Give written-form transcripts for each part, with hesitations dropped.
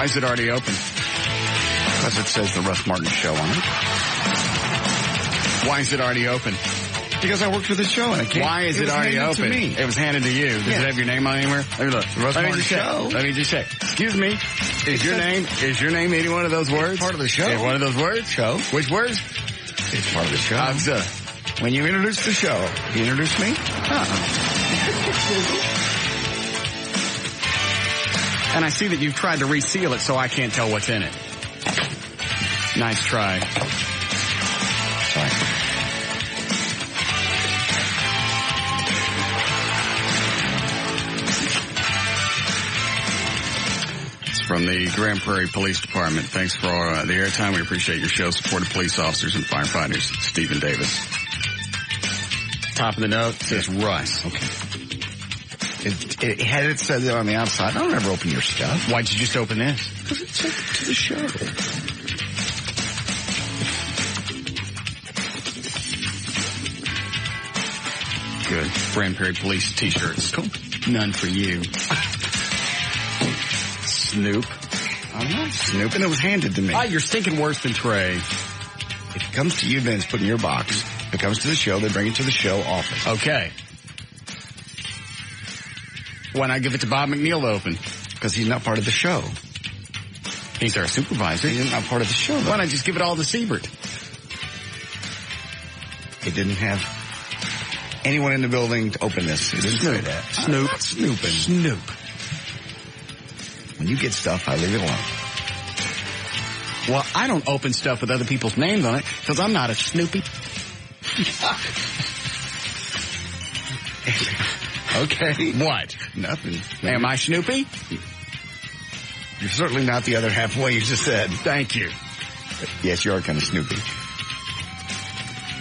is it already open? Because it says the Russ Martin Show on it. Why is it already open? Because I work for the show and I can't. Why is it already open? To me. It was handed to you. Does it have your name on anywhere? Let me look. The Russ Martin Show. Let me just check. Excuse me. Is your name any one of those words? It's part of the show. One of those words? Show. Which words? It's part of the show. When you introduced the show, you introduced me? And I see that you've tried to reseal it so I can't tell what's in it. Nice try. Sorry. It's from the Grand Prairie Police Department. Thanks for the airtime. We appreciate your show. Supported police officers and firefighters. Stephen Davis. Top of the note says Russ. Okay. It had it said it on the outside. I don't ever open your stuff. Why'd you just open this? Because it's open to the show. Good. Grand Prairie Police t-shirts. Cool. None for you. Snoop. I'm not snooping. It was handed to me. Ah, you're stinking worse than Trey. If it comes to you, then it's put in your box. If it comes to the show, they bring it to the show office. Okay. Why not give it to Bob McNeil to open? Because he's not part of the show. He's our supervisor. He's not part of the show, though. Why not just give it all to Siebert? It didn't have anyone in the building to open this. It didn't say that. Snoop. Snooping. Snoop. When you get stuff, I leave it alone. Well, I don't open stuff with other people's names on it because I'm not a Snoopy. Okay. What? Nothing. Am I Snoopy? You're certainly not the other halfway you just said. Thank you. Yes, you are kind of Snoopy.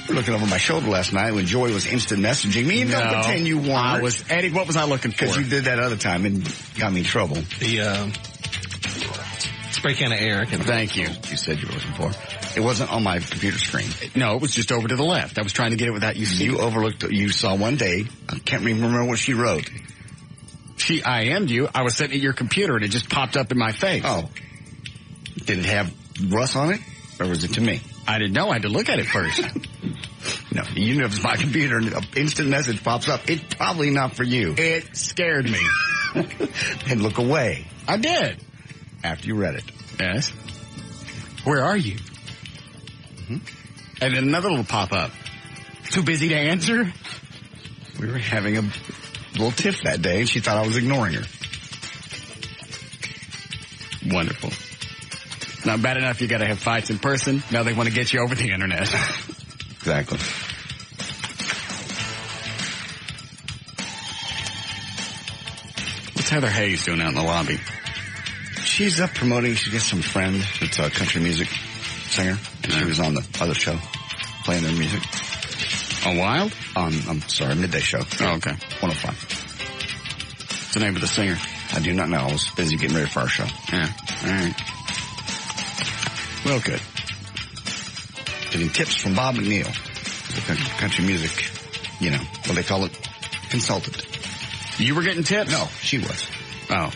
Looking over my shoulder last night when Joy was instant messaging me. And don't pretend you weren't. Eddie, what was I looking for? Because you did that other time and got me in trouble. The spray can of air. Thank you. You said you were looking for. It wasn't on my computer screen. No, it was just over to the left. I was trying to get it without you seeing You overlooked, you saw one day, I can't even remember what she wrote. She IM'd you. I was sitting at your computer and it just popped up in my face. Oh. Did it have Russ on it? Or was it to me? I didn't know. I had to look at it first. No, you know if it's my computer and an instant message pops up, it's probably not for you. It scared me. And look away. I did. After you read it. Yes. Where are you? Mm-hmm. And then another little pop-up. Too busy to answer? We were having a little tiff that day, and she thought I was ignoring her. Wonderful. Not bad enough you got to have fights in person. Now they want to get you over the internet. Exactly. What's Heather Hayes doing out in the lobby? She's up promoting. She gets some friend that's a country music singer, and she was on the other show playing their music. On Wild? I'm sorry, Midday Show. Oh, okay. 105. What's the name of the singer? I do not know. I was busy getting ready for our show. Yeah. All right. Well, good. Getting tips from Bob McNeil, the country music, you know, what they call it, consultant. You were getting tips? No, she was. Oh.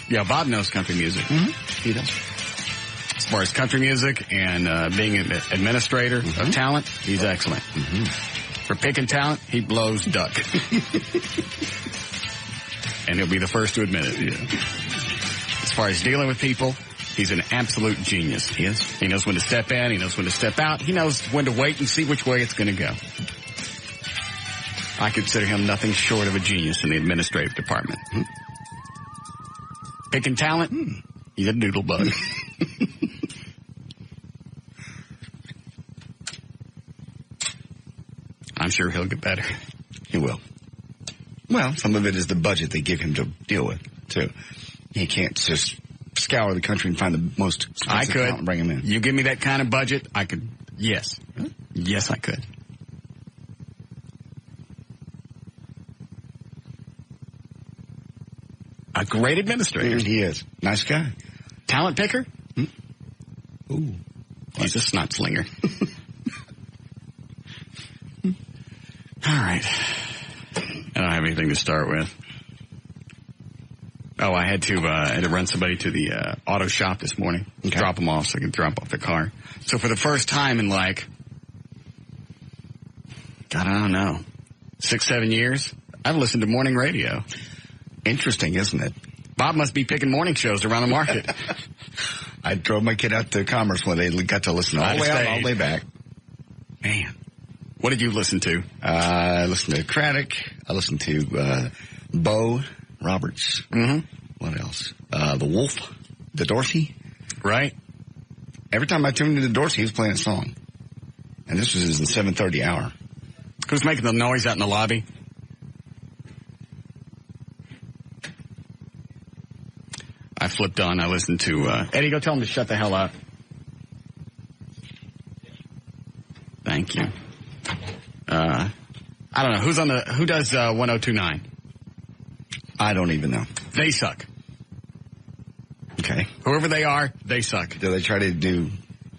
Yeah, Bob knows country music. Mm-hmm. He does. As far as country music and being an administrator of talent, he's excellent. Mm-hmm. For picking talent, he blows duck. And he'll be the first to admit it. Yeah. As far as dealing with people, he's an absolute genius. He is. He knows when to step in. He knows when to step out. He knows when to wait and see which way it's going to go. I consider him nothing short of a genius in the administrative department. Picking talent, he's a doodle bug. I'm sure he'll get better. He will. Well, some of it is the budget they give him to deal with, too. He can't just scour the country and find the most expensive talent and bring him in. You give me that kind of budget, I could, yes. Huh? Yes, I could. A great administrator. He is. Nice guy. Talent picker? Ooh. He's a snot slinger. All right. I don't have anything to start with. Oh, I had to run somebody to the auto shop this morning. Okay. Drop them off so I could drop off the car. So for the first time in like, God, I don't know, 6-7 years, I've listened to morning radio. Interesting, isn't it? Bob must be picking morning shows around the market. I drove my kid out to Commerce one day and got to listen all the way out, all the way back. Man. What did you listen to? I listened to Craddock. I listened to Bo Roberts. Mm-hmm. What else? The Wolf. The Dorsey. Right. Every time I tuned into Dorsey, he was playing a song. And this was in the 7:30 hour. Who's making the noise out in the lobby? I flipped on. I listened to Eddie. Go tell him to shut the hell up. Thank you. I don't know who does 1029. I don't even know. They suck. Okay. Whoever they are, they suck. Do they try to do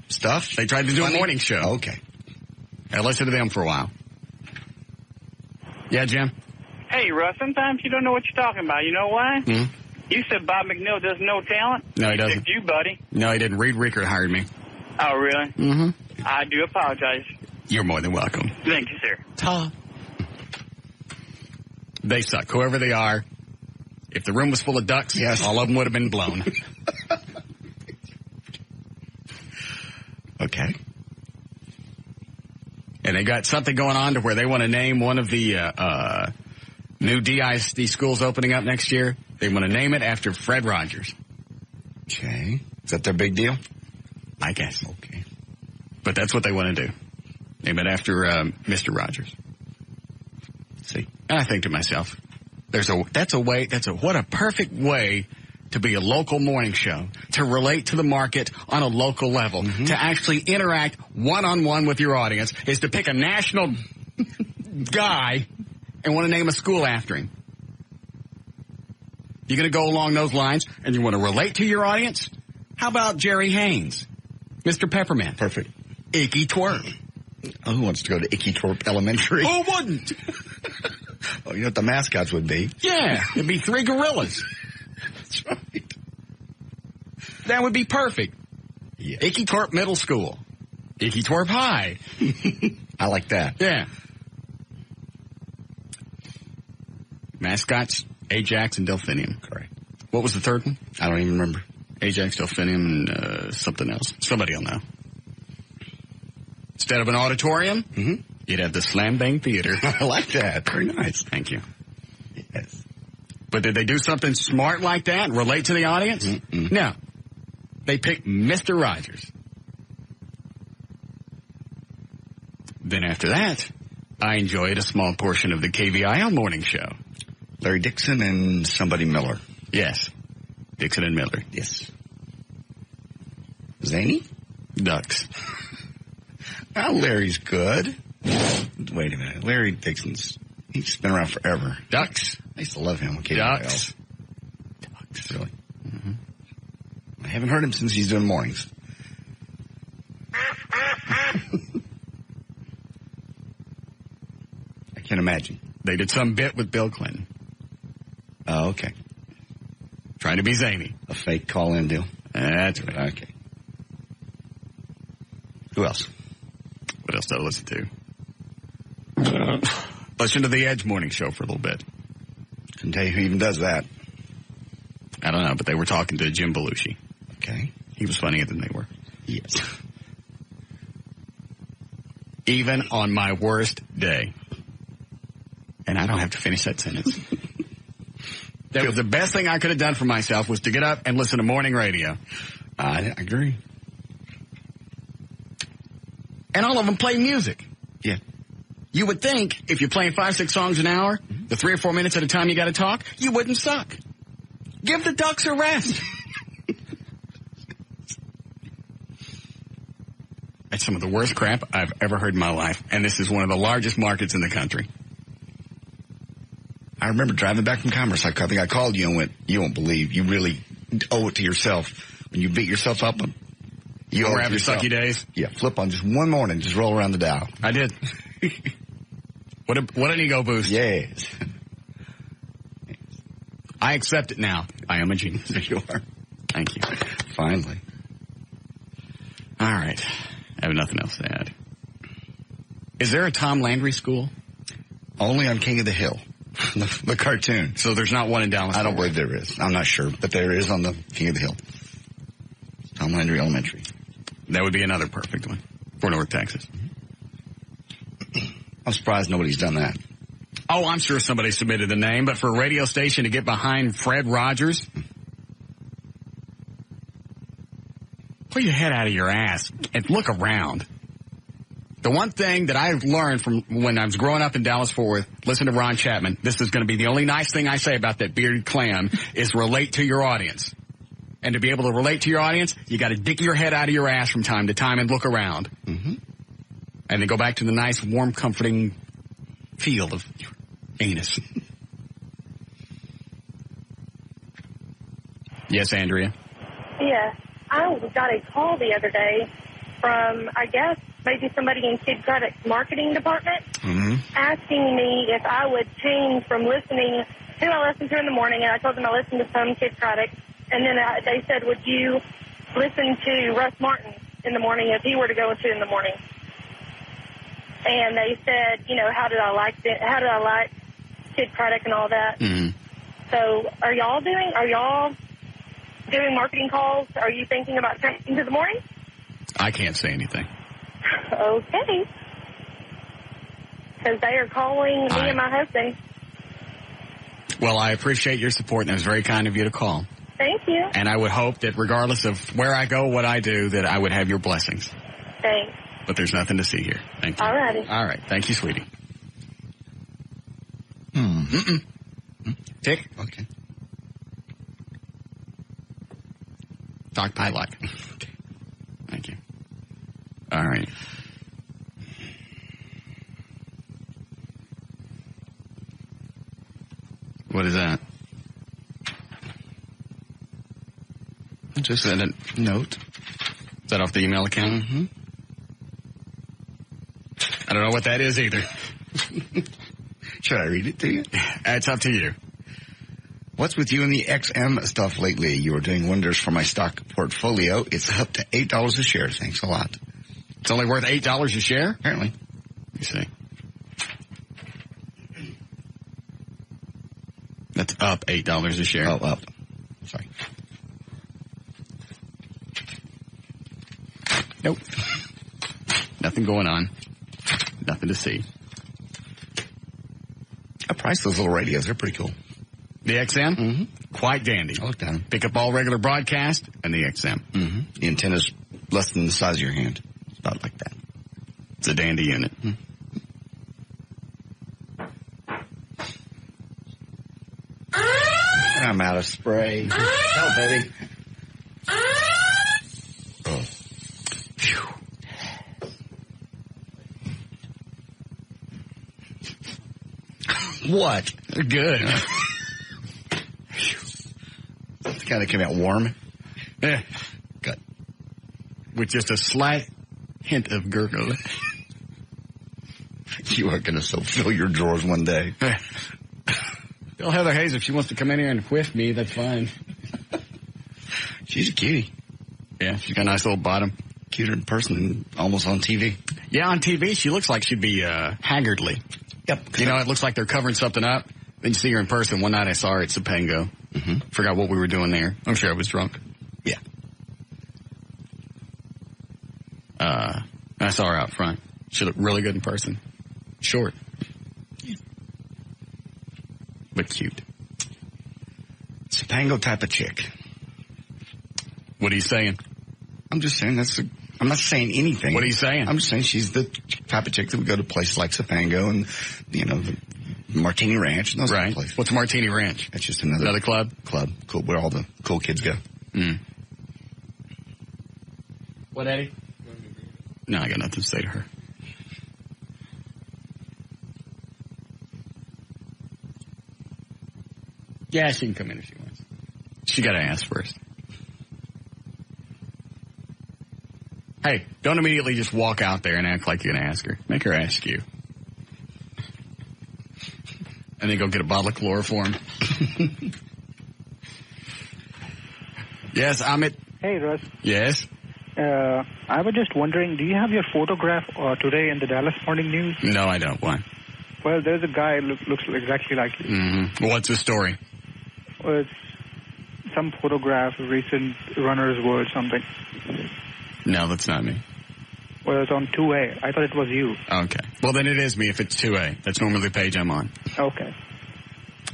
stuff? They tried to do a morning show. Okay. I listened to them for a while. Yeah, Jim? Hey, Russ, sometimes you don't know what you're talking about. You know why? Mm-hmm. You said Bob McNeil doesn't know talent? No, he doesn't. It's you, buddy. No, he didn't. Reed Rickard hired me. Oh, really? Mm-hmm. I do apologize. You're more than welcome. Thank you, sir. Ta. They suck. Whoever they are. If the room was full of ducks, yes, all of them would have been blown. Okay. And they got something going on to where they want to name one of the new DISD schools opening up next year. They want to name it after Fred Rogers. Okay. Is that their big deal? I guess. Okay. But that's what they want to do. Name it after Mr. Rogers. See. And I think to myself, what a perfect way to be a local morning show, to relate to the market on a local level, to actually interact one-on-one with your audience, is to pick a national guy and want to name a school after him. You're going to go along those lines and you want to relate to your audience? How about Jerry Haynes, Mr. Peppermint? Perfect. Icky Twerp. Oh, who wants to go to Icky Twerp Elementary? Who wouldn't? Oh, you know what the mascots would be? Yeah, it'd be 3 gorillas. That's right. That would be perfect. Yeah. Icky Twerp Middle School. Icky Twerp High. I like that. Yeah. Mascots, Ajax and Delphinium. Correct. What was the third one? I don't even remember. Ajax, Delphinium, and something else. Somebody will know. Instead of an auditorium, you'd have the Slam Bang Theater. I like that. Very nice. Thank you. Yes. But did they do something smart like that and relate to the audience? No. They picked Mr. Rogers. Then after that, I enjoyed a small portion of the KVIL morning show. Larry Dixon and somebody Miller. Yes. Dixon and Miller. Yes. Zany? Ducks. Oh, Larry's good. Wait a minute. Larry Dixon's, he's been around forever. Ducks. I used to love him. Okay, Ducks. Ducks. Really? I haven't heard him since he's doing mornings. I can't imagine. They did some bit with Bill Clinton. Oh, okay. Trying to be zany. A fake call-in deal? That's right. Okay. Who else? What else did I listen to? Listen to the Edge morning show for a little bit. Couldn't tell you who even does that. I don't know, but they were talking to Jim Belushi. Okay. He was funnier than they were. Yes. Even on my worst day. And I don't have to finish that sentence. That was the best thing I could have done for myself was to get up and listen to morning radio. I agree. And all of them play music. Yeah. You would think if you're playing 5-6 songs an hour, the 3 or 4 minutes at a time you got to talk, you wouldn't suck. Give the ducks a rest. That's some of the worst crap I've ever heard in my life. And this is one of the largest markets in the country. I remember driving back from Commerce. I think I called you and went, you won't believe. You really owe it to yourself. When you beat yourself up, you owe it to yourself. Sucky days? Yeah, flip on just one morning. Just roll around the dial. I did. What an ego boost. Yes. I accept it now. I am a genius. There you are. Thank you. Finally. All right. I have nothing else to add. Is there a Tom Landry school? Only on King of the Hill, the cartoon. So there's not one in Dallas? I don't believe there is. I'm not sure, but there is on the King of the Hill. Tom Landry Elementary. That would be another perfect one for North Texas. I'm surprised nobody's done that. Oh, I'm sure somebody submitted the name, but for a radio station to get behind Fred Rogers, pull your head out of your ass and look around. The one thing that I've learned from when I was growing up in Dallas-Fort Worth, listen to Ron Chapman, this is going to be the only nice thing I say about that bearded clam, is relate to your audience. And to be able to relate to your audience, you got to dig your head out of your ass from time to time and look around. Mm-hmm. And then go back to the nice, warm, comforting feel of your anus. Yes, Andrea? Yes. I got a call the other day from, I guess, maybe somebody in Kid Credit's marketing department asking me if I would change from listening who I listen to in the morning, and I told them I listened to some Kid Credit, and then they said, would you listen to Russ Martin in the morning if he were to go into in the morning? And they said, you know, how did I like Kid Credit and all that? Mm-hmm. So are y'all doing marketing calls? Are you thinking about changing to the morning? I can't say anything. Okay. Because they are calling me and my husband. Well, I appreciate your support, and it was very kind of you to call. Thank you. And I would hope that regardless of where I go, what I do, that I would have your blessings. Thanks. But there's nothing to see here. Thank you. All righty. All right. Thank you, sweetie. Tick. Okay. Talk I like. Okay. Thank you. All right. What is that? Just a note. Is that off the email account? Mm-hmm. I don't know what that is either. Should I read it to you? It's up to you. What's with you and the XM stuff lately? You are doing wonders for my stock portfolio. It's up to $8 a share. Thanks a lot. It's only worth $8 a share? Apparently. Let me see. That's up $8 a share. Oh, up. Sorry. Nope. Nothing going on. Nothing to see. I priced those little radios. They're pretty cool. The XM? Mm-hmm. Quite dandy. I looked at them. Pick up all regular broadcast and the XM. Mm-hmm. The antenna's less than the size of your hand. It's about like that. It's a dandy unit. Mm-hmm. I'm out of spray. Help, baby. Oh. Phew. What? Good. It kind of came out warm. Yeah. Good. With just a slight hint of gurgle. You are going to so fill your drawers one day. Tell Heather Hayes if she wants to come in here and whiff me, that's fine. She's a cutie. Yeah, she's got a nice little bottom. Cuter in person than almost on TV. Yeah, on TV, she looks like she'd be haggardly. Yep. You know, it looks like they're covering something up. Then you see her in person. One night I saw her at Topanga. Mm-hmm. Forgot what we were doing there. I'm sure I was drunk. Yeah. I saw her out front. She looked really good in person. Short. But cute. Topanga type of chick. What are you saying? I'm just saying I'm not saying anything. What are you saying? I'm just saying she's the type of chick that would go to places like Topanga and, you know, the Martini Ranch and those kind of places. What's Martini Ranch? That's just another club? Club. Cool, where all the cool kids go. Mm. What, Eddie? No, I got nothing to say to her. Yeah, she can come in if she wants. She got to ask first. Hey, don't immediately just walk out there and act like you're going to ask her. Make her ask you. And then go get a bottle of chloroform. Yes, Amit. Hey, Russ. Yes. I was just wondering, do you have your photograph today in the Dallas Morning News? No, I don't. Why? Well, there's a guy looks exactly like you. Mm-hmm. What's the story? Well, it's some photograph of recent runner's world something. No, that's not me. Well, it's on 2A. I thought it was you. Okay. Well, then it is me if it's 2A. That's normally the page I'm on. Okay.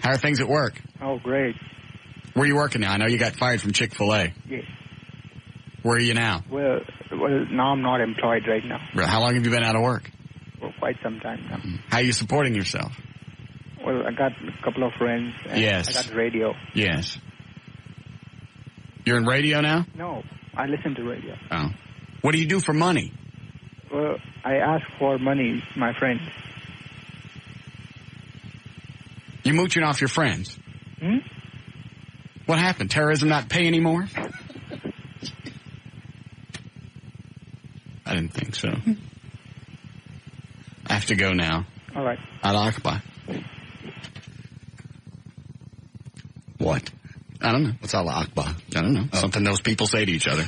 How are things at work? Oh, great. Where are you working now? I know you got fired from Chick-fil-A. Yes. Where are you now? Well, now I'm not employed right now. How long have you been out of work? For quite some time now. How are you supporting yourself? Well, I got a couple of friends. And yes. I got radio. Yes. You're in radio now? No, I listen to radio. Oh. What do you do for money? Well, I ask for money, my friends. You mooching off your friends? Hmm? What happened? Terrorism not pay anymore? I didn't think so. I have to go now. All right. Al-Akbar. What? I don't know. What's Al-Akbar? I don't know. Oh. Something those people say to each other.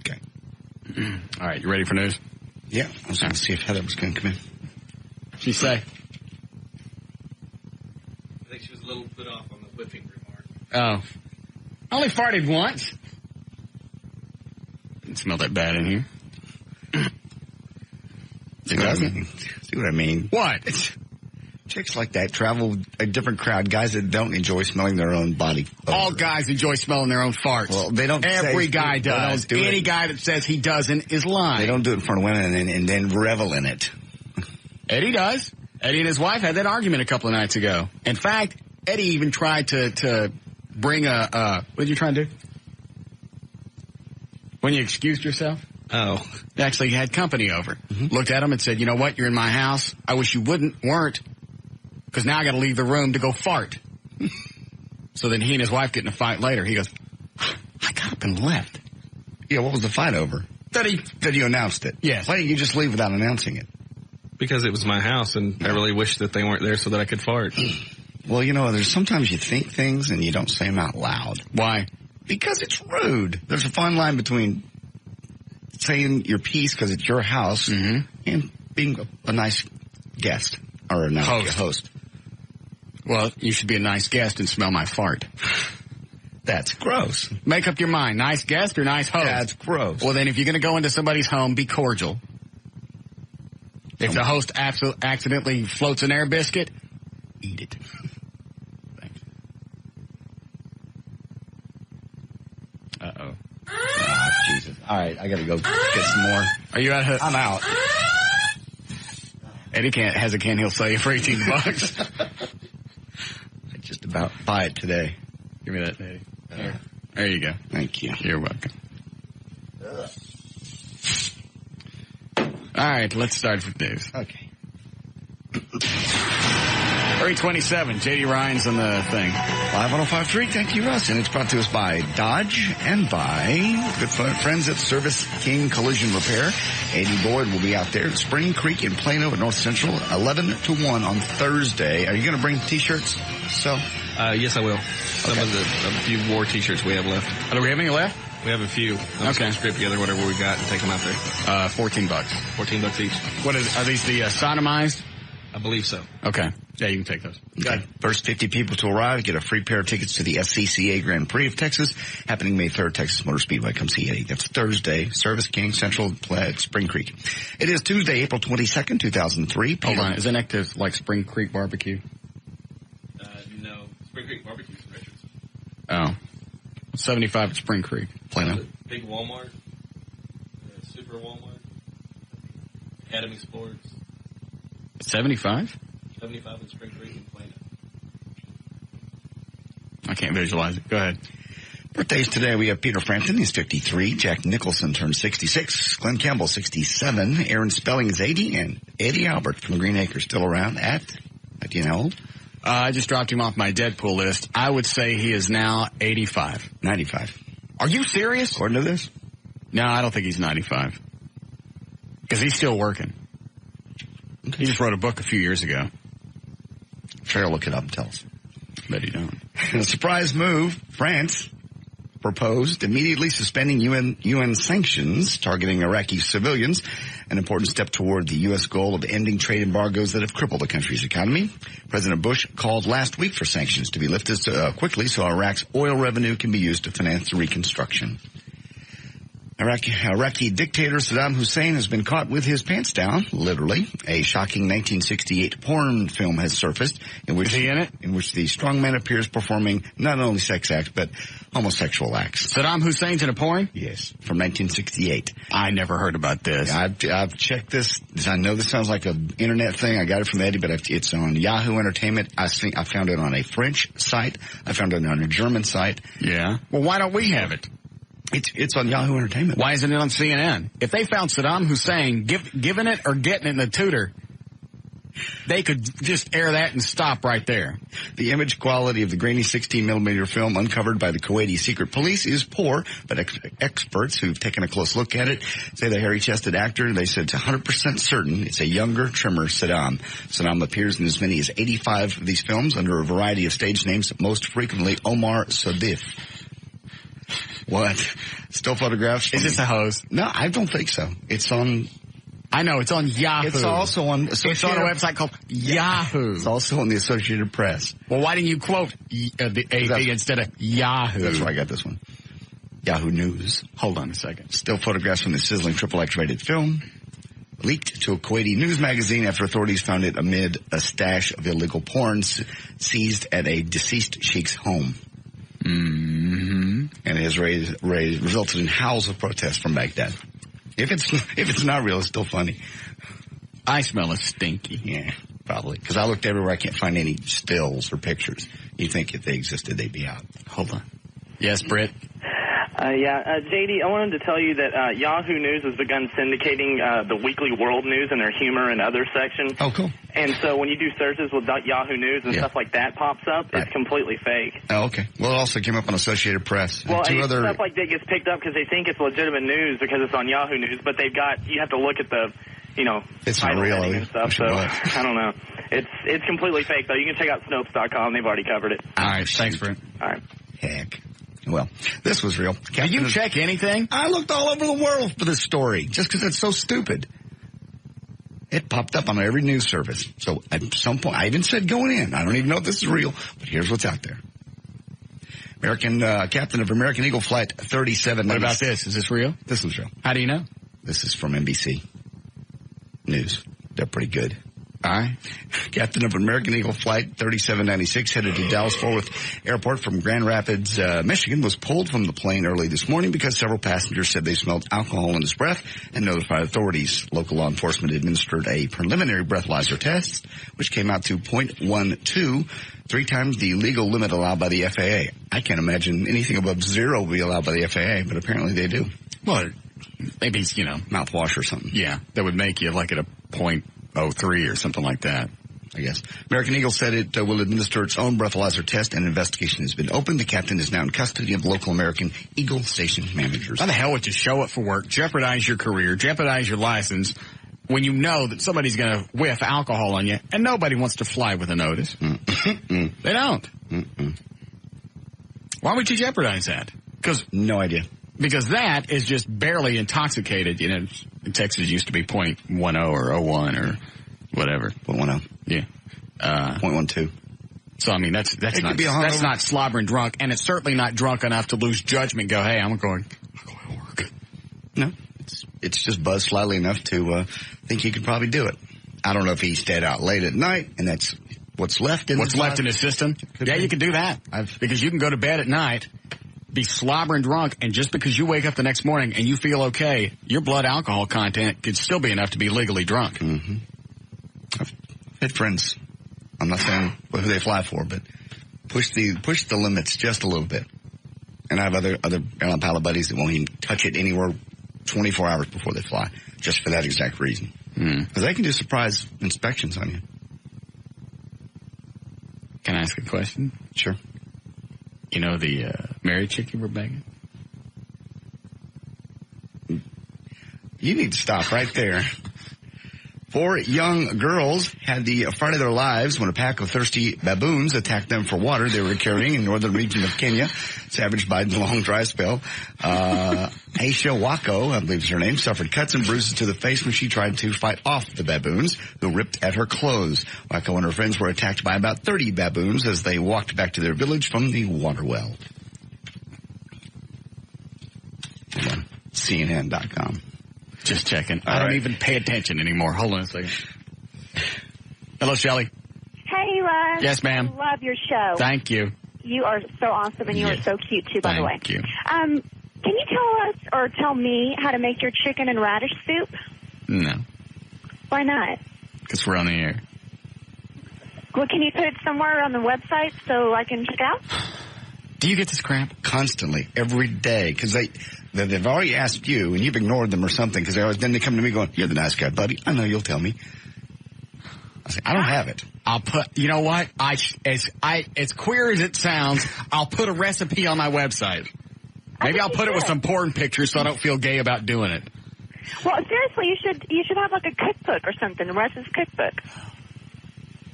Okay. All right, you ready for news? Yeah, I was going to see if Heather was going to come in. What'd she say? I think she was a little put off on the whipping remark. Oh. I only farted once. Didn't smell that bad in here. See what I mean? What? Chicks like that travel a different crowd. Guys that don't enjoy smelling their own body. All guys enjoy smelling their own farts. Well, they don't. Every guy does. Any guy that says he doesn't is lying. They don't do it in front of women and then revel in it. Eddie does. Eddie and his wife had that argument a couple of nights ago. In fact, Eddie even tried to bring what did you try to do? When you excused yourself? Oh. Actually, you had company over. Mm-hmm. Looked at him and said, you know what? You're in my house. I wish you weren't. Because now I got to leave the room to go fart. So then he and his wife get in a fight later. He goes, I got up and left. Yeah, what was the fight over? That you announced it. Yes. Why didn't you just leave without announcing it? Because it was my house, and I really wished that they weren't there so that I could fart. Well, there's sometimes you think things and you don't say them out loud. Why? Because it's rude. There's a fine line between saying your piece because it's your house and being a nice guest or a nice host. Well, you should be a nice guest and smell my fart. That's gross. Make up your mind. Nice guest or nice host? That's gross. Well, then if you're going to go into somebody's home, be cordial. If the host accidentally floats an air biscuit, eat it. Thanks. Uh-oh. Oh, Jesus. All right, I got to go get some more. Are you out? I'm out. Eddie has a can he'll sell you for $18. I just about buy it today. Give me that, Eddie. There you go. Thank you. You're welcome. All right, let's start with news. Okay. 327, J.D. Ryan's on the thing. 51053, thank you, Russ. And it's brought to us by Dodge and by good friends at Service King Collision Repair. Eddie Boyd will be out there at Spring Creek in Plano at North Central, 11 to 1 on Thursday. Are you going to bring T-shirts? Yes, I will. Some of the few war T-shirts we have left. Oh, do we have any left? We have a few. I'm just going to scrape together whatever we got and take them out there. $14. $14 each. Are these the sodomized? I believe so. Okay. Yeah, you can take those. Okay. First 50 people to arrive get a free pair of tickets to the SCCA Grand Prix of Texas, happening May 3rd, Texas Motor Speedway. Come see Eddie. That's Thursday, Service King Central at Spring Creek. It is Tuesday, April 22nd, 2003. Hold on. Is it next to like Spring Creek Barbecue? No. Spring Creek Barbecue is Richards. Oh. 75 at Spring Creek. Plano. Big Walmart. Super Walmart. Academy Sports. 75? 75 in Spring Creek and Plano. I can't visualize it. Go ahead. Birthdays today, we have Peter Frampton, he's 53. Jack Nicholson turned 66. Glenn Campbell, 67. Aaron Spelling is 80. And Eddie Albert from Green Acres still around at, do you know how old? I just dropped him off my Deadpool list. I would say he is now 85. 95. Are you serious? According to this? No, I don't think he's 95. Because he's still working. He just wrote a book a few years ago. Sure, look it up and tell us. Bet he don't. A surprise move. France proposed immediately suspending UN sanctions targeting Iraqi civilians, an important step toward the U.S. goal of ending trade embargoes that have crippled the country's economy. President Bush called last week for sanctions to be lifted quickly so Iraq's oil revenue can be used to finance the reconstruction. Iraqi dictator Saddam Hussein has been caught with his pants down, literally. A shocking 1968 porn film has surfaced in which the strongman appears performing not only sex acts but homosexual acts. Saddam Hussein's in a porn? Yes, from 1968. I never heard about this. I've checked this. I know this sounds like an internet thing. I got it from Eddie, but it's on Yahoo Entertainment. I found it on a French site. I found it on a German site. Yeah. Well, why don't we have it? It's on Yahoo Entertainment. Why isn't it on CNN? If they found Saddam Hussein giving it or getting it in the tutor, they could just air that and stop right there. The image quality of the grainy 16-millimeter film uncovered by the Kuwaiti secret police is poor, but experts who've taken a close look at it say the hairy-chested actor, they said it's 100% certain it's a younger, trimmer Saddam. Saddam appears in as many as 85 of these films under a variety of stage names, most frequently Omar Sadif. What? Still photographs? Is this a hose? No, I don't think so. It's on... I know, it's on Yahoo. It's also on... It's on a website called Yahoo. It's also on the Associated Press. Well, why didn't you quote the AP instead of Yahoo? That's where I got this one. Yahoo News. Hold on a second. Still photographs from the sizzling XXX rated film. Leaked to a Kuwaiti news magazine after authorities found it amid a stash of illegal porn seized at a deceased sheik's home. Mm-hmm. And it has resulted in howls of protest from Baghdad. If it's not real, it's still funny. I smell a stinky. Yeah, probably. Because I looked everywhere, I can't find any stills or pictures. You'd think if they existed, they'd be out. Hold on. Yes, Britt? JD, I wanted to tell you that Yahoo News has begun syndicating the weekly world news in their humor and other section. Oh, cool. And so when you do searches with Yahoo News and stuff like that pops up, right. It's completely fake. Oh, okay. Well, it also came up on Associated Press. Well, stuff like that gets picked up because they think it's legitimate news because it's on Yahoo News, but you have to look at the, it's not real and stuff, so I don't know. It's completely fake, though. You can check out Snopes.com. They've already covered it. All right. Thanks, Britt. All right. Heck. Well, this was real. Can you check anything? I looked all over the world for this story just because it's so stupid. It popped up on every news service. So at some point, I even said going in, I don't even know if this is real, but here's what's out there. Captain of American Eagle Flight 37. What about this? Is this real? This is real. How do you know? This is from NBC News. They're pretty good. All right. Captain of American Eagle Flight 3796 headed to Dallas-Fort Worth Airport from Grand Rapids, Michigan, was pulled from the plane early this morning because several passengers said they smelled alcohol in his breath and notified authorities. Local law enforcement administered a preliminary breathalyzer test, which came out to 0.12, 3 times the legal limit allowed by the FAA. I can't imagine anything above 0 will be allowed by the FAA, but apparently they do. Well, maybe, mouthwash or something. Yeah, that would make you like at a 0.03 or something like that, I guess. American Eagle said it will administer its own breathalyzer test, and an investigation has been opened. The captain is now in custody of local American Eagle station managers. Why the hell would you show up for work, jeopardize your career, jeopardize your license, when you know that somebody's going to whiff alcohol on you, and nobody wants to fly with a notice? They don't. Why would you jeopardize that? No idea. Because that is just barely intoxicated. In Texas used to be 0.10 or 01 or whatever. 0.10. Yeah. 0.12. So, I mean, that's not slobbering drunk, and it's certainly not drunk enough to lose judgment, go, hey, I'm going to work. No. It's just buzzed slightly enough to think he could probably do it. I don't know if he stayed out late at night, and that's what's left in his system. Yeah, you can do that. Because you can go to bed at night, be slobbering drunk, and just because you wake up the next morning and you feel okay, your blood alcohol content could still be enough to be legally drunk. Mm-hmm. I've had friends, I'm not saying who they fly for, but push the limits just a little bit. And I have other airline pilot buddies that won't even touch it anywhere 24 hours before they fly, just for that exact reason. Because they can do surprise inspections on you. Can I ask a question? Sure. You know the married chick you were banging? You need to stop right there. 4 young girls had the fright of their lives when a pack of thirsty baboons attacked them for water they were carrying in northern region of Kenya, savaged by the long dry spell. Aisha Wako, I believe is her name, suffered cuts and bruises to the face when she tried to fight off the baboons, who ripped at her clothes. Wako and her friends were attacked by about 30 baboons as they walked back to their village from the water well. CNN.com. Just checking. I don't even pay attention anymore. Hold on a second. Hello, Shelley. Hey, Russ. Yes, ma'am. I love your show. Thank you. You are so awesome, and you are so cute, too, by the way. Thank you. Can you tell us or tell me how to make your chicken and radish soup? No. Why not? Because we're on the air. Well, can you put it somewhere on the website so I can check it out? Do you get this crap? Constantly, every day, because they've already asked you, and you've ignored them or something, because then they come to me going, you're the nice guy, buddy. I know you'll tell me. I say, I don't have it. I'll put, you know what? As queer as it sounds, I'll put a recipe on my website. Maybe I'll put it with some porn pictures so I don't feel gay about doing it. Well, seriously, you should have like a cookbook or something, Russ's cookbook.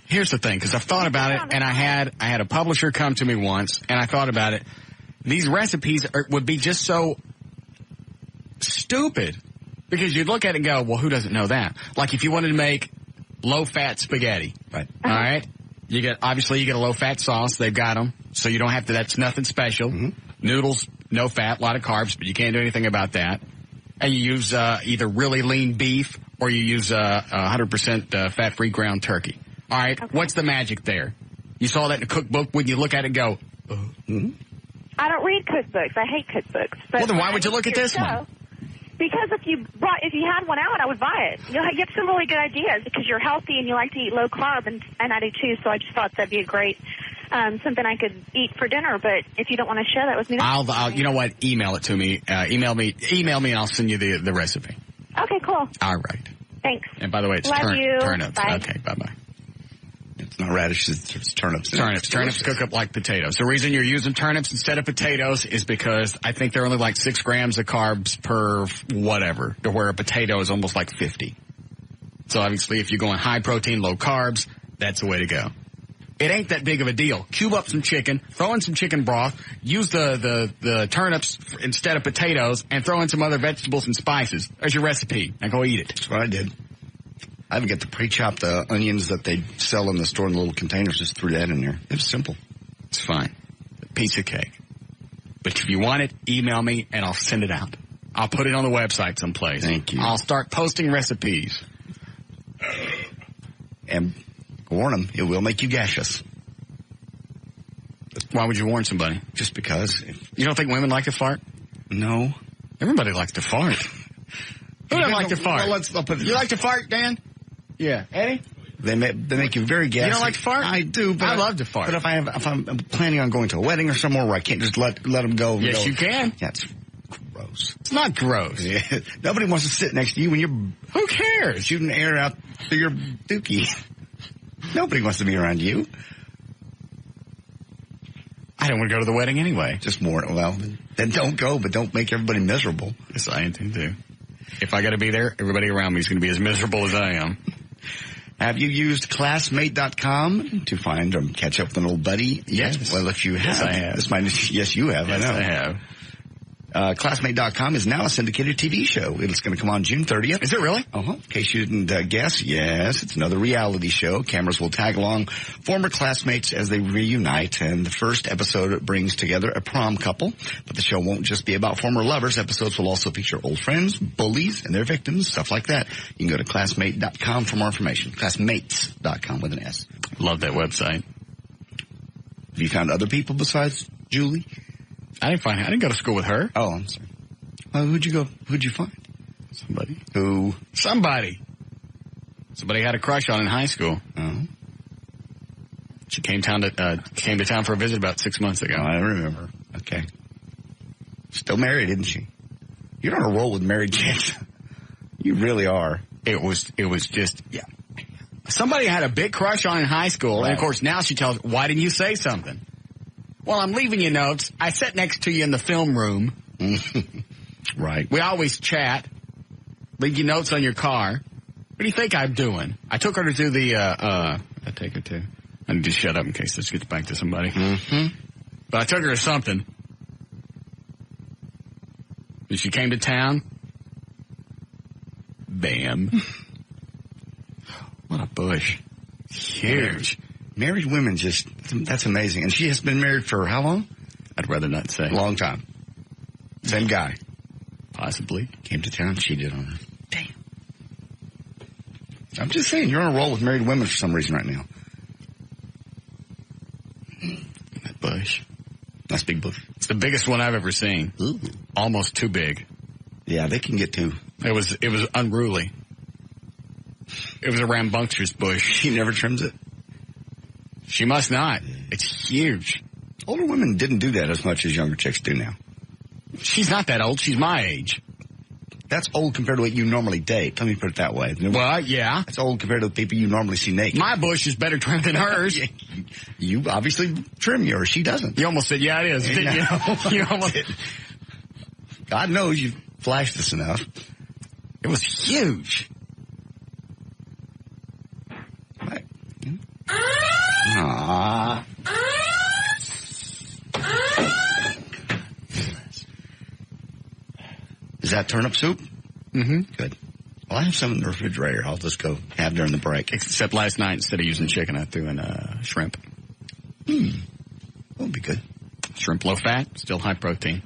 Here's the thing, because I've thought about it, and I had a publisher come to me once, and I thought about it. These recipes would be just so stupid, because you'd look at it and go, well, who doesn't know that? Like if you wanted to make low-fat spaghetti, right? All right, you get a low-fat sauce. They've got them, so you don't have to. That's nothing special. Mm-hmm. Noodles, no fat, a lot of carbs, but you can't do anything about that. And you use either really lean beef or you use 100% fat-free ground turkey. All right, What's the magic there? You saw that in a cookbook. When you look at it and go, I don't read cookbooks. I hate cookbooks. But well, then why would you look at this one? Because if you had one out, I would buy it. You'll get some really good ideas because you're healthy and you like to eat low carb, and I do too. So I just thought that'd be a great something I could eat for dinner. But if you don't want to share that with me, I'll you know what? Email it to me. Email me, and I'll send you the recipe. Okay, cool. All right. Thanks. And by the way, it's turnips. Bye. Okay, bye-bye. It's not radishes, it's turnips. Turnips cook up like potatoes. The reason you're using turnips instead of potatoes is because I think they're only like 6 grams of carbs per whatever, to where a potato is almost like 50. So obviously if you're going high protein, low carbs, that's the way to go. It ain't that big of a deal. Cube up some chicken, throw in some chicken broth, use the turnips instead of potatoes, and throw in some other vegetables and spices. There's your recipe. Now go eat it. That's what I did. I even get the pre-chopped onions that they sell in the store in the little containers. Just threw that in there. It was simple. It's fine. A piece of cake. But if you want it, email me and I'll send it out. I'll put it on the website someplace. Thank you. I'll start posting recipes. And warn them, it will make you gaseous. Why would you warn somebody? Just because. You don't think women like to fart? No. Everybody likes to fart. Who doesn't like to fart? Well, you like to fart, Dan? Yeah. Eddie? They make you very gassy. You don't like to fart? I do, but I love to fart. But if I'm planning on going to a wedding or somewhere where I can't just let them go. Yes, you can. Yeah, it's gross. It's not gross. Yeah. Nobody wants to sit next to you when you're... Who cares? Shooting air out through your dookie. Nobody wants to be around you. I don't want to go to the wedding anyway. Just more, well, then don't go, but don't make everybody miserable. Yes, I intend to. If I got to be there, everybody around me is going to be as miserable as I am. Have you used Classmate.com to find or catch up with an old buddy? Yes. Well, if you have. Yes, I have. Yes, you have. Yes, I know. I have. Classmate.com is now a syndicated TV show. It's going to come on June 30th. Is it really? In case you didn't guess, yes, it's another reality show. Cameras will tag along former classmates as they reunite, and the first episode brings together a prom couple. But the show won't just be about former lovers. Episodes will also feature old friends, bullies, and their victims, stuff like that. You can go to Classmate.com for more information. Classmates.com with an S. Love that website. Have you found other people besides Julie? I didn't go to school with her. Oh, I'm sorry. Who'd you find? Somebody. Who? Somebody had a crush on in high school. Oh. She came to town for a visit about 6 months ago. Oh, I remember. Okay. Still married, isn't she? You're on a roll with married chicks. You really are. It was just, yeah. Somebody had a big crush on in high school, right. And of course now she tells, why didn't you say something? Well, I'm leaving you notes. I sat next to you in the film room. Right. We always chat. Leave you notes on your car. What do you think I'm doing? I took her to do the, I take her to, I need to shut up in case this gets back to somebody. Mm-hmm. But I took her to something. And she came to town. Bam. What a bush. Huge. Married women that's amazing. And she has been married for how long? I'd rather not say. Long time. Same guy. Possibly. Came to town, cheated on her. Damn. I'm just saying, you're on a roll with married women for some reason right now. That bush. That's big bush. It's the biggest one I've ever seen. Ooh. Almost too big. Yeah, they can get too. It was unruly. It was a rambunctious bush. She never trims it. She must not. It's huge. Older women didn't do that as much as younger chicks do now. She's not that old. She's my age. That's old compared to what you normally date. Let me put it that way. Well, yeah. That's old compared to the people you normally see naked. My bush is better trimmed than hers. You obviously trim yours. She doesn't. You almost said, yeah, it is. Didn't you? You almost... God knows you've flashed this enough. It was huge. Right. Aww. Is that turnip soup? Mm-hmm. Good. Well, I have some in the refrigerator. I'll just go have during the break. Except last night, instead of using chicken, I threw in shrimp. That'll be good. Shrimp low fat, still high protein.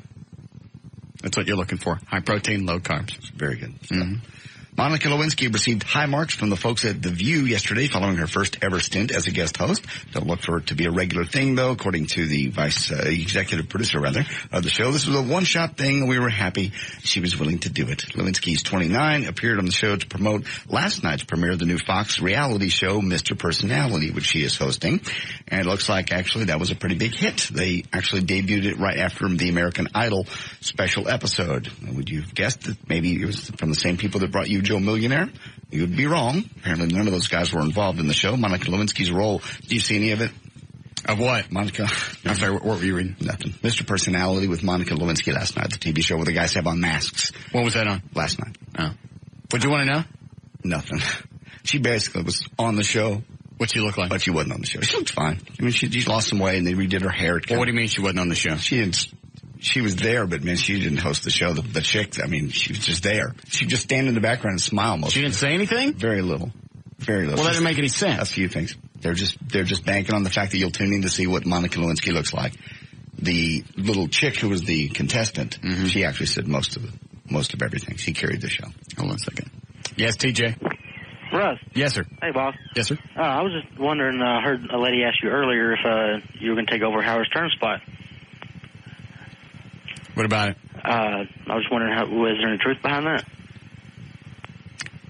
That's what you're looking for. High protein, low carbs. Very good. Mm-hmm. Monica Lewinsky received high marks from the folks at The View yesterday following her first ever stint as a guest host. Don't look for it to be a regular thing, though, according to the executive producer, of the show. This was a one-shot thing, and we were happy she was willing to do it. Lewinsky's 29, appeared on the show to promote last night's premiere of the new Fox reality show, Mr. Personality, which she is hosting. And it looks like, actually, that was a pretty big hit. They actually debuted it right after the American Idol special episode. Would you have guessed that maybe it was from the same people that brought you Joe Millionaire? You would be wrong. Apparently none of those guys were involved in the show. Monica Lewinsky's role, did you see any of it? Of what? Monica. I'm sorry, what were you reading? Nothing. Mr. Personality with Monica Lewinsky last night, the TV show where the guys have on masks. When was that on? Last night. Oh. What'd you want to know? Nothing. She basically was on the show. What'd she look like? But she wasn't on the show. She looked fine. I mean, she lost some weight and they redid her hair. Well, what do you mean she wasn't on the show? She was there, but man, she didn't host the show. The chick, I mean, she was just there. She just stand in the background and smile most. She didn't say anything? Very little. Very little. Well, that doesn't make any sense. A few things. They're just banking on the fact that you'll tune in to see what Monica Lewinsky looks like. The little chick who was the contestant, she actually said most of everything. She carried the show. Hold on a second. Yes, TJ. Russ. Yes, sir. Hey, boss. Yes, sir. I was just wondering, I heard a lady ask you earlier if you were going to take over Howard's term spot. What about it? I was wondering, was there any truth behind that?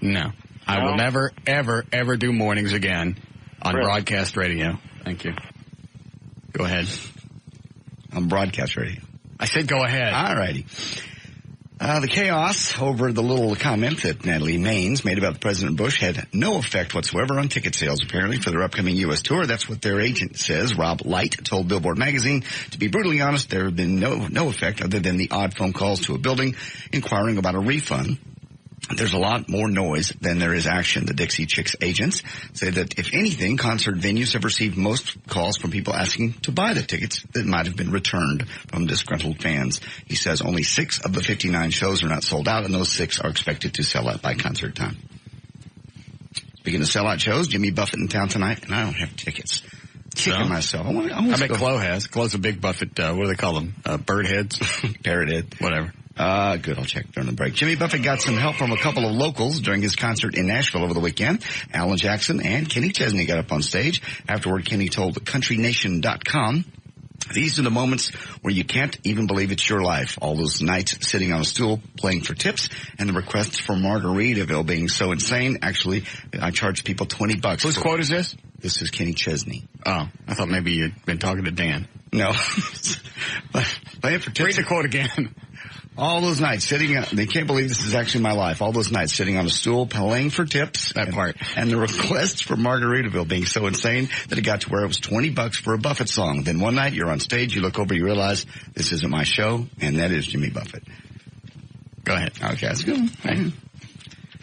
No. I will never, ever, ever do mornings again on broadcast radio. Thank you. Go ahead. On broadcast radio. I said go ahead. All righty. The chaos over the little comment that Natalie Maines made about President Bush had no effect whatsoever on ticket sales, apparently, for their upcoming U.S. tour. That's what their agent says. Rob Light told Billboard magazine, to be brutally honest, there have been no effect other than the odd phone calls to a building inquiring about a refund. There's a lot more noise than there is action. The Dixie Chicks agents say that, if anything, concert venues have received most calls from people asking to buy the tickets that might have been returned from disgruntled fans. He says only 6 of the 59 shows are not sold out, and those 6 are expected to sell out by concert time. Speaking of sellout shows, Jimmy Buffett in town tonight, and I don't have tickets. Kicking myself. I bet Chloe has. Chloe's a big Buffett, what do they call them? Bird heads? Parrot head. Whatever. Good. I'll check during the break. Jimmy Buffett got some help from a couple of locals during his concert in Nashville over the weekend. Alan Jackson and Kenny Chesney got up on stage. Afterward, Kenny told CountryNation.com, "These are the moments where you can't even believe it's your life. All those nights sitting on a stool playing for tips and the requests for Margaritaville being so insane. Actually, I charge people $20. Whose quote is this? This is Kenny Chesney. Oh, I thought maybe you'd been talking to Dan. No. Playing for tips. Read the quote again. All those nights they can't believe this is actually my life. All those nights sitting on a stool, playing for tips. That part. And the requests for Margaritaville being so insane that it got to where it was $20 for a Buffett song. Then one night you're on stage, you look over, you realize this isn't my show, and that is Jimmy Buffett. Go ahead. Okay, that's good.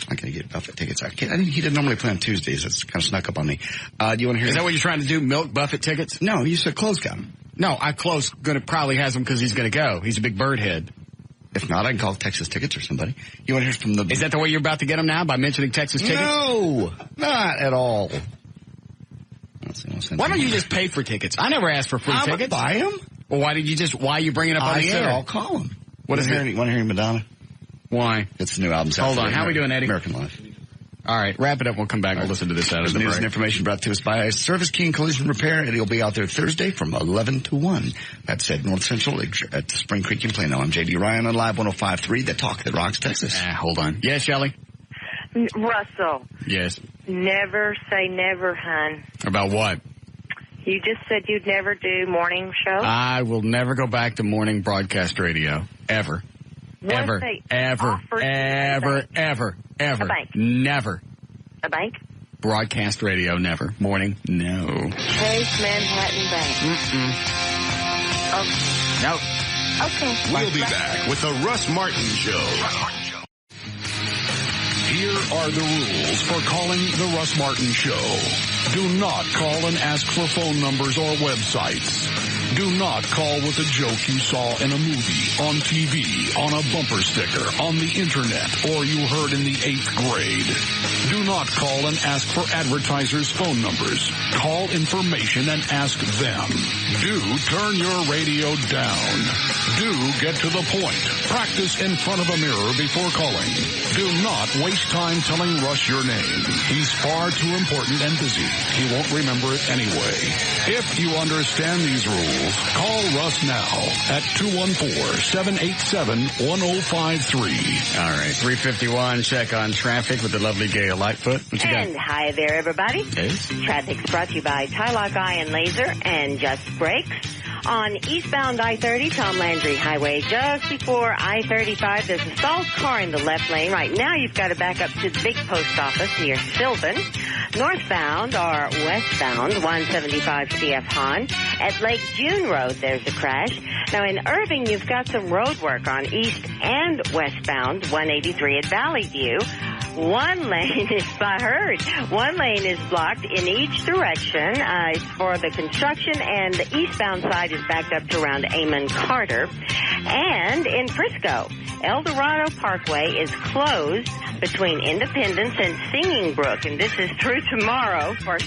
I'm going to get Buffett tickets. He didn't normally play on Tuesdays. It's kind of snuck up on me. Do you want to hear? Is that what you're trying to do? Milk Buffett tickets? No, you said Close got them. No, Close probably has them because he's going to go. He's a big bird head. If not, I can call Texas Tickets or somebody. You want to hear from the... Is that the way you're about to get them now, by mentioning Texas Tickets? No, not at all. Why don't you just pay for tickets? I never asked for free tickets. Buy them? Well, why are you bringing it up on the air? I'll call them. What is it? Want to hear Madonna? Why? It's the new album. Hold on. How are we doing, Eddie? American Life. All right, wrap it up. We'll come back and we'll listen to this out of the news break. And information brought to us by Service King Collision Repair. Eddie will be out there Thursday from 11 to 1. That's at North Central at Spring Creek in Plano. I'm J.D. Ryan on Live 105.3, the talk that rocks Texas. Hold on. Yes, Shelley? Russell. Yes. Never say never, hon. About what? You just said you'd never do morning show? I will never go back to morning broadcast radio. Ever. Ever. Ever. A bank. Never. A bank? Broadcast radio, never. Morning, no. Chase Manhattan Bank. Mm-mm. Oh. No. Okay. We'll be back with the Russ Martin Show. Here are the rules for calling the Russ Martin Show. Do not call and ask for phone numbers or websites. Do not call with a joke you saw in a movie, on TV, on a bumper sticker, on the internet, or you heard in the 8th grade. Do not call and ask for advertisers' phone numbers. Call information and ask them. Do turn your radio down. Do get to the point. Practice in front of a mirror before calling. Do not waste time telling Russ your name. He's far too important and busy. He won't remember it anyway. If you understand these rules, call Russ now at 214-787-1053. All right, 351, check on traffic with the lovely Gail Lightfoot. What you got? And hi there, everybody. Yes. Traffic's brought to you by Tie Lock Eye and Laser and Just Brakes. On eastbound I-30, Tom Landry Highway, just before I-35, there's a stalled car in the left lane. Right now, you've got to back up to the big post office near Sylvan. Northbound or westbound, 175 CF Han. At Lake June Road, there's a crash. Now, in Irving, you've got some road work on east and westbound, 183 at Valley View. One lane is blocked in each direction. It's for the construction, and the eastbound side is backed up to around Amon Carter. And in Frisco, El Dorado Parkway is closed between Independence and Singing Brook, and this is through tomorrow for...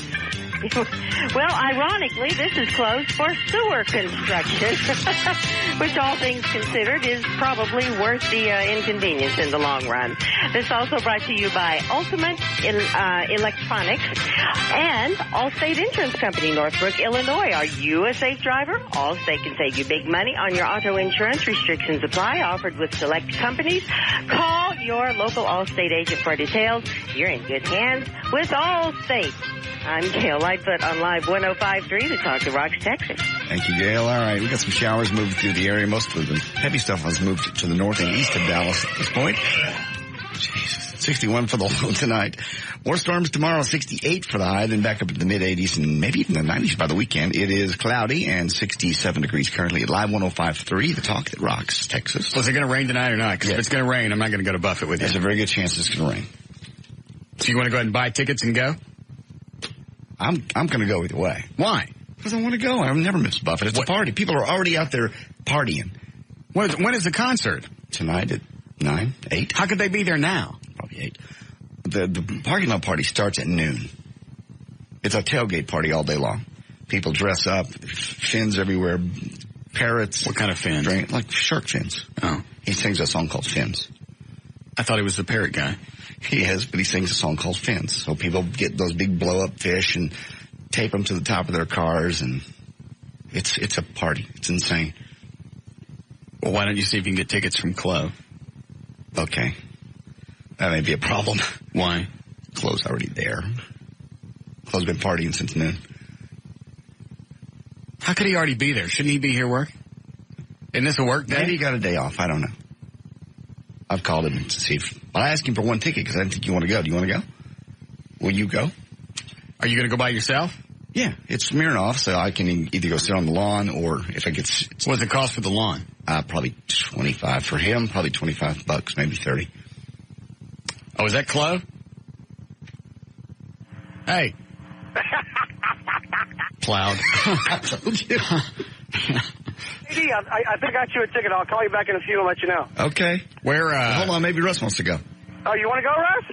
Well, ironically, this is closed for sewer construction, which all things considered is probably worth the inconvenience in the long run. This also brought to you by Ultimate Electronics and Allstate Insurance Company, Northbrook, Illinois. Are you a safe driver? Allstate can save you big money on your auto insurance. Restrictions apply, offered with select companies. Call your local Allstate agent for details. You're in good hands with Allstate. I'm Gail Lightfoot on Live 105.3, the Talk that Rocks, Texas. Thank you, Gail. All right, we got some showers moving through the area. Most of the heavy stuff was moved to the north and east of Dallas at this point. Jesus, 61 for the low tonight. More storms tomorrow, 68 for the high, then back up into the mid-80s and maybe even the 90s by the weekend. It is cloudy and 67 degrees currently at Live 105.3, the Talk that Rocks, Texas. Was it going to rain tonight or not? Because if it's going to rain, I'm not going to go to Buffett with you. There's a very good chance it's going to rain. So you want to go ahead and buy tickets and go? I'm going to go either way. Why? Because I want to go. I've never missed Buffett. It's a party. People are already out there partying. When is the concert? Tonight at 9, 8. How could they be there now? Probably 8. The parking lot party starts at noon. It's a tailgate party all day long. People dress up, fins everywhere, parrots. What kind of fins? Like shark fins. Oh. He sings a song called Fins. I thought he was the parrot guy. He is, but he sings a song called Fins. So people get those big blow-up fish and tape them to the top of their cars, and it's a party. It's insane. Well, why don't you see if you can get tickets from Clove? Okay. That may be a problem. Why? Chloe's already there. Chloe's been partying since noon. How could he already be there? Shouldn't he be here work? Isn't this a work day? Maybe he got a day off. I don't know. I've called him to see if... I asked him for one ticket because I didn't think you want to go. Do you want to go? Will you go? Are you going to go by yourself? Yeah. It's Smirnoff, so I can either go sit on the lawn or if I get... What's it cost for the lawn? Probably $25 for him. Probably $25, maybe $30. Oh, is that Chloe? Hey. Cloud. I told you. Hey, I think I got you a ticket. I'll call you back in a few and let you know. Okay. Where? Hold on, maybe Russ wants to go. Oh, you want to go, Russ?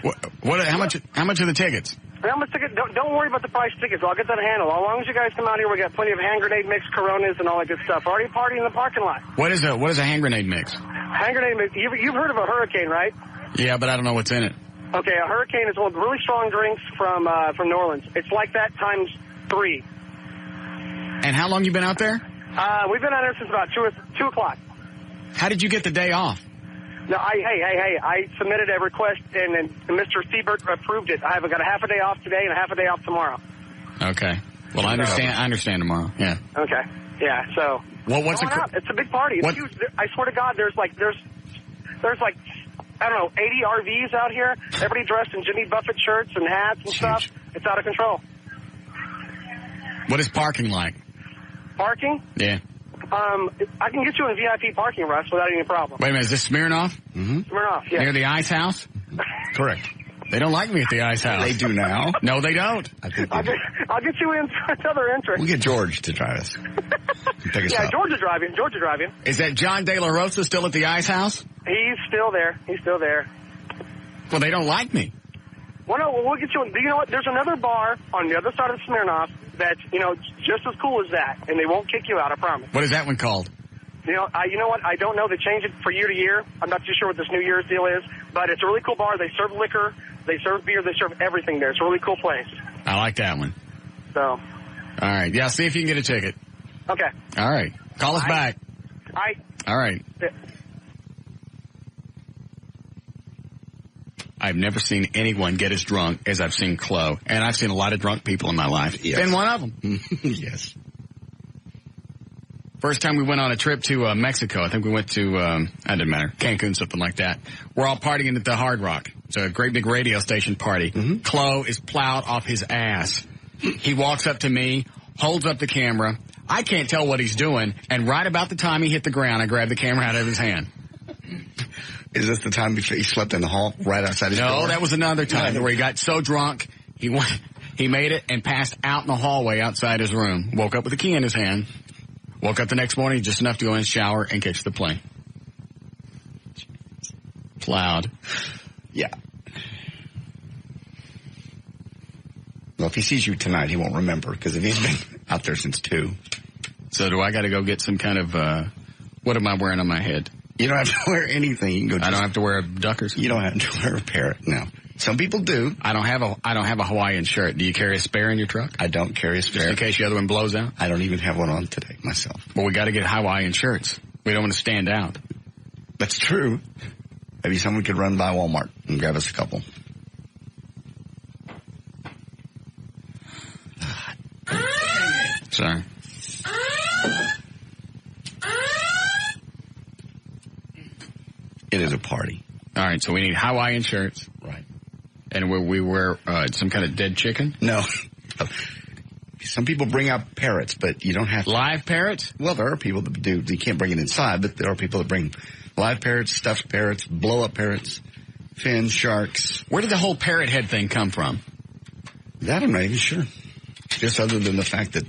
What? How much are the tickets? How much ticket? Don't worry about the price of tickets. I'll get that handled. As long as you guys come out here, we got plenty of hand grenade mix, Coronas, and all that good stuff. Already partying in the parking lot. What is a hand grenade mix? Hand grenade mix. You've heard of a hurricane, right? Yeah, but I don't know what's in it. Okay, a hurricane is one of the really strong drinks from New Orleans. It's like that times 3. And how long you been out there? We've been out there since about 2 o'clock. How did you get the day off? No, hey, I submitted a request, and Mr. Siebert approved it. I've got a half a day off today and a half a day off tomorrow. Okay. Well, I understand tomorrow. Yeah. Okay. Yeah. So. Well, what's It's a big party. It's huge. I swear to God, there's like I don't know 80 RVs out here. Everybody dressed in Jimmy Buffett shirts and hats and stuff. It's out of control. What is parking like? Parking? Yeah. I can get you in VIP parking, Russ, without any problem. Wait a minute, is this Smirnoff? Mm-hmm. Smirnoff, yeah. Near the Ice House? Correct. They don't like me at the Ice House. They do now. No, they don't. I think I'll get you in for another entrance. We'll get George to drive us. Take us yeah, out. George is driving. Is that John De La Rosa still at the Ice House? He's still there. Well, they don't like me. Well, no, we'll get you in. You know what? There's another bar on the other side of Smirnoff that's, just as cool as that, and they won't kick you out, I promise. What is that one called? You know what? I don't know. They change it from year to year. I'm not too sure what this New Year's deal is, but it's a really cool bar. They serve liquor, they serve beer, they serve everything there. It's a really cool place. I like that one. So. All right. Yeah, see if you can get a ticket. Okay. All right. Call us back. All right. Yeah. I've never seen anyone get as drunk as I've seen Chloe, and I've seen a lot of drunk people in my life. Yes. Been one of them. Yes. First time we went on a trip to Mexico, I think we went to, it didn't matter, Cancun, something like that. We're all partying at the Hard Rock. It's a great big radio station party. Mm-hmm. Chloe is plowed off his ass. He walks up to me, holds up the camera. I can't tell what he's doing, and right about the time he hit the ground, I grabbed the camera out of his hand. Is this the time before he slept in the hall right outside his door? No, that was another time where he got so drunk, he made it and passed out in the hallway outside his room. Woke up with the key in his hand. Woke up the next morning just enough to go in the shower and catch the plane. Plowed. Yeah. Well, if he sees you tonight, he won't remember, because if he's been out there since 2. So do I got to go get some kind of, what am I wearing on my head? You don't have to wear anything. You can go. I don't have to wear duckers. You don't have to wear a parrot. No. Some people do. I don't have a Hawaiian shirt. Do you carry a spare in your truck? I don't carry a spare. Just in case the other one blows out? I don't even have one on today myself. Well, we got to get Hawaiian shirts. We don't want to stand out. That's true. Maybe someone could run by Walmart and grab us a couple. Sorry. It is a party. All right, so we need Hawaiian shirts. Right. And we wear some kind of dead chicken? No. Some people bring out parrots, but you don't have to. Live parrots? Well, there are people that do. You can't bring it inside, but there are people that bring live parrots, stuffed parrots, blow-up parrots, fins, sharks. Where did the whole parrot head thing come from? That I'm not even sure. Just other than the fact that...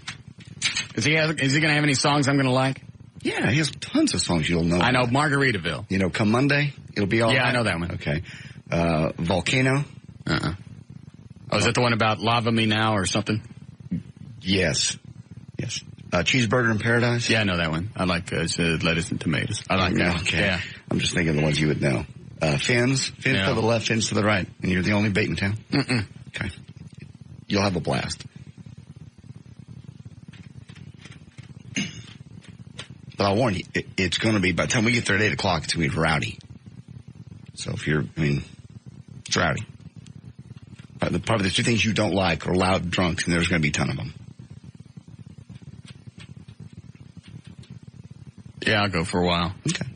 Is he going to have any songs I'm going to like? Yeah, he has tons of songs you'll know. I know Margaritaville. You know, Come Monday, It'll Be All Right. Yeah, I know that one. Okay. Volcano. Oh, is that the one about Lava Me Now or something? Yes. Yes. Cheeseburger in Paradise. Yeah, I know that one. I like lettuce and tomatoes. I like that. Okay. Yeah. I'm just thinking of the ones you would know. Fins to the left, fins to the right. And you're the only bait in town? Mm-mm. Okay. You'll have a blast. But I'll warn you, it's going to be, by the time we get there at 8 o'clock, it's going to be rowdy. So if it's rowdy. Probably the 2 things you don't like are loud drunks, and there's going to be a ton of them. Yeah, I'll go for a while. Okay.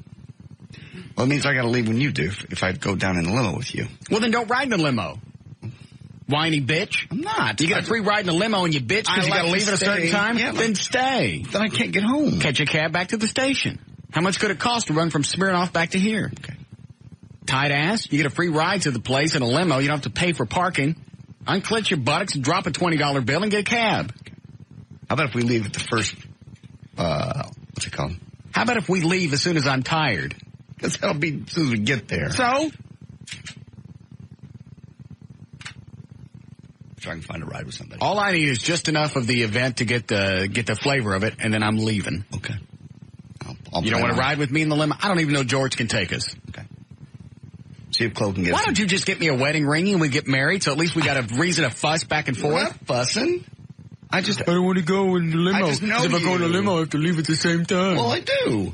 Well, it means I got to leave when you do, if I go down in the limo with you. Well, then don't ride in the limo. Whiny bitch. I'm not. You get a free ride in the limo and you bitch because you got to leave at a certain time? Yeah, then stay. Then I can't get home. Catch a cab back to the station. How much could it cost to run from Smirnoff back to here? Okay. Tight ass. You get a free ride to the place in a limo. You don't have to pay for parking. Unclench your buttocks and drop a $20 bill and get a cab. How about if we leave at the first, what's it called? How about if we leave as soon as I'm tired? Because that'll be as soon as we get there. So? Try and find a ride with somebody. All I need is just enough of the event to get the flavor of it, and then I'm leaving. Okay. You don't want to ride with me in the limo? I don't even know George can take us. Okay. See if Chloe can get us. Why don't you just get me a wedding ring and we get married, so at least we got a reason to fuss back and forth? We're not fussing. I don't want to go in the limo. I just know if I go in the limo, I have to leave at the same time. Well, I do.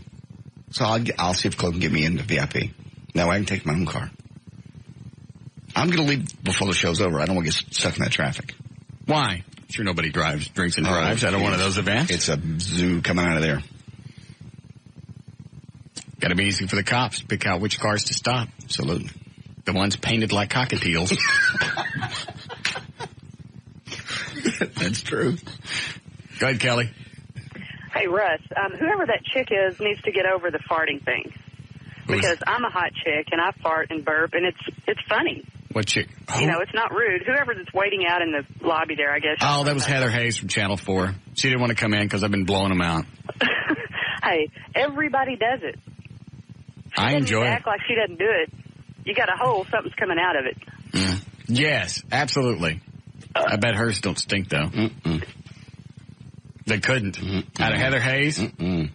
So I'll see if Chloe can get me into VIP. That way I can take my own car. I'm going to leave before the show's over. I don't want to get stuck in that traffic. Why? Sure nobody drinks and drives at one of those events. It's a zoo coming out of there. Got to be easy for the cops to pick out which cars to stop. Absolutely. The ones painted like cockatiels. That's true. Go ahead, Kelly. Hey, Russ, whoever that chick is needs to get over the farting thing. Because I'm a hot chick, and I fart and burp, and it's funny. What chick? Oh. You know, it's not rude. Whoever that's waiting out in the lobby there, I guess. Oh, that was Heather Hayes from Channel 4. She didn't want to come in because I've been blowing them out. Hey, everybody does it. I enjoy it. Act like she doesn't do it. You got a hole, something's coming out of it. Mm. Yes, absolutely. I bet hers don't stink, though. Mm-mm. They couldn't. Mm-mm. Out of Heather Hayes? Mm-mm.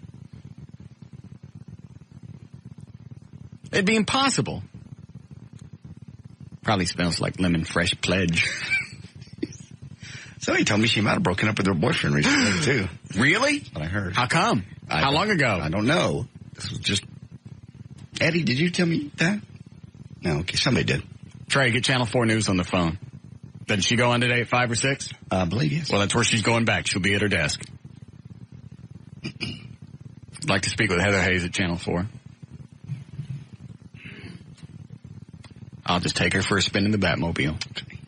It'd be impossible. Probably smells like lemon fresh pledge. Somebody told me she might have broken up with her boyfriend recently, too. Really? That's what I heard. How come? How long ago? I don't know. This was just... Eddie, did you tell me that? No, okay, somebody did. Trey, get Channel 4 News on the phone. Did she go on today at 5 or 6? I believe yes. Well, that's where she's going back. She'll be at her desk. I'd like to speak with Heather Hayes at Channel 4. I'll just take her for a spin in the Batmobile. Okay.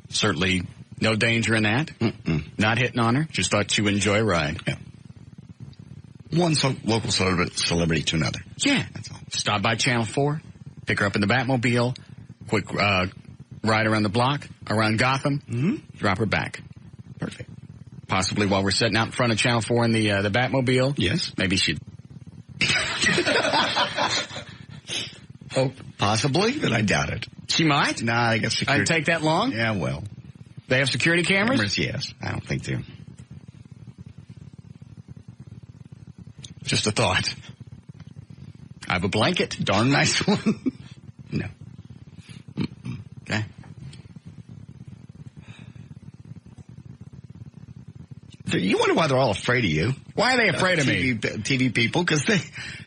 Certainly no danger in that. Mm-mm. Not hitting on her. Just thought she would enjoy a ride. Yeah. One local celebrity to another. Yeah. That's all. Stop by Channel 4. Pick her up in the Batmobile. Quick ride around the block, around Gotham. Mm-hmm. Drop her back. Perfect. Possibly while we're sitting out in front of Channel 4 in the Batmobile. Yes. Maybe she'd... Oh, possibly, but I doubt it. She might? Nah, I guess security. I'd take that long? Yeah, well. They have security cameras? Yes. I don't think they. Just a thought. I have a blanket. Darn nice one. No. Mm-mm. Okay. You wonder why they're all afraid of you. Why are they afraid of me? TV people, because they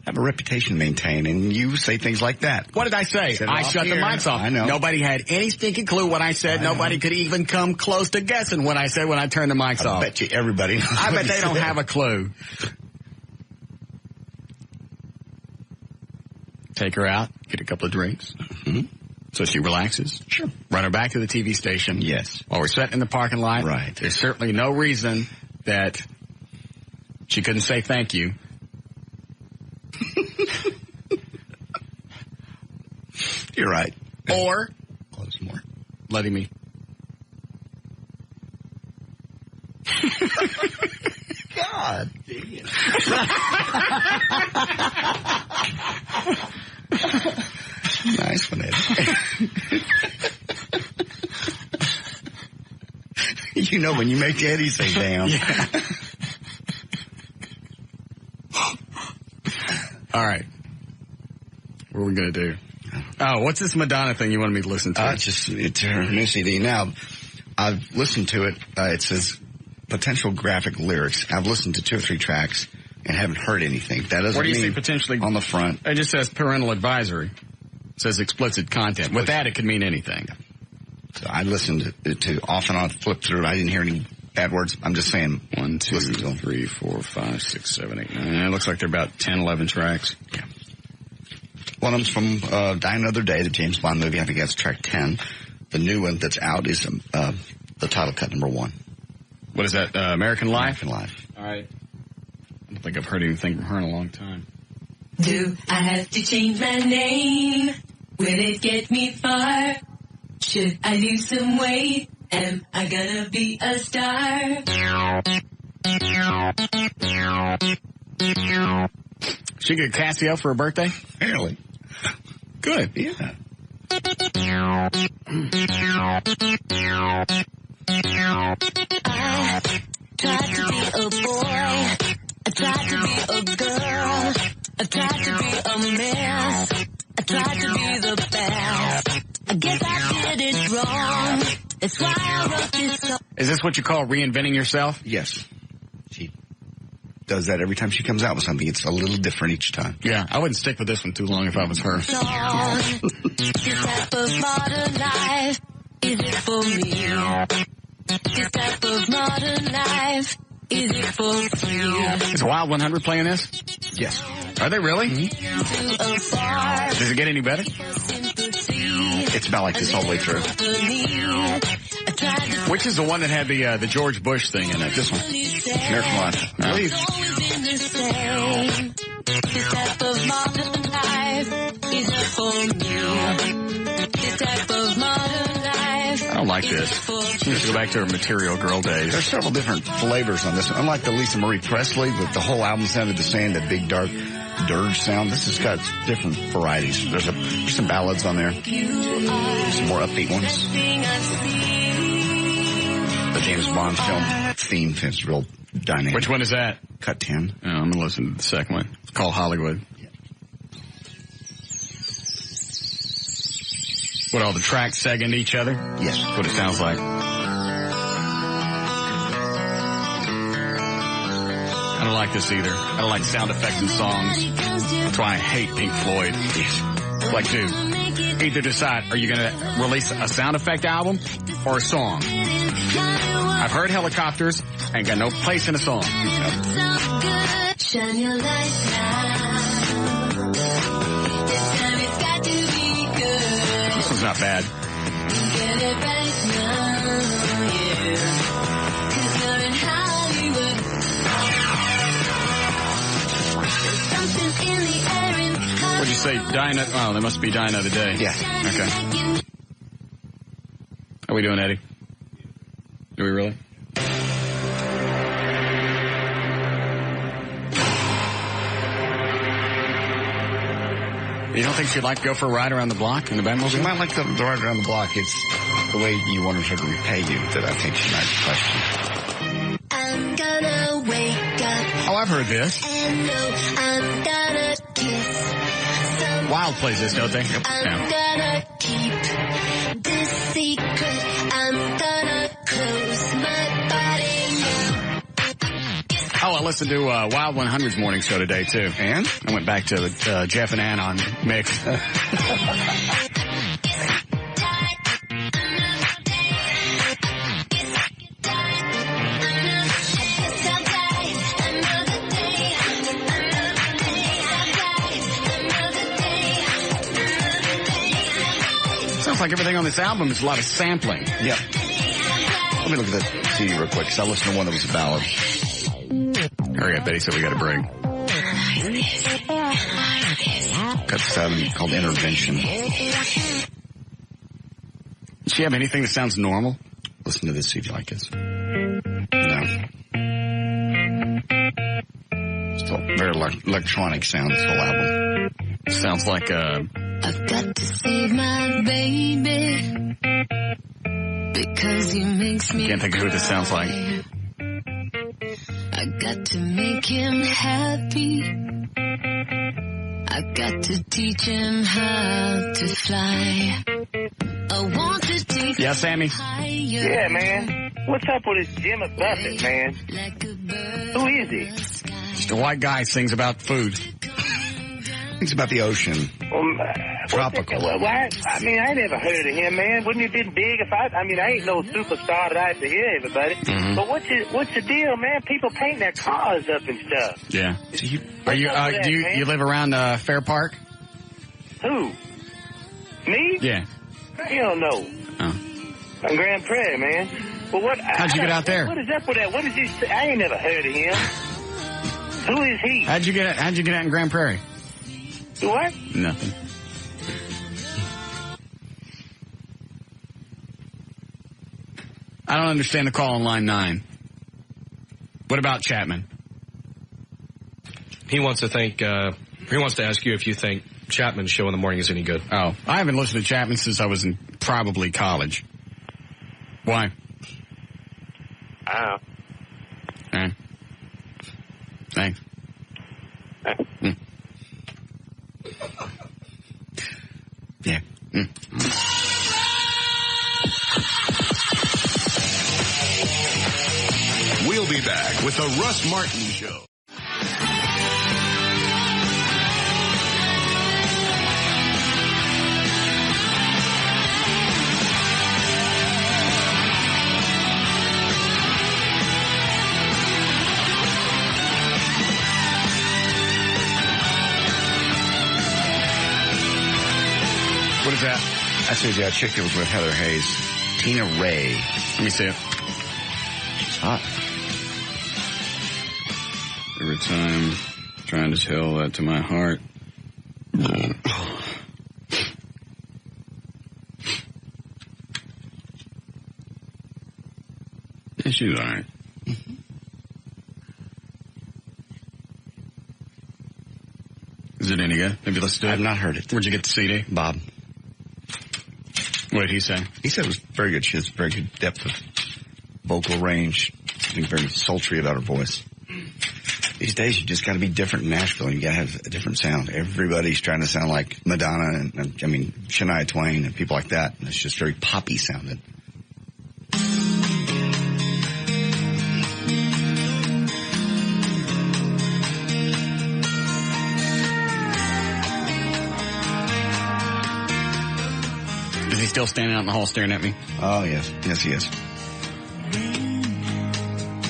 have a reputation to maintain, and you say things like that. What did I say? I shut the mics off. I know. Nobody had any stinking clue what I said. Nobody could even come close to guessing what I said when I turned the mics off. I bet you everybody knows. I bet they don't have a clue. Take her out, get a couple of drinks. Mm-hmm. So she relaxes. Sure. Run her back to the TV station. Yes. While we're sitting in the parking lot. Right. There's certainly no reason that she couldn't say thank you. You're right. Or close more. Letting me. God. Nice one, Eddie. You know when you make Eddie say damn. Yeah. All right. What are we going to do? Oh, what's this Madonna thing you wanted me to listen to? It's her new CD. Now, I've listened to it. It says potential graphic lyrics. I've listened to 2 or 3 tracks and haven't heard anything. That doesn't Where do you mean see potentially on the front? It just says parental advisory. It says explicit content. With that, it could mean anything. So I listened to off and on, flipped through. I didn't hear any bad words. I'm just saying. 1, 2, 3, 4, 5, 6, 7, 8, 9. It looks like they're about 10, 11 tracks. Yeah. One of them's from Die Another Day, the James Bond movie. I think that's track 10. The new one that's out is the title cut number 1. What is that? American Life? American Life. All right. I don't think I've heard anything from her in a long time. Do I have to change my name? Will it get me far? Should I lose some weight? Am I gonna be a star? She get Casio for her birthday? Apparently. Good. Yeah. I tried to be a boy. I tried to be a girl. I tried to be a mess. I tried to be the best. I guess I did it wrong. That's why I wrote this song. Is this what you call reinventing yourself? Yes. She does that every time she comes out with something. It's a little different each time. Yeah, I wouldn't stick with this one too long if I was her. This type of modern life, is it for me? This type of modern life, is it for free? Is Wild 100 playing this? Yes. Are they really? Mm-hmm. Does it get any better? It's about like this all the way through. Which is the one that had the George Bush thing in it? This one. American Life. I believe. This type of modern life, is it for me? This type of modern life. I don't like this. She needs to go back to her Material Girl days. There's several different flavors on this one. Unlike the Lisa Marie Presley, but the whole album sounded the same, that big dark dirge sound. This has got different varieties. There's some ballads on there. Some more upbeat ones. The James Bond film theme is real dynamic. Which one is that? Cut 10. Oh, I'm going to listen to the second one. It's called Hollywood. Yeah. What, all the tracks sag into each other? Yes. That's what it sounds like. I don't like this either. I don't like sound effects in songs. That's why I hate Pink Floyd. Like, dude, either decide, are you going to release a sound effect album or a song? I've heard Helicopters. Ain't got no place in a song. Shine your light now. This time it's got to be good. This one's not bad. Get it right now, yeah. 'Cause you're in Hollywood. There's something in the air in Hollywood. What'd you say? Oh, they must be Die Another Day. Yeah. Okay. How we doing, Eddie? Do we really? You don't think she'd like to go for a ride around the block in the Batmobile? She might like the ride around the block. It's the way you wanted her to repay you that I think she might question. I'm gonna wake up. Oh, I've heard this. And know I'm gonna kiss. Wild plays this, don't they? Yep. I'm gonna keep this secret. I'm gonna close my body now. Oh, I listened to Wild 100's morning show today, too. And? I went back to Jeff and Ann on Mix. Sounds like everything on this album is a lot of sampling. Yep. Let me look at that CD real quick, because I listened to one that was a ballad. Hurry up, Betty, so we got a break. Cut 7 called Intervention. Does she have anything that sounds normal? Listen to this, see if you like this. No. Still very electronic sound, this whole album. Sounds like I've got to save my baby because he makes me. Can't think of who this sounds like. I got to make him happy. I got to teach him how to fly. I want to teach Yeah, Sammy? Yeah, man. What's up with this Jimmy Buffett, man? Who is he? Just a white guy sings about food. It's about the ocean. Tropical. I mean, I never heard of him, man. Wouldn't it have been big if I ain't no superstar that I have to hear everybody. Mm-hmm. But what's the deal, man? People paint their cars up and stuff. Yeah. So you live around Fair Park? Who? Me? Yeah. Hell no. Oh. On Grand Prairie, man. Well, how'd you get out there? What is up with that? What is he? I ain't never heard of him. Who is he? How'd you get out in Grand Prairie? What? Nothing. I don't understand the call on line 9. What about Chapman? He wants to ask you if you think Chapman's show in the morning is any good. Oh, I haven't listened to Chapman since I was in probably college. Why? I don't know. Okay. Thanks. Yeah. We'll be back with the Russ Martin Show. What is that? That's the chick that was with Heather Hayes. Tina Ray. Let me see it. She's hot. Every time trying to tell that to my heart. Yeah, she's all right. Is it any good? Maybe let's do it. I've not heard it. Where'd you get the CD? Bob. What did he say? He said it was very good. She has very good depth of vocal range. Something very sultry about her voice. These days, you just got to be different in Nashville. You got to have a different sound. Everybody's trying to sound like Madonna and Shania Twain and people like that. And it's just very poppy sounding. Is he still standing out in the hall staring at me? Oh, yes. Yes, he is.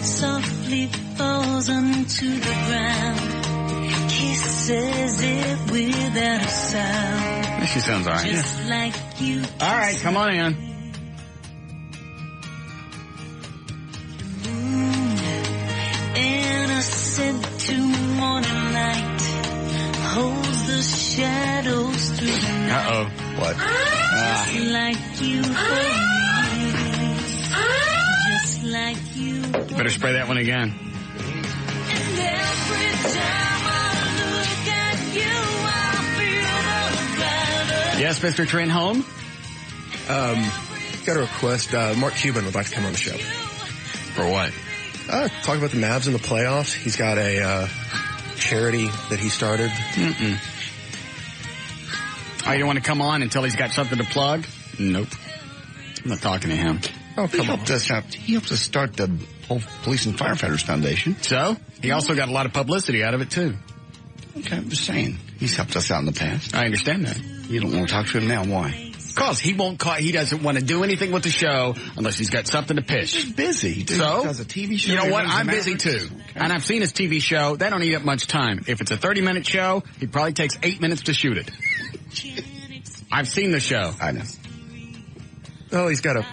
Softly falls onto the ground. Kisses it without a sound. She sounds all right. Just like you. All right, come on in. Innocent to morning light holds the shadows through the night. Uh-oh. What? Just like you hold me. Just like you. Better spray that one again. And every time I look at you, I feel the gravity. Yes, Mr. Trenholm? Got a request. Mark Cuban would like to come on the show. For what? Talk about the Mavs in the playoffs. He's got a charity that he started. Mm-mm. Oh, you don't want to come on until he's got something to plug? Nope. I'm not talking to him. Oh, come on. He helped us start the whole Police and Firefighters Foundation. So? He also got a lot of publicity out of it, too. Okay, I'm just saying. He's helped us out in the past. I understand that. You don't want to talk to him now. Why? Because he won't call. He doesn't want to do anything with the show unless he's got something to pitch. He's busy. He does a TV show. You know what? I'm busy, too. Okay. And I've seen his TV show. They don't eat up much time. If it's a 30-minute show, he probably takes 8 minutes to shoot it. I've seen the show. I know. Oh, he's got a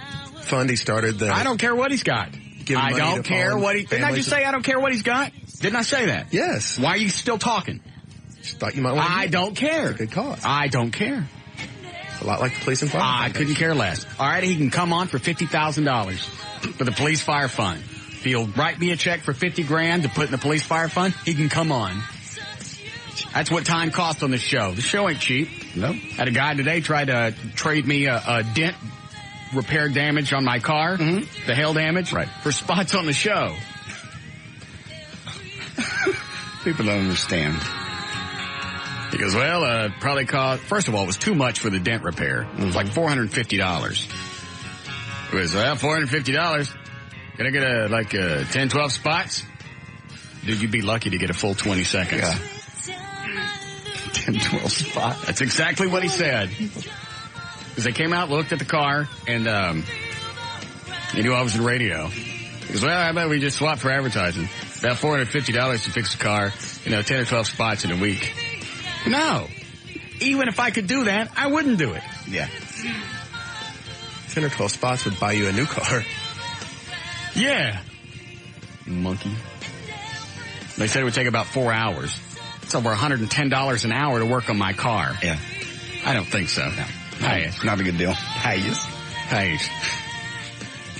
fund he started. I don't care what he's got. I don't care what he... Didn't I just say I don't care what he's got? Didn't I say that? Yes. Why are you still talking? Just thought you might want to... I don't care. It's a good cause. I don't care. A lot like the Police and Fire. I couldn't care less. All right, he can come on for $50,000 for the Police Fire Fund. If he'll write me a check for $50,000 to put in the Police Fire Fund, he can come on. That's what time costs on this show. The show ain't cheap. No. Had a guy today try to trade me a dent repair damage on my car, the hail damage, for spots on the show. People don't understand. He goes, well, probably cost, first of all, it was too much for the dent repair. It was like $450. He goes, well, $450. Can I get 10, 12 spots? Dude, you'd be lucky to get a full 20 seconds. Yeah. 10, 12 spots. That's exactly what he said. Because they came out, looked at the car, and he knew I was in radio. He goes, well, how about we just swap for advertising? About $450 to fix the car, 10 or 12 spots in a week. No. Even if I could do that, I wouldn't do it. Yeah. 10 or 12 spots would buy you a new car. Yeah. Monkey. They said it would take about 4 hours. It's over $110 an hour to work on my car. Yeah. I don't think so. No. It's not a good deal. Hayes.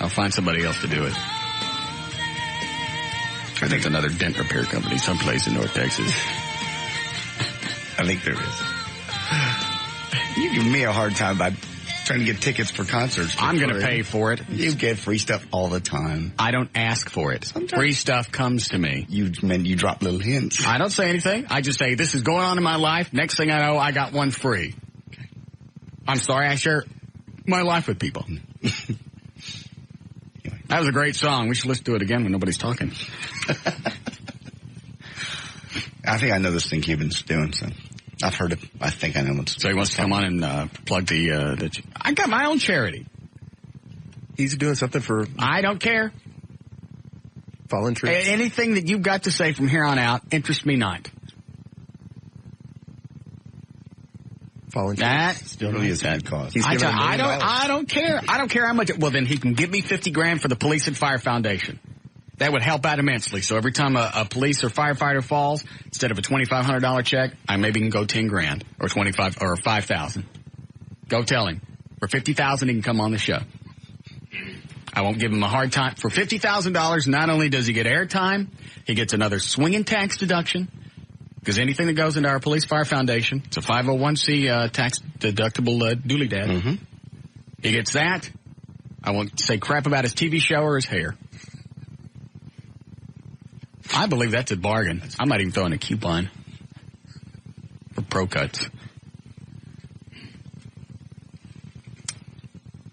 I'll find somebody else to do it. I think another dent repair company someplace in North Texas. I think there is. You give me a hard time by trying to get tickets for concerts. I'm going to pay for it. You get free stuff all the time. I don't ask for it. Sometimes free stuff comes to me. You drop little hints. I don't say anything. I just say, this is going on in my life. Next thing I know, I got one free. Okay. I'm sorry, I share my life with people. That was a great song. We should listen to it again when nobody's talking. I think I know this thing Cuban's doing, so I've heard it. I think I know what's. So he wants to come on and plug the I got my own charity. He's doing something for. I don't care. Fallen trees. Anything that you've got to say from here on out interests me not. Fallen trees. That still really is a good cause. I don't care. I don't care how much. Well, then he can give me $50,000 for the Police and Fire Foundation. That would help out immensely. So every time a police or firefighter falls, instead of a $2,500 check, I maybe can go $10,000 or $5,000. Go tell him for $50,000 he can come on the show. I won't give him a hard time. For $50,000, not only does he get airtime, he gets another swinging tax deduction. Because anything that goes into our Police Fire Foundation, it's a 501c tax deductible dooley dad. Mm-hmm. He gets that. I won't say crap about his TV show or his hair. I believe that's a bargain. I might even throw in a coupon for Pro Cuts.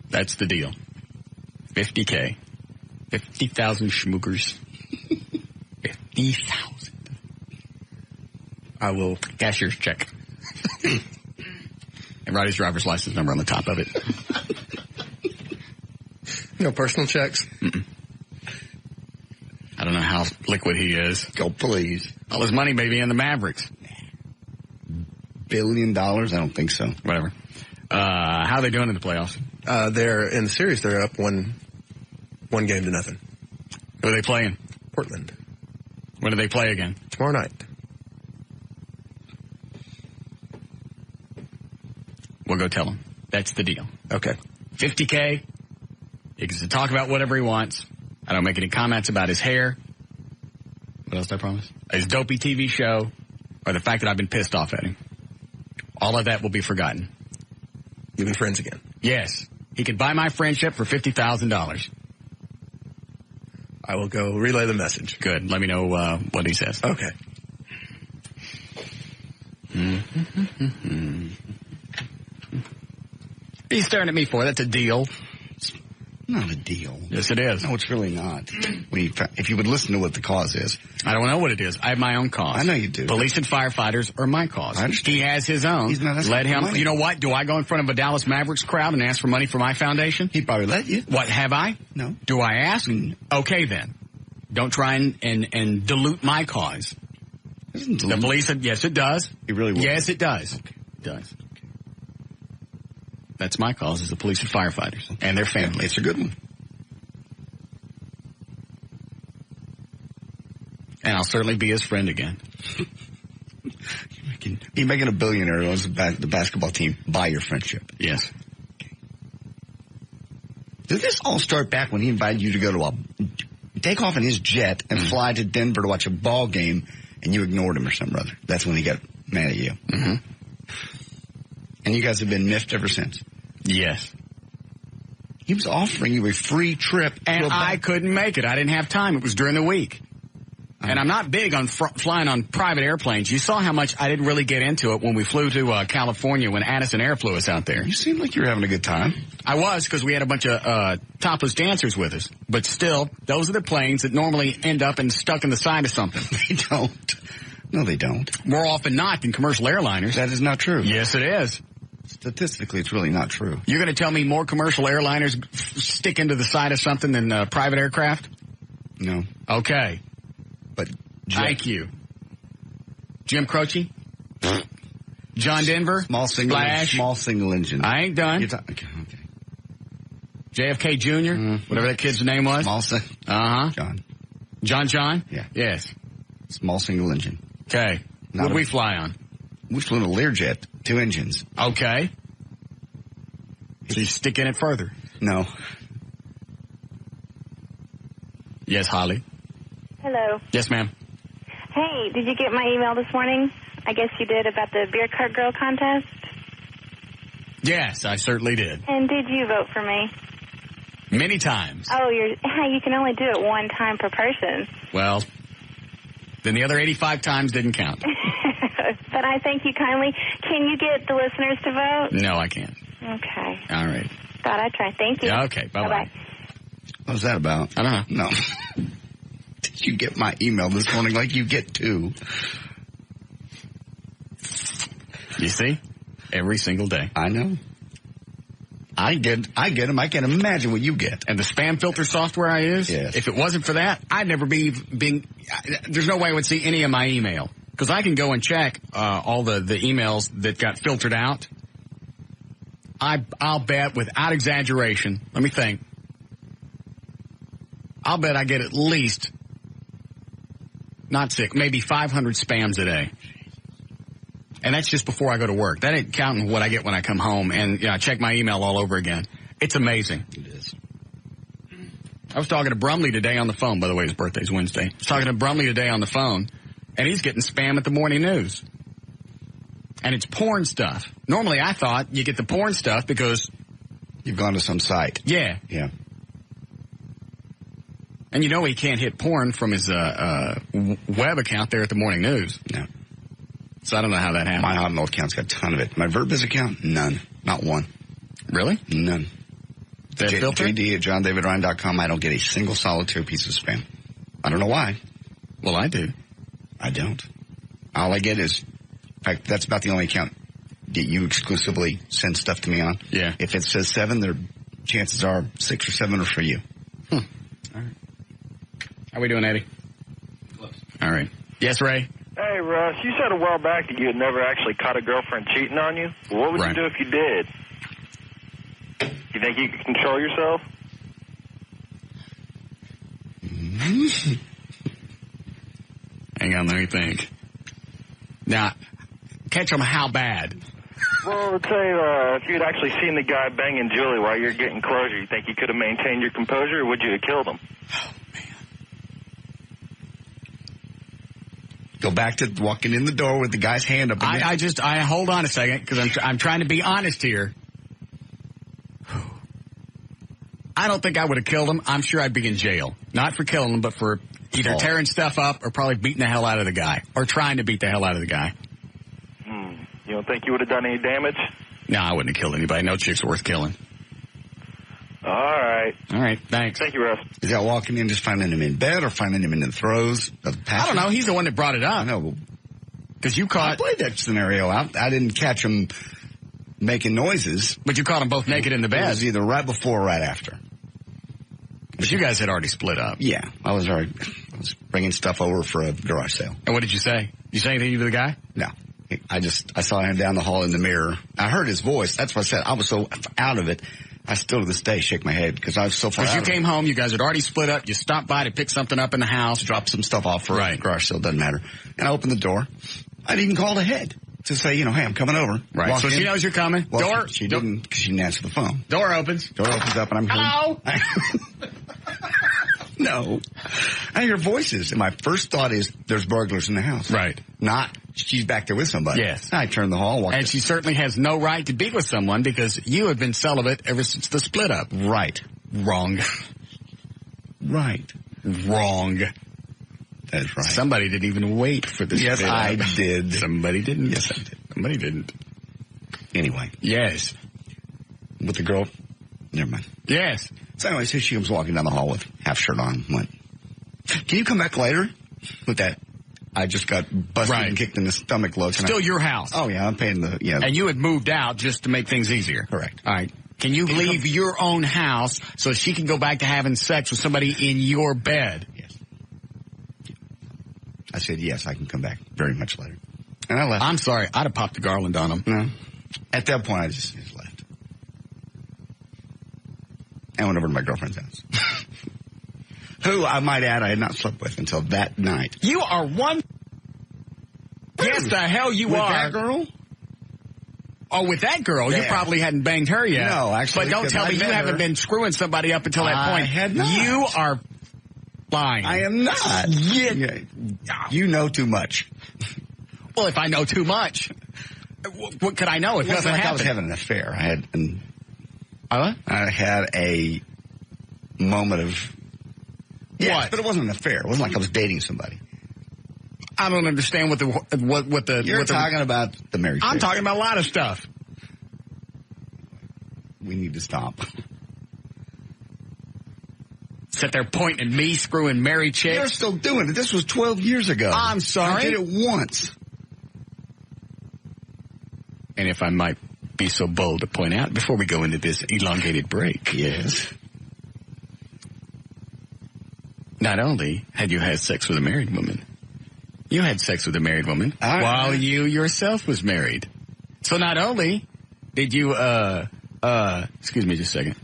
That's the deal. $50,000. 50,000 schmookers. 50,000. I will. Cashier's check. And write his driver's license number on the top of it. No personal checks? Mm-mm. I don't know how liquid he is. Go, please. All his money may be in the Mavericks. $1 billion? I don't think so. Whatever. How are they doing in the playoffs? They're in the series. They're up one game to nothing. Who are they playing? Portland. When do they play again? Tomorrow night. We'll go tell him. That's the deal. Okay. $50,000. He gets to talk about whatever he wants. I don't make any comments about his hair. What else did I promise? His dopey TV show, or the fact that I've been pissed off at him. All of that will be forgotten. You'll be friends again. Yes. He could buy my friendship for $50,000. I will go relay the message. Good. Let me know what he says. Okay. What are you staring at me for? That's a deal. It's not a deal. Yes, it is. No, it's really not. If you would listen to what the cause is. I don't know what it is. I have my own cause. I know you do. Police and firefighters are my cause. I understand. He has his own. He's not asking let him. for money. You know what? Do I go in front of a Dallas Mavericks crowd and ask for money for my foundation? He'd probably let you. What, have I? No. Do I ask? Okay, then. Don't try and dilute my cause. The police said, yes, it does. It really will. Yes, it does. Okay. It does. Okay. That's my cause, is the police and firefighters and their families. It's a good one. And I'll certainly be his friend again. You're making a billionaire who owns the basketball team buy your friendship. Yes. Okay. Did this all start back when he invited you to go to take off in his jet and fly to Denver to watch a ball game, and you ignored him or something or other? That's when he got mad at you. Mm-hmm. And you guys have been miffed ever since? Yes. He was offering you a free trip. And I couldn't make it. I didn't have time. It was during the week. And I'm not big on flying on private airplanes. You saw how much I didn't really get into it when we flew to California when Addison Air flew us out there. You seemed like you were having a good time. I was, because we had a bunch of topless dancers with us. But still, those are the planes that normally end up stuck in the side of something. They don't. No, they don't. More often not than commercial airliners. That is not true. Yes, it is. Statistically, it's really not true. You're going to tell me more commercial airliners stick into the side of something than private aircraft? No. Okay. But thank you. Jim Croce? John Denver? Small single engine. I ain't done. Okay. JFK Jr., whatever that kid's name was. John? Yeah. Yes. Small single engine. Okay. What did we fly on? We flew in a Learjet, 2 engines. Okay. So you stick in it further? No. Yes, Holly. Hello. Yes, ma'am. Hey, did you get my email this morning? I guess you did, about the beer cart girl contest. Yes, I certainly did. And did you vote for me? Many times. Oh, you can only do it one time per person. Well, then the other 85 times didn't count. But I thank you kindly. Can you get the listeners to vote? No, I can't. Okay. All right. Thought I'd try. Thank you. Okay, bye-bye. What was that about? I don't know. No. Did you get my email this morning like you get two? You see? Every single day. I know. I get them. I can't imagine what you get. And the spam filter software I use, yes. If it wasn't for that, I'd never there's no way I would see any of my email. Because I can go and check all the emails that got filtered out. I'll bet, without exaggeration, let me think, I'll bet I get at least, maybe 500 spams a day. And that's just before I go to work. That ain't counting what I get when I come home and I check my email all over again. It's amazing. It is. I was talking to Brumley today on the phone. By the way, his birthday's Wednesday. I was talking to Brumley today on the phone, and he's getting spam at the morning news. And it's porn stuff. Normally, I thought you get the porn stuff because you've gone to some site. Yeah. Yeah. And he can't hit porn from his web account there at the morning news. No. So I don't know how that happened. My Hotmail account's got a ton of it. My Verbiz account, none. Not one. Really? None. That filter? JD at JohnDavidRyan.com. I don't get a single solitary piece of spam. I don't know why. Well, I do. I don't. All I get is, in fact, that's about the only account that you exclusively send stuff to me on. Yeah. If it says 7, chances are 6 or 7 are for you. All right. How we doing, Eddie? Close. All right. Yes, Ray? Hey, Russ, you said a while back that you had never actually caught a girlfriend cheating on you. Well, what would you do if you did? You think you could control yourself? Hang on, let me think. Now, catch them how bad? Well, let's say if you'd actually seen the guy banging Julie while you're getting closure, you think you could have maintained your composure, or would you have killed him? Oh, man. Go back to walking in the door with the guy's hand up. I hold on a second, because I'm trying to be honest here. I don't think I would have killed him. I'm sure I'd be in jail. Not for killing him, but for either tearing stuff up or probably beating the hell out of the guy. Or trying to beat the hell out of the guy. You don't think you would have done any damage? No, I wouldn't have killed anybody. No chick's worth killing. All right. All right, thanks. Thank you, Russ. Is that walking in, just finding him in bed or finding him in the throes of the passion? I don't know. He's the one that brought it up. I know. Because you caught... I played that scenario out. I didn't catch him making noises. But you caught them both naked in the bed. It was either right before or right after. But you guys had already split up. Yeah. I was bringing stuff over for a garage sale. And what did you say? You say anything to the guy? No. I saw him down the hall in the mirror. I heard his voice. That's what I said. I was so out of it. I still to this day shake my head because I was so far out. Because you came home, you guys had already split up. You stopped by to pick something up in the house. Drop some stuff off for a garage sale. Doesn't matter. And I opened the door. I'd even called ahead to say, hey, I'm coming over. Right. Walked so she in. knows you're coming. Well, Door. She didn't because she didn't answer the phone. Door opens. Door opens up and I'm Hello. No. I hear voices. And my first thought is there's burglars in the house. Right. Not she's back there with somebody. Yes. I turned the hall. And she certainly has no right to be with someone because you have been celibate ever since the split up. Right. Wrong. Right. Wrong. That's right. Somebody didn't even wait for this. Yes, I did. Somebody didn't. Yes, I did. Somebody didn't. Anyway. Yes. With the girl. Never mind. Yes. So anyway, so she comes walking down the hall with half shirt on. Went, can you come back later? With that, I just got busted and kicked in the stomach look. Still your house. Oh, yeah, I'm paying the, And you had moved out just to make things easier. Correct. All right. Can you leave your own house so she can go back to having sex with somebody in your bed? Yes. I said, yes, I can come back very much later. And I left. I'm sorry. I'd have popped the garland on him. No. At that point, I just left. And went over to my girlfriend's house. Who, I might add, I had not slept with until that night. You are one... Yes, the hell you with are. With that girl? Oh, with that girl? Yeah. You probably hadn't banged her yet. No, actually. But don't tell me you haven't been screwing somebody up until that point. I had not. You are lying. I am not. Yeah. You know too much. Well, if I know too much, what could I know if It wasn't nothing like happened? I was having an affair. What? I had a moment of... Yeah, What? but it wasn't an affair. It wasn't like I was dating somebody. I don't understand what the... You're talking about the marriage. I'm talking about a lot of stuff. We need to stop. Sit there pointing at me, screwing married chicks. You're still doing it. This was 12 years ago. I'm sorry. I did it once. And if I might be so bold to point out, before we go into this elongated break. Yes. Not only had you had sex with a married woman, you had sex with a married woman while you yourself was married. So not only did you, excuse me just a second.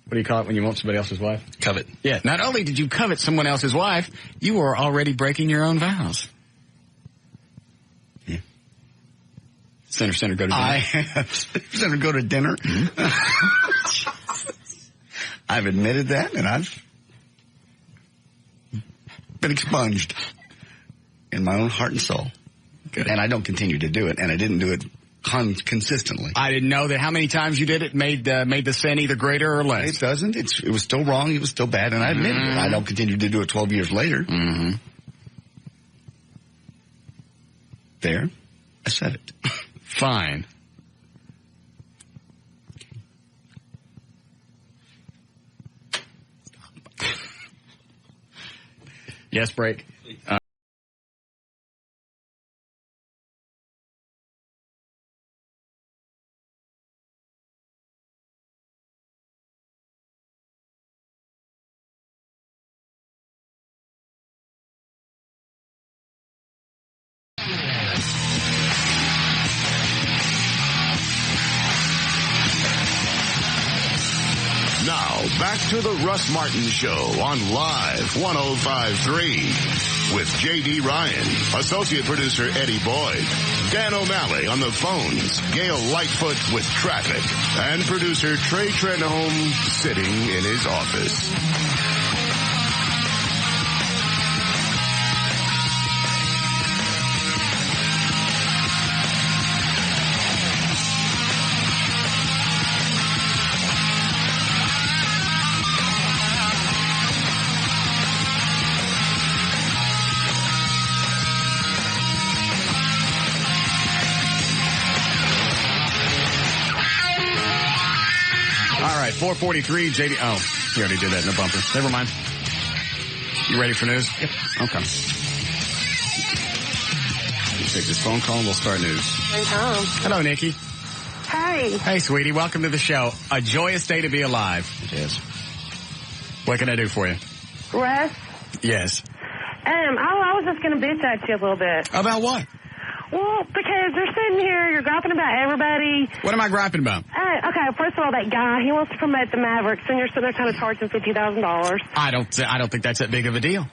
What do you call it when you want somebody else's wife? Covet. Yeah. Not only did you covet someone else's wife, you were already breaking your own vows. Yeah. Center, go to dinner. Center, go to dinner. I've admitted that, and I've been expunged in my own heart and soul. Good. And I don't continue to do it, and I didn't do it consistently. I didn't know that how many times you did it made the sin either greater or less. It doesn't. It was still wrong. It was still bad, and I admitted it. I don't continue to do it 12 years later. Mm-hmm. There. I said it. Fine. Yes, break. Now, back to the Russ Martin Show on Live 105.3 with J.D. Ryan, Associate Producer Eddie Boyd, Dan O'Malley on the phones, Gail Lightfoot with traffic, and producer Trey Trenholm sitting in his office. All right, 443, JD. Oh, you already did that in the bumper. Never mind. You ready for news? Yep. Okay. We'll take this phone call and we'll start news. Hey, Tom. Hello, Nikki. Hey. Hey, sweetie. Welcome to the show. A joyous day to be alive. It is. What can I do for you? Russ? Yes. I was just going to bitch at you a little bit. About what? Well, because you're sitting here, you're griping about everybody. What am I griping about? Okay, first of all, that guy, he wants to promote the Mavericks, and you're sitting there trying to charge him $50,000. I don't think that's that big of a deal.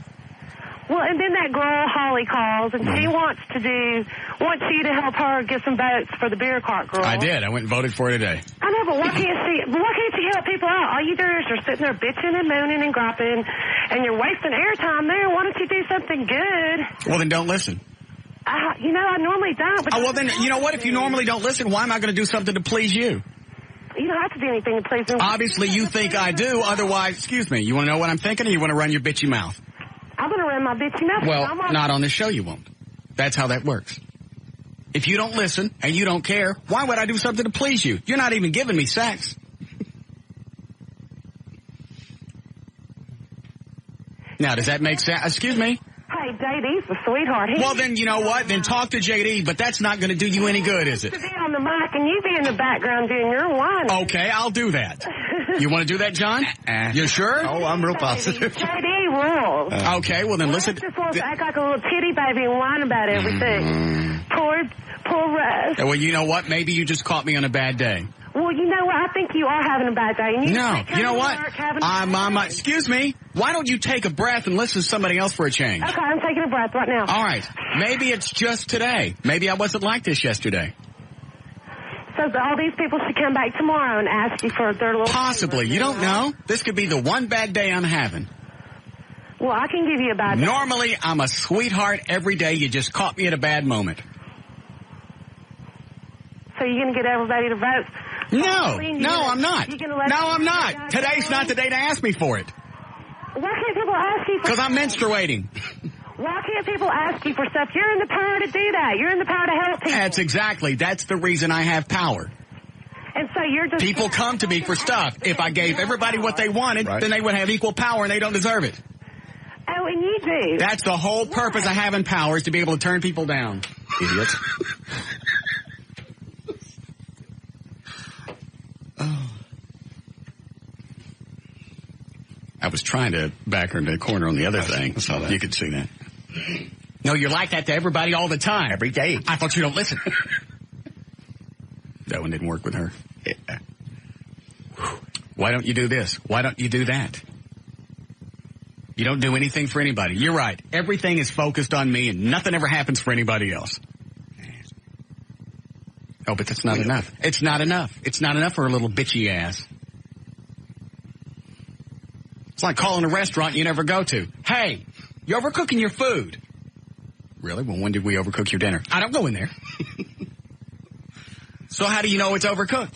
Well, and then that girl, Holly, calls, and she wants you to help her get some votes for the beer cart girl. I did. I went and voted for it today. I know, but why can't you help people out? All you do is you're sitting there bitching and moaning and griping, and you're wasting airtime there. Why don't you do something good? Well, then don't listen. I normally don't. But well, then, you know what? If you normally don't listen, why am I going to do something to please you? You don't have to do anything to please me. Obviously, you think I do. Otherwise, excuse me, you want to know what I'm thinking, or you want to run your bitchy mouth? I'm going to run my bitchy mouth. Well, not on this show you won't. That's how that works. If you don't listen and you don't care, why would I do something to please you? You're not even giving me sex. Now, does that make sense? Excuse me? Hey, JD's the sweetheart. Well, then, you know what? Then talk to JD, but that's not going to do you any good, is it? To be on the mic and you be in the background doing your whining. Okay, I'll do that. You want to do that, John? You sure? Oh, I'm real positive. JD rules. Okay, well then listen. Just wants to act like a little titty baby and whine about everything. Poor Russ. Well, you know what? Maybe you just caught me on a bad day. Well, you know what? I think you are having a bad day. And you know what? Excuse me. Why don't you take a breath and listen to somebody else for a change? Okay, I'm taking a breath right now. All right. Maybe it's just today. Maybe I wasn't like this yesterday. So all these people should come back tomorrow and ask you for their little... Possibly. You don't know. This could be the one bad day I'm having. Well, I can give you a bad... Normally, I'm a sweetheart every day. You just caught me at a bad moment. So you're going to get everybody to vote? No, I'm not. No, I'm not. Today's not the day to ask me for it. Why can't people ask you for... Because I'm menstruating. Why can't people ask you for stuff? You're in the power to do that. You're in the power to help people. That's the reason I have power. And so you're just... People come to me for stuff. If I gave everybody what they wanted, then they would have equal power, and they don't deserve it. Oh, and you do. That's the whole purpose of having power, is to be able to turn people down. Idiots. I was trying to back her into the corner on the other thing. I saw that. You could see that. No, you're like that to everybody all the time. Every day. I thought you don't listen. That one didn't work with her. Yeah. Why don't you do this? Why don't you do that? You don't do anything for anybody. You're right. Everything is focused on me, and nothing ever happens for anybody else. Oh, but that's not enough. It's not enough. It's not enough for a little bitchy ass. It's like calling a restaurant you never go to. Hey, you're overcooking your food. Really? Well, when did we overcook your dinner? I don't go in there. So how do you know it's overcooked?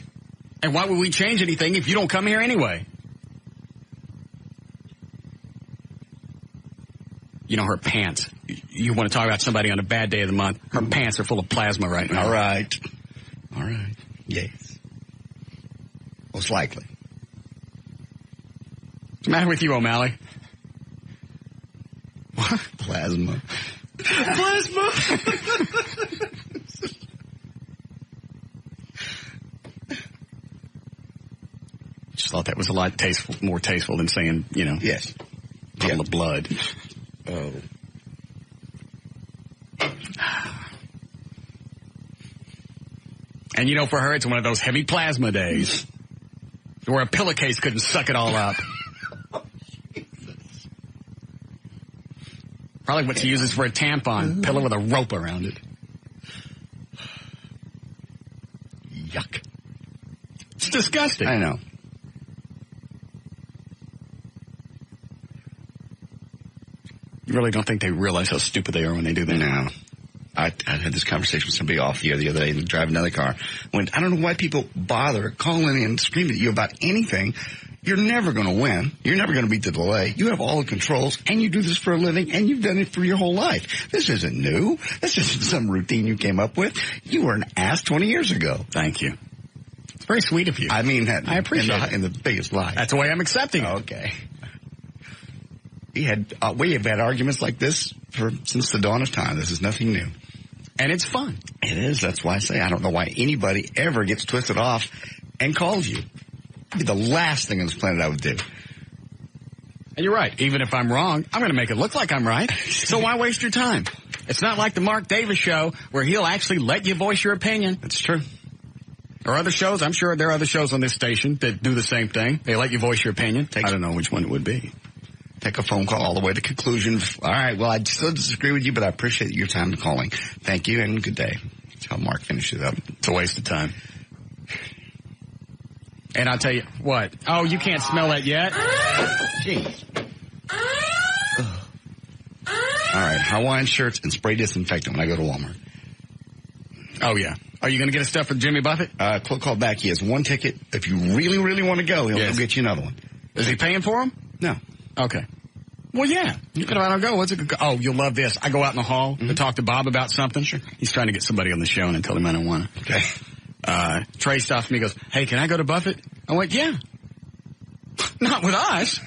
And why would we change anything if you don't come here anyway? You know, her pants. You want to talk about somebody on a bad day of the month. Her pants are full of plasma right now. All right. Yes. Most likely. What's the matter with you, O'Malley? What? Plasma. Plasma? Just thought that was a lot more tasteful than saying, yes, puddle of blood. Oh. And for her, it's one of those heavy plasma days where a pillowcase couldn't suck it all up. Probably what she uses for a tampon, pillow with a rope around it. Yuck. It's disgusting. I know. You really don't think they realize how stupid they are when they do that? No. I had this conversation with somebody off the other day and driving another car. I don't know why people bother calling in and screaming at you about anything. You're never going to win. You're never going to beat the delay. You have all the controls, and you do this for a living, and you've done it for your whole life. This isn't new. This isn't some routine you came up with. You were an ass 20 years ago. Thank you. It's very sweet of you. I mean that. I appreciate it. In the biggest lie. That's the way I'm accepting it. Okay. We have had arguments like this since the dawn of time. This is nothing new. And it's fun. It is. That's why I say I don't know why anybody ever gets twisted off and calls you. It'd be the last thing on this planet I would do. And you're right. Even if I'm wrong, I'm going to make it look like I'm right. So why waste your time? It's not like the Mark Davis show where he'll actually let you voice your opinion. That's true. Or other shows. I'm sure there are other shows on this station that do the same thing. They let you voice your opinion. I don't know which one it would be. Take a phone call all the way to conclusion. All right, well, I still disagree with you, but I appreciate your time calling. Thank you, and good day. That's how Mark finishes up. It's a waste of time. And I'll tell you what. Oh, you can't smell that yet? Jeez. All right, Hawaiian shirts and spray disinfectant when I go to Walmart. Oh, yeah. Are you going to get a stuff for Jimmy Buffett? Call back. He has one ticket. If you really, really want to go, he'll go get you another one. Is he paying for them? No. Okay. Well, yeah. If I don't go, what's it? Oh, you'll love this. I go out in the hall to talk to Bob about something. Sure. He's trying to get somebody on the show, and I told him I don't want to. Okay. Trey stops me and goes, hey, can I go to Buffett? I went, yeah. Not with us.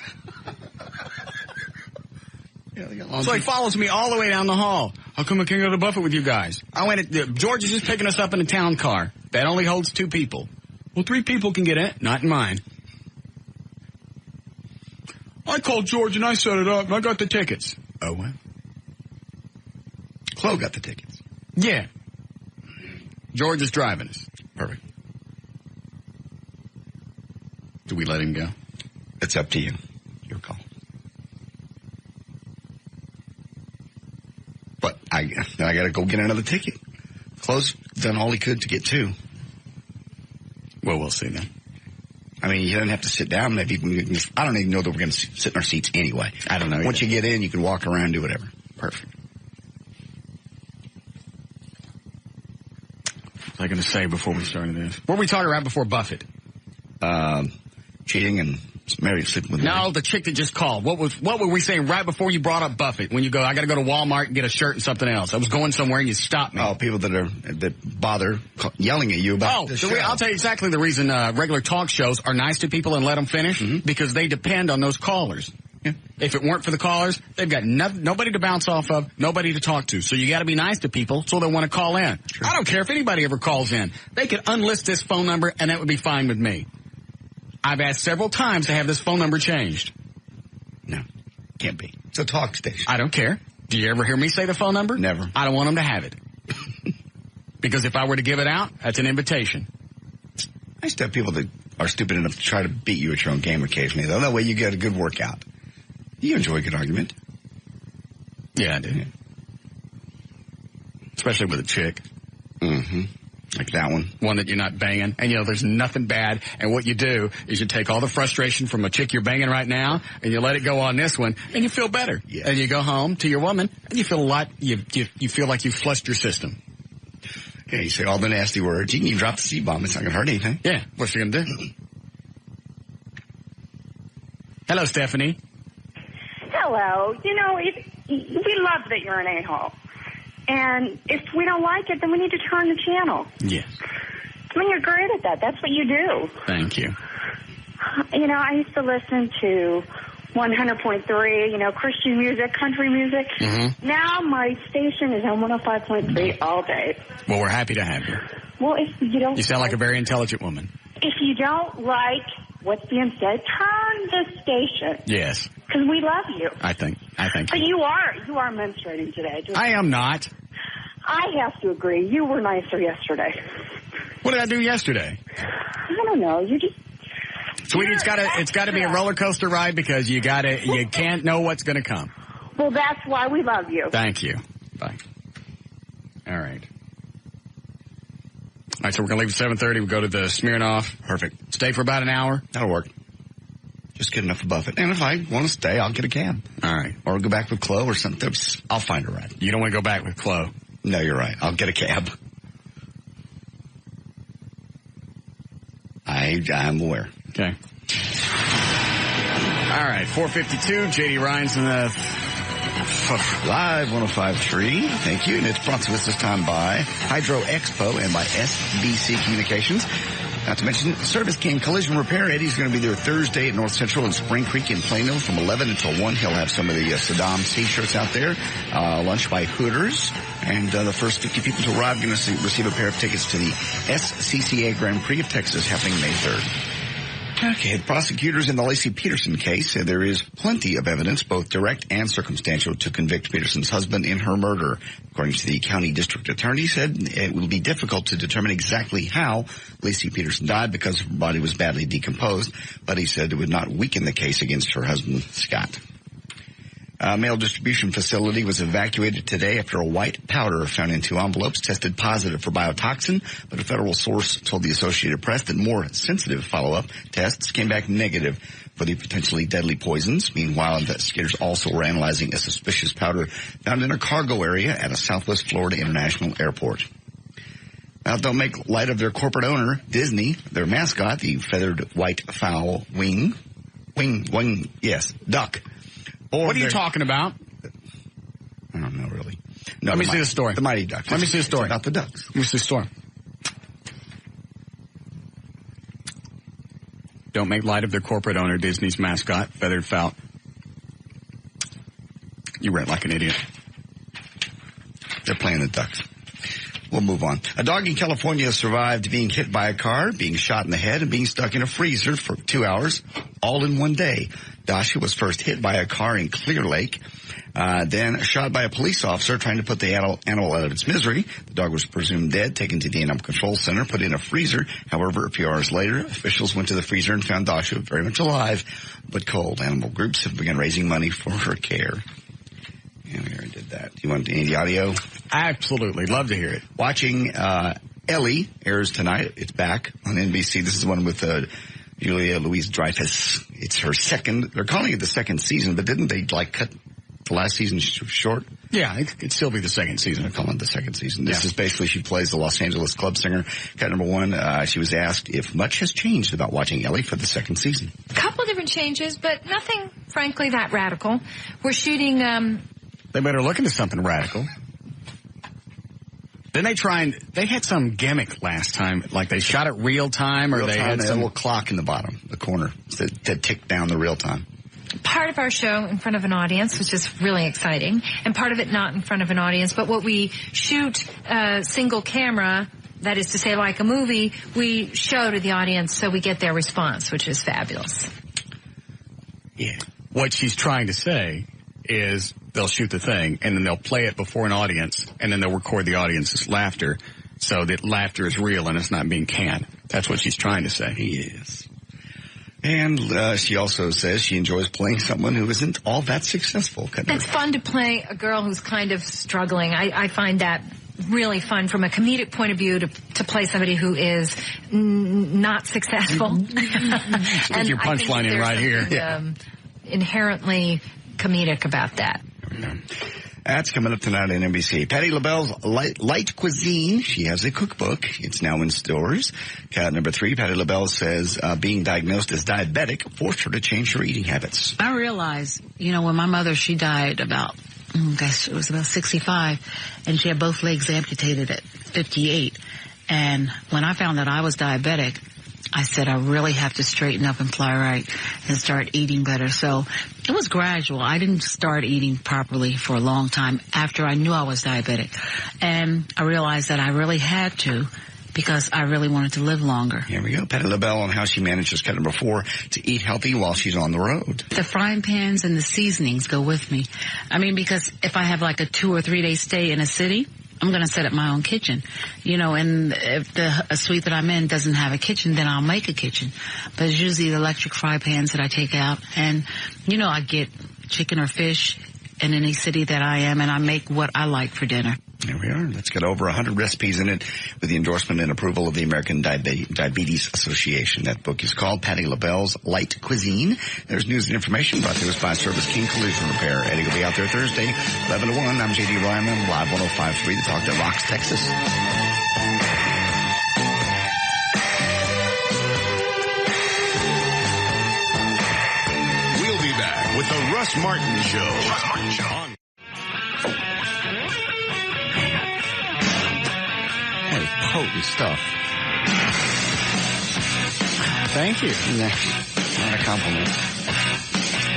So he follows me all the way down the hall. How come I can't go to Buffett with you guys? I went, George is just picking us up in a town car. That only holds 2 people. Well, 3 people can get in it. Not in mine. I called George and I set it up and I got the tickets. Oh, what? Chloe got the tickets. Yeah. George is driving us. Perfect. Do we let him go? It's up to you. Your call. But I got to go get another ticket. Chloe's done all he could to get 2. Well, we'll see then. I mean, you don't have to sit down. Maybe I don't even know that we're going to sit in our seats anyway. I don't know. Once you get in, you can walk around, do whatever. Perfect. What was I going to say before we started this? What were we talking about before Buffett? Cheating and married, sleeping with. No, the chick that just called. What were we saying right before you brought up Buffett? When you go, I got to go to Walmart and get a shirt and something else. I was going somewhere and you stopped me. Oh, people that bother yelling at you about the show. I'll tell you exactly the reason regular talk shows are nice to people and let them finish, because they depend on those callers. Yeah. If it weren't for the callers, they've got nobody to bounce off of, nobody to talk to. So you got to be nice to people so they want to call in. Sure. I don't care if anybody ever calls in. They could unlist this phone number and that would be fine with me. I've asked several times to have this phone number changed. No, can't be. It's a talk station. I don't care. Do you ever hear me say the phone number? Never. I don't want them to have it. Because if I were to give it out, that's an invitation. I used to have people that are stupid enough to try to beat you at your own game occasionally, though. That way you get a good workout. You enjoy a good argument. Yeah, I do. Yeah. Especially with a chick. Mm-hmm. Like that one. One that you're not banging. And, there's nothing bad. And what you do is you take all the frustration from a chick you're banging right now, and you let it go on this one, and you feel better. Yeah. And you go home to your woman, and you feel a lot, you feel like you've flushed your system. Yeah, you say all the nasty words. You can drop the C-bomb. It's not going to hurt anything. Yeah. What's she going to do? Hello, Stephanie. Hello. We love that you're an a-hole. And if we don't like it, then we need to turn the channel. Yes. I mean, you're great at that. That's what you do. Thank you. I used to listen to 100.3, Christian music, country music. Mm-hmm. Now my station is on 105.3 all day. Well, we're happy to have you. Well, if you don't... You sound like a very intelligent woman. If you don't like what's being said, turn the station. Yes. Because we love you. I think. But you are menstruating today. I am not. I have to agree. You were nicer yesterday. What did I do yesterday? I don't know. You just... Sweetie, it's got to be a roller coaster ride because you can't know what's going to come. Well, that's why we love you. Thank you. Bye. All right. All right, so we're going to leave at 7:30. We'll go to the Smirnoff. Perfect. Stay for about an hour. That'll work. Just get enough above it. And if I want to stay, I'll get a cab. All right. Or go back with Chloe or something. I'll find a ride. You don't want to go back with Chloe? No, you're right. I'll get a cab. I'm aware. Okay. All right, 4:52. J.D. Ryan's in the Live 105.3. Thank you. And it's brought to us this time by Hydro Expo and by SBC Communications. Not to mention Service King Collision Repair. Eddie's going to be there Thursday at North Central and Spring Creek in Plano from 11 until 1. He'll have some of the Saddam T-shirts out there. Lunch by Hooters. And the first 50 people to arrive are going to receive a pair of tickets to the SCCA Grand Prix of Texas happening May 3rd. Okay, the prosecutors in the Lacey Peterson case said there is plenty of evidence, both direct and circumstantial, to convict Peterson's husband in her murder. According to the county district attorney, said it will be difficult to determine exactly how Lacey Peterson died because her body was badly decomposed, but he said it would not weaken the case against her husband, Scott. A mail distribution facility was evacuated today after a white powder found in 2 envelopes tested positive for biotoxin, but a federal source told the Associated Press that more sensitive follow-up tests came back negative for the potentially deadly poisons. Meanwhile, investigators also were analyzing a suspicious powder found in a cargo area at a Southwest Florida International Airport. Now, don't make light of their corporate owner, Disney. Their mascot, the feathered white fowl duck. What are you talking about? I don't know, really. No, Let me see the story. The Mighty Ducks. Let me see the story. It's about the ducks. Let me see the story. Don't make light of their corporate owner, Disney's mascot, feathered fowl. You read like an idiot. They're playing the ducks. We'll move on. A dog in California survived being hit by a car, being shot in the head, and being stuck in a freezer for 2 hours, all in one day. Dasha was first hit by a car in Clear Lake, then shot by a police officer trying to put the animal out of its misery. The dog was presumed dead, taken to the Animal Control Center, put in a freezer. However, a few hours later, officials went to the freezer and found Dasha very much alive, but cold. Animal groups have begun raising money for her care. And we already did that. Do you want any of the audio? Absolutely. Love to hear it. Watching KLLI airs tonight. It's back on NBC. This is the one with Julia Louis-Dreyfus. It's her second. They're calling it the second season, but didn't they cut the last season short? Yeah, it could still be the second season. They're calling it the second season. This is basically she plays the Los Angeles club singer. Cut number 1. She was asked if much has changed about watching Ellie for the second season. A couple of different changes, but nothing, frankly, that radical. We're shooting. They better look into something radical. Then they had some gimmick last time, like they shot it real time, or they had some little clock in the bottom, the corner, that ticked down the real time. Part of our show in front of an audience, which is really exciting, and part of it not in front of an audience, but what we shoot single camera, that is to say like a movie, we show to the audience so we get their response, which is fabulous. Yeah. What she's trying to say is they'll shoot the thing, and then they'll play it before an audience, and then they'll record the audience's laughter, so that laughter is real and it's not being canned. That's what she's trying to say. Yes. And she also says she enjoys playing someone who isn't all that successful. It's fun to play a girl who's kind of struggling. I find that really fun from a comedic point of view to play somebody who is not successful. Stick your punchline in right here. Inherently comedic about that. That's coming up tonight on NBC. Patti LaBelle's Light Cuisine. She has a cookbook. It's now in stores. Cat number 3, Patti LaBelle says being diagnosed as diabetic forced her to change her eating habits. I realized, when my mother, she died about, it was about 65, and she had both legs amputated at 58. And when I found that I was diabetic, I said, I really have to straighten up and fly right and start eating better. So it was gradual. I didn't start eating properly for a long time after I knew I was diabetic. And I realized that I really had to because I really wanted to live longer. Here we go. Patti LaBelle on how she manages, cut number 4, to eat healthy while she's on the road. The frying pans and the seasonings go with me. Because if I have like a 2 or 3 day stay in a city, I'm going to set up my own kitchen, and if the suite that I'm in doesn't have a kitchen, then I'll make a kitchen. But it's usually the electric fry pans that I take out. And, I get chicken or fish in any city that I am, and I make what I like for dinner. There we are. Let's get over 100 recipes in it with the endorsement and approval of the American Diabetes Association. That book is called Patti LaBelle's Light Cuisine. There's news and information brought to us by Service King Collision Repair. Eddie will be out there Thursday, 11 to 1. I'm J.D. Ryman, live 105.3, the talk that rocks Texas. We'll be back with the Russ Martin Show. Russ Martin Show. Potent stuff. Thank you. Not a compliment.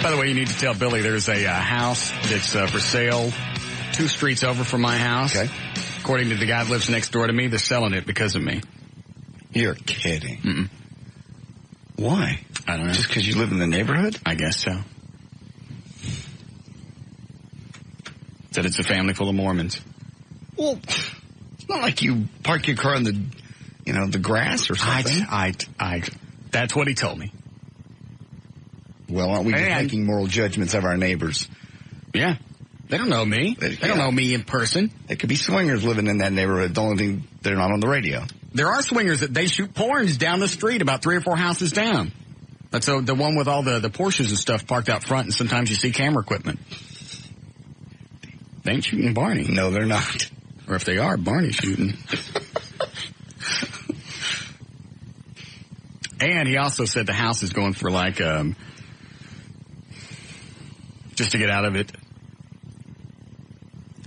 By the way, you need to tell Billy there's a house that's for sale 2 streets over from my house. Okay. According to the guy that lives next door to me, they're selling it because of me. You're kidding. Mm-mm. Why? I don't know. Just because you live in the neighborhood? I guess so. Said it's a family full of Mormons. Well, it's not like you park your car in the grass or something. That's what he told me. Well, aren't we just making moral judgments of our neighbors? Yeah. They don't know me. They don't know me in person. There could be swingers living in that neighborhood. The only thing, they're not on the radio. There are swingers that they shoot porns down the street about 3 or 4 houses down. That's the one with all the Porsches and stuff parked out front, and sometimes you see camera equipment. They ain't shooting Barney. No, they're not. Or if they are, Barney's shooting. And he also said the house is going for like, just to get out of it,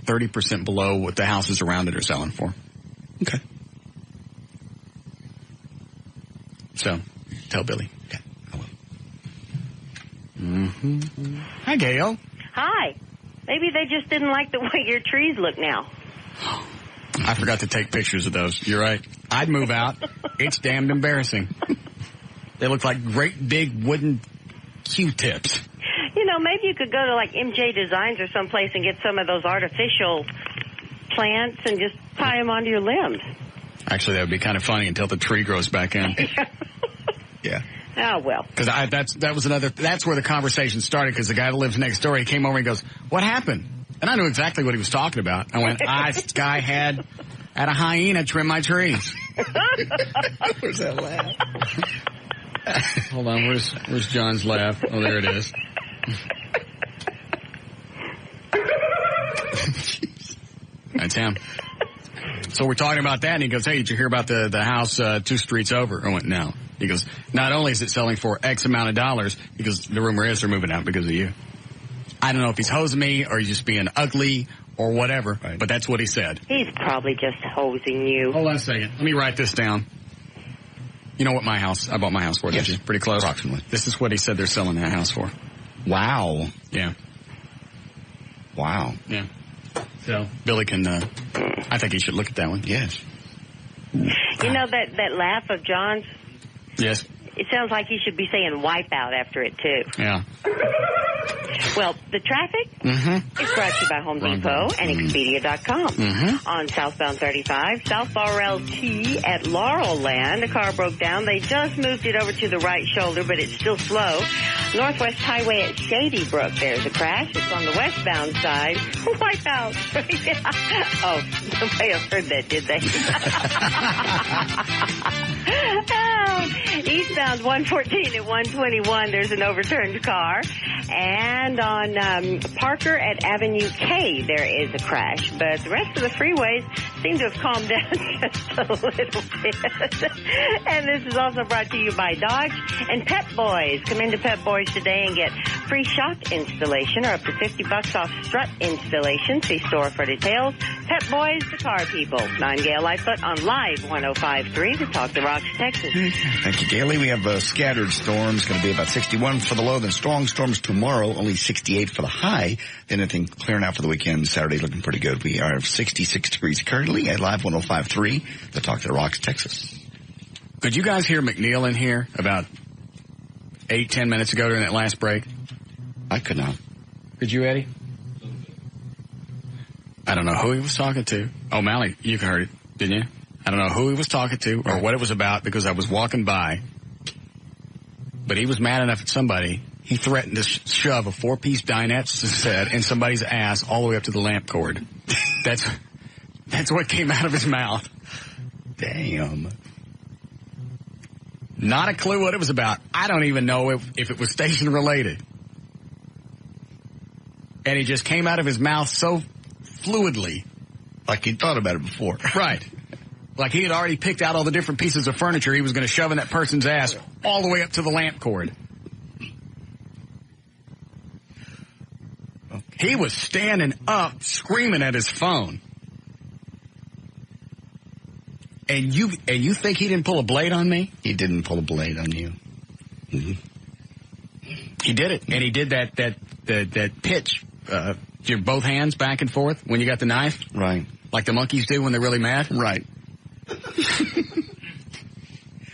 30% below what the houses around it are selling for. Okay. So, tell Billy. Okay, I will. Mm-hmm. Hi, Gail. Hi. Maybe they just didn't like the way your trees look now. I forgot to take pictures of those. You're right. I'd move out. It's damned embarrassing. They look like great big wooden Q-tips. Maybe you could go to like MJ Designs or someplace and get some of those artificial plants and just tie them onto your limbs. Actually, that would be kind of funny until the tree grows back in. Yeah. Oh, well. Because that's where the conversation started, because the guy that lives next door, he came over and he goes, what happened? And I knew exactly what he was talking about. I went, this guy had a hyena trim my trees. Where's that laugh? Hold on, where's John's laugh? Oh, there it is. That's him. So we're talking about that, and he goes, hey, did you hear about the house 2 streets over? I went, no. He goes, not only is it selling for X amount of dollars, he goes, the rumor is they're moving out because of you. I don't know if he's hosing me or he's just being ugly or whatever, but that's what he said. He's probably just hosing you. Hold on a second. Let me write this down. You know what I bought my house for, did you? Pretty close. Approximately. This is what he said they're selling that house for. Wow. Yeah. Wow. Yeah. So Billy can, I think he should look at that one. Yes. You know that laugh of John's? Yes. It sounds like he should be saying wipe out after it, too. Yeah. Well, the traffic is brought to you by Home Depot and Expedia.com. On southbound 35, South RLT at Laurelland, a car broke down. They just moved it over to the right shoulder, but it's still slow. Northwest Highway at Shady Brook, there's a crash. It's on the westbound side. Wipe out. Oh, nobody else heard that, did they? Eastbound 114 at 121, there's an overturned car. And on Parker at Avenue K, there is a crash. But the rest of the freeways seem to have calmed down just a little bit. And this is also brought to you by Dodge and Pep Boys. Come into Pep Boys today and get free shock installation or up to $50 off strut installation. See store for details. Pep Boys, the car people. 9 Gale Lightfoot on Live 105.3 to Talk the Rocks, Texas. Thank you, Gailey. We have scattered storms. Going to be about 61 for the low, then strong storms tomorrow, only 68 for the high. Then I think clearing out for the weekend. Saturday looking pretty good. We are 66 degrees currently at Live 105.3 to Talk to the Rocks, Texas. Could you guys hear McNeil in here about 8-10 minutes ago during that last break? I could not. Could you, Eddie? I don't know who he was talking to. Oh, Mally, you heard it, didn't you? I don't know who he was talking to or what it was about because I was walking by. But he was mad enough at somebody. He threatened to shove a 4-piece dinette set in somebody's ass all the way up to the lamp cord. That's what came out of his mouth. Damn. Not a clue what it was about. I don't even know if it was station related. And he just came out of his mouth so fluidly. Like he'd thought about it before. Right. Like he had already picked out all the different pieces of furniture he was going to shove in that person's ass all the way up to the lamp cord. He was standing up screaming at his phone. And you think he didn't pull a blade on me? He didn't pull a blade on you. Mm-hmm. He did it. And he did that pitch, your both hands back and forth when you got the knife. Right. Like the monkeys do when they're really mad. Right.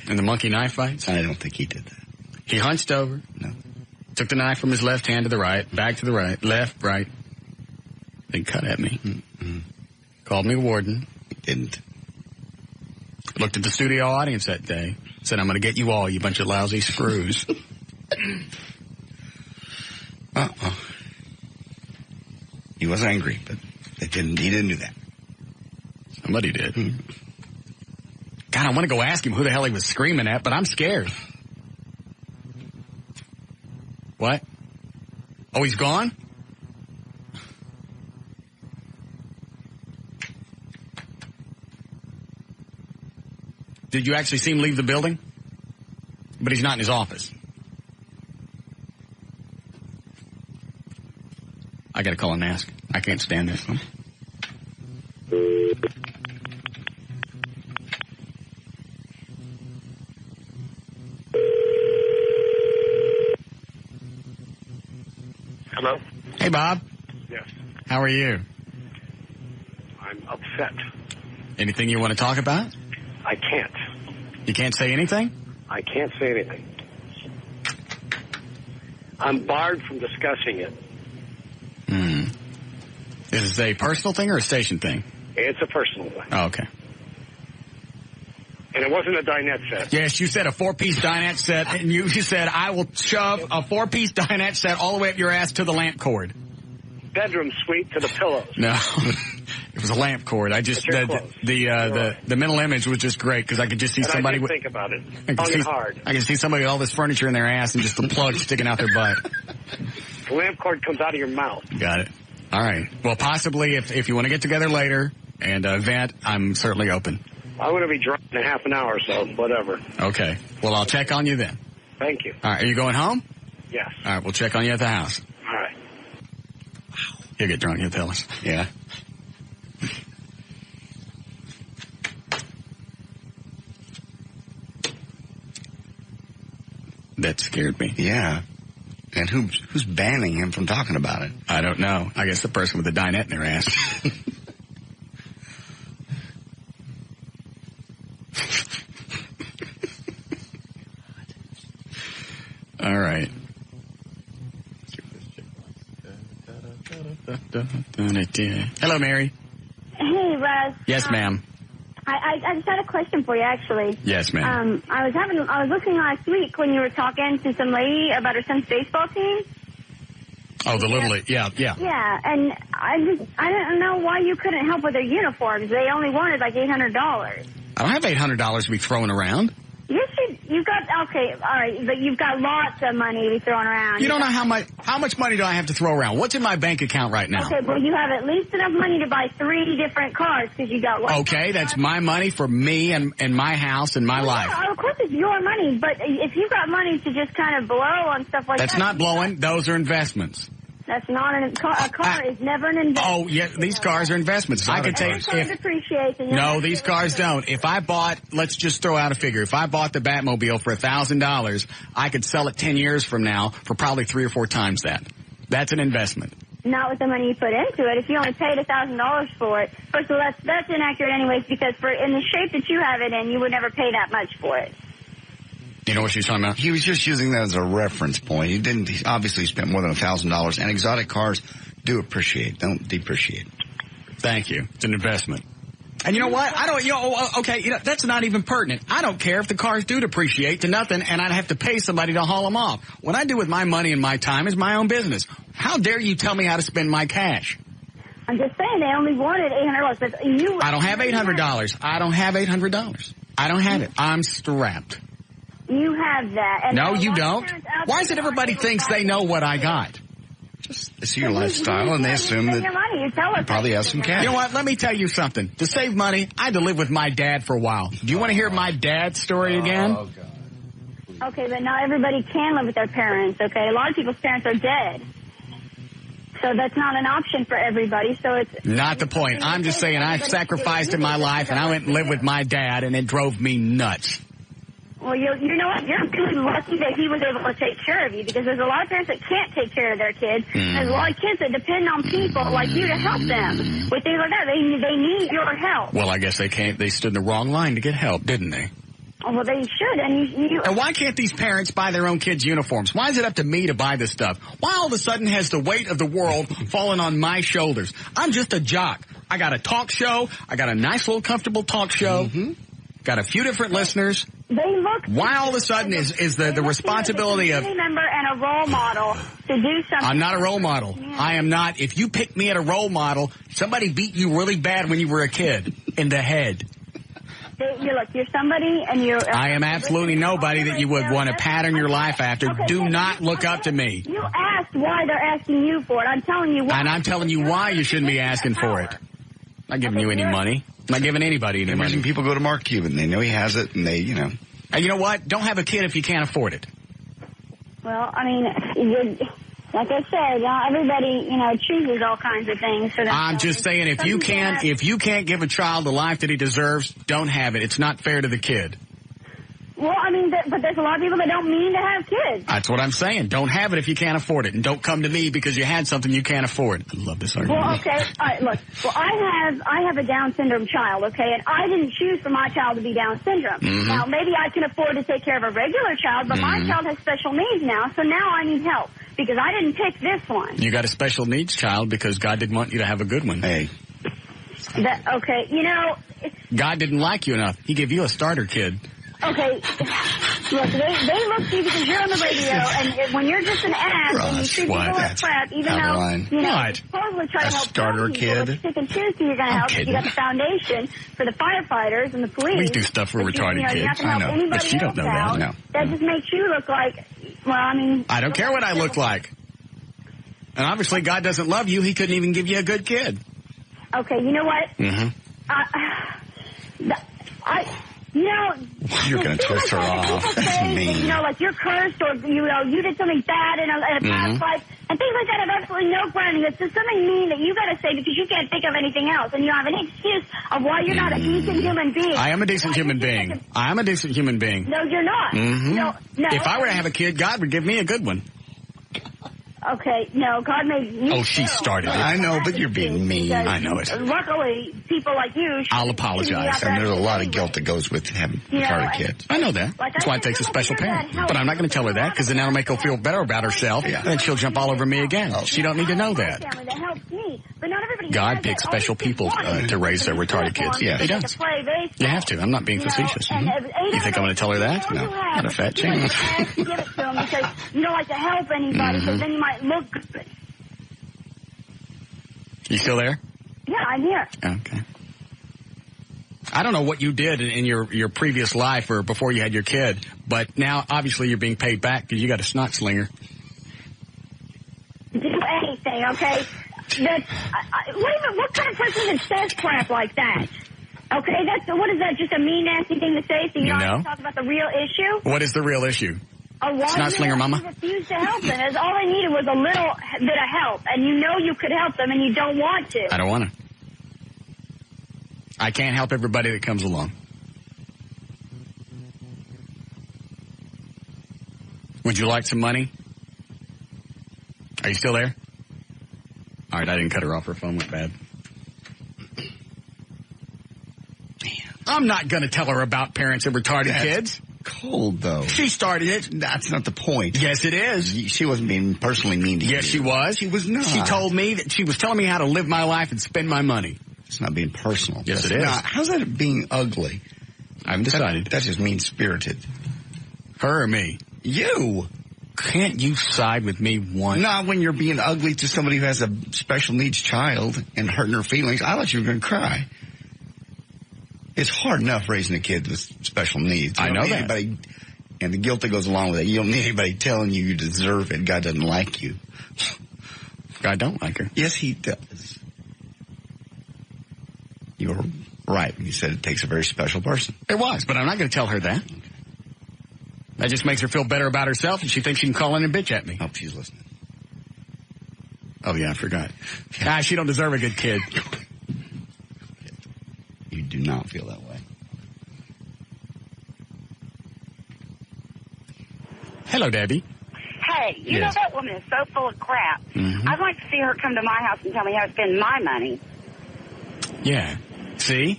And the monkey knife fights? I don't think he did that. He hunched over. No. Took the knife from his left hand to the right, back to the right, left, right. Then cut at me. Mm-hmm. Called me warden. He didn't. Looked at the studio audience that day. Said, I'm going to get you all, you bunch of lousy screws. He was angry, but he didn't do that. Somebody did. God, I want to go ask him who the hell he was screaming at, but I'm scared. What? Oh, he's gone? Did you actually see him leave the building? But he's not in his office. I got to call and ask. I can't stand this. Hello? Hey, Bob. Yes. How are you? I'm upset. Anything you want to talk about? I can't. You can't say anything? I can't say anything. I'm barred from discussing it. Is it a personal thing or a station thing? It's a personal thing. Oh, okay. And it wasn't a dinette set. Yes, you said a 4-piece dinette set, and you said, I will shove a 4-piece dinette set all the way up your ass to the lamp cord. Bedroom suite to the pillows. No. It was a lamp cord. I just the mental image was just great because I could just see somebody. I did think about it. I can see somebody with all this furniture in their ass and just the plug sticking out their butt. The lamp cord comes out of your mouth. Got it. All right. Well, possibly if you want to get together later and vent, I'm certainly open. I'm going to be drunk in half an hour, so whatever. Okay. Well, I'll check on you then. Thank you. All right. Are you going home? Yes. All right. We'll check on you at the house. All right. Wow. You'll get drunk. You'll tell us. Yeah. That scared me. Yeah. And who's banning him from talking about it? I don't know. I guess the person with the dinette in their ass. All right. Hello, Mary. Hey, Russ. Yes, ma'am. I just had a question for you, actually. Yes, ma'am. I was listening last week when you were talking to some lady about her son's baseball team. Oh, the Little League. Yeah. Yeah, and I don't know why you couldn't help with their uniforms. They only wanted like $800. I don't have $800 to be throwing around. Yes, you've got, okay, all right, but you've got lots of money to be throwing around. You don't know how much money do I have to throw around? What's in my bank account right now? Okay, well, you have at least enough money to buy 3 different cars because you got one. Okay, that's my money for me and my house and my life. Yeah, of course it's your money, but if you've got money to just kind of blow on stuff like that. That's not blowing. Those are investments. That's not a car is never an investment. Oh, yeah, these cars are investments. I could take No, these cars don't. If I bought, let's just throw out a figure. If I bought the Batmobile for $1,000, I could sell it 10 years from now for probably 3 or 4 times that. That's an investment. Not with the money you put into it. If you only paid $1,000 for it, first of all, that's inaccurate anyways because in the shape that you have it in, you would never pay that much for it. You know what she's talking about? He was just using that as a reference point. He obviously spent more than $1,000, and exotic cars do appreciate, don't depreciate. Thank you. It's an investment. And you know what? That's not even pertinent. I don't care if the cars do depreciate to nothing, and I'd have to pay somebody to haul them off. What I do with my money and my time is my own business. How dare you tell me how to spend my cash? I'm just saying they only wanted $800. But I don't have $800. I don't have $800. I don't have it. I'm strapped. You have that. And no, you don't. Why is it everybody thinks they know what I got? Just they see your lifestyle and they assume that you probably have some cash. You know what? Let me tell you something. To save money, I had to live with my dad for a while. Do you want to hear my dad's story again? Oh, God. Okay, but not everybody can live with their parents, okay? A lot of people's parents are dead. So that's not an option for everybody. So it's not the point. I'm just saying I sacrificed in my life and I went and lived with my dad and it drove me nuts. Well, you know what? You're really lucky that he was able to take care of you because there's a lot of parents that can't take care of their kids. There's a lot of kids that depend on people like you to help them with things like that. They need your help. Well, I guess they can't. They stood in the wrong line to get help, didn't they? Well, they should. And why can't these parents buy their own kids' uniforms? Why is it up to me to buy this stuff? Why all of a sudden has the weight of the world fallen on my shoulders? I'm just a jock. I got a talk show. I got a nice little comfortable talk show. Got a few different listeners. Why all of a sudden is the responsibility of a member and a role model to do something? I'm not a role model. Yeah. I am not. If you pick me at a role model, somebody beat you really bad when you were a kid in the head. You're somebody and you're... I am absolutely nobody that you would want to pattern your life after. Okay, do not look up to me. You asked why they're asking you for it. I'm telling you why. And I'm telling you why you shouldn't be asking for it. I'm not giving you any money. I'm not giving anybody any money. People go to Mark Cuban. They know he has it, and they, And you know what? Don't have a kid if you can't afford it. Well, I mean, like I said, everybody, chooses all kinds of things. So I'm just saying, if you can't give a child the life that he deserves, don't have it. It's not fair to the kid. Well, I mean, but there's a lot of people that don't mean to have kids. That's what I'm saying. Don't have it if you can't afford it. And don't come to me because you had something you can't afford. I love this argument. Well, okay. All right, look. Well, I have a Down syndrome child, okay? And I didn't choose for my child to be Down syndrome. Now, maybe I can afford to take care of a regular child, but my child has special needs now, so now I need help because I didn't pick this one. You got a special needs child because God didn't want you to have a good one. Hey. Okay, God didn't like you enough. He gave you a starter kid. Okay. Look, they look to you because you're on the radio, and when you're just an ass and you treat people like crap, even though, you know, supposedly try to help starter kid. But you pick and choose who you're going to help. You got the foundation for the firefighters and the police. We do stuff for retarded kids. I know. But she don't know that. No. That just makes you look like, well, I mean... I don't care what I look like. And obviously God doesn't love you. He couldn't even give you a good kid. Okay, you know what? Mm-hmm. You know, you're going to twist her off. That's mean. You know, like you're cursed or, you know, you did something bad in a past life. And things like that have absolutely no grounding. It's just something mean that you got to say because you can't think of anything else. And you don't have any excuse of why you're not a decent human being. I am a decent human being. I am a decent human being. No, you're not. Mm-hmm. No. If I were to have a kid, God would give me a good one. Okay, no, God made you. Oh, she started it. I know, but you're being mean. I know it. Luckily, people like you... I'll apologize. And there's a lot of guilt that goes with having retarded kids. I know that. That's why it takes a special parent. But I'm not going to tell her that, because then that'll make her feel better about herself, and then she'll jump all over me again. She don't need to know that. God picks special people to raise their retarded kids. Yeah, He does. You have to. I'm not being facetious. You think I'm going to tell her that? No, not a fat chance. Give it to them because you don't like to help anybody, because then you might look good. You still there? Yeah, I'm here. Okay. I don't know what you did in your previous life or before you had your kid, but now obviously you're being paid back because you got a snot slinger. Do anything, okay? What kind of person even says crap like that? Okay, what is that? Just a mean, nasty thing to say so you don't have to talk about the real issue? What is the real issue? Snot slinger mama? You refused to help them. All they needed was a little bit of help, and you know you could help them, and you don't want to. I don't want to. I can't help everybody that comes along. Would you like some money? Are you still there? All right, I didn't cut her off. Her phone went bad. I'm not going to tell her about parents of retarded kids. Cold, though. She started it. That's not the point. Yes, it is. She wasn't being personally mean to you. Yes, she was. She was not. She told me that she was telling me how to live my life and spend my money. It's not being personal. Yes, it is. How's that being ugly? I haven't decided. That's just mean-spirited. Her or me? You. Can't you side with me once? Not when you're being ugly to somebody who has a special needs child and hurting her feelings. I thought you were going to cry. It's hard enough raising a kid with special needs. I know that. Anybody, and the guilt that goes along with it. You don't need anybody telling you deserve it. God doesn't like you. God don't like her. Yes, He does. You were right when you said it takes a very special person. It was, but I'm not going to tell her that. That just makes her feel better about herself, and she thinks she can call in and bitch at me. Oh, she's listening. Oh, yeah, I forgot. She don't deserve a good kid. You do not feel that way. Hello, Debbie. Hey, you know that woman is so full of crap. Mm-hmm. I'd like to see her come to my house and tell me how to spend my money. Yeah. See?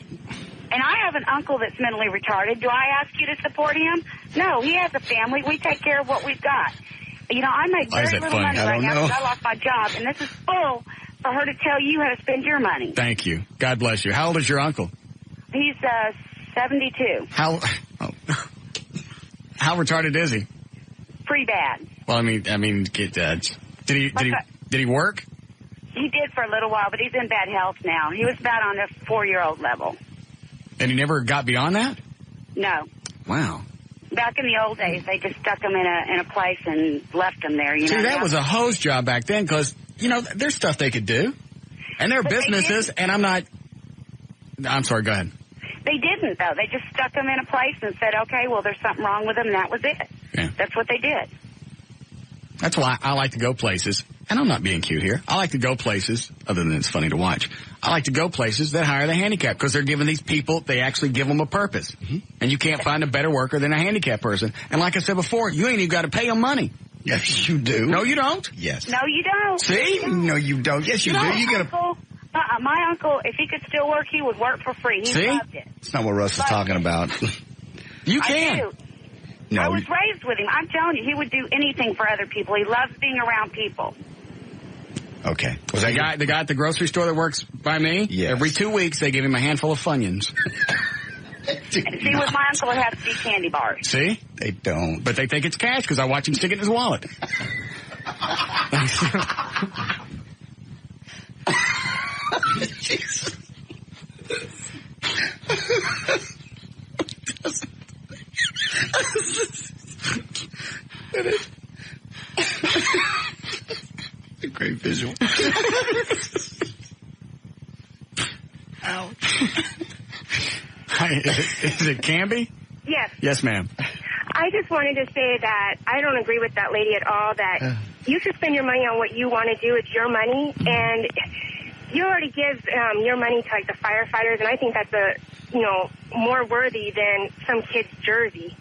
And I have an uncle that's mentally retarded. Do I ask you to support him? No, he has a family. We take care of what we've got. You know, I make very little money right now because I lost my job, and this is full for her to tell you how to spend your money. Thank you. God bless you. How old is your uncle? He's 72. How retarded is he? Pretty bad. Well, I mean, did he work? He did for a little while, but he's in bad health now. He was about on a 4-year-old level. And he never got beyond that? No. Wow. Back in the old days, they just stuck him in a place and left him there. You know, that was a hose job back then because, you know, there's stuff they could do. And they're businesses, and I'm sorry, go ahead. They didn't, though. They just stuck him in a place and said, okay, well, there's something wrong with him, and that was it. Yeah. That's what they did. That's why I like to go places, and I'm not being cute here. I like to go places, other than it's funny to watch. I like to go places that hire the handicapped because they're giving these people, they actually give them a purpose. Mm-hmm. And you can't find a better worker than a handicapped person. And like I said before, you ain't even got to pay them money. Yes, you do. No, you don't. Yes. No, you don't. See? No, you don't. Yes, you do. You got to. My uncle, if he could still work, he would work for free. He loved it. That's not what Russ is talking about. You can. I do. No. I was raised with him. I'm telling you, he would do anything for other people. He loves being around people. Okay. Was the guy at the grocery store that works by me? Yes. Every 2 weeks, they give him a handful of Funyuns. See, with my uncle, it has to be candy bars. See? They don't. But they think it's cash because I watch him stick it in his wallet. Jesus. A great visual. Ouch. Is it Canby? Yes. Yes, ma'am. I just wanted to say that I don't agree with that lady at all, that you should spend your money on what you want to do. It's your money, and you already give your money to, like, the firefighters, and I think that's more worthy than some kid's jersey.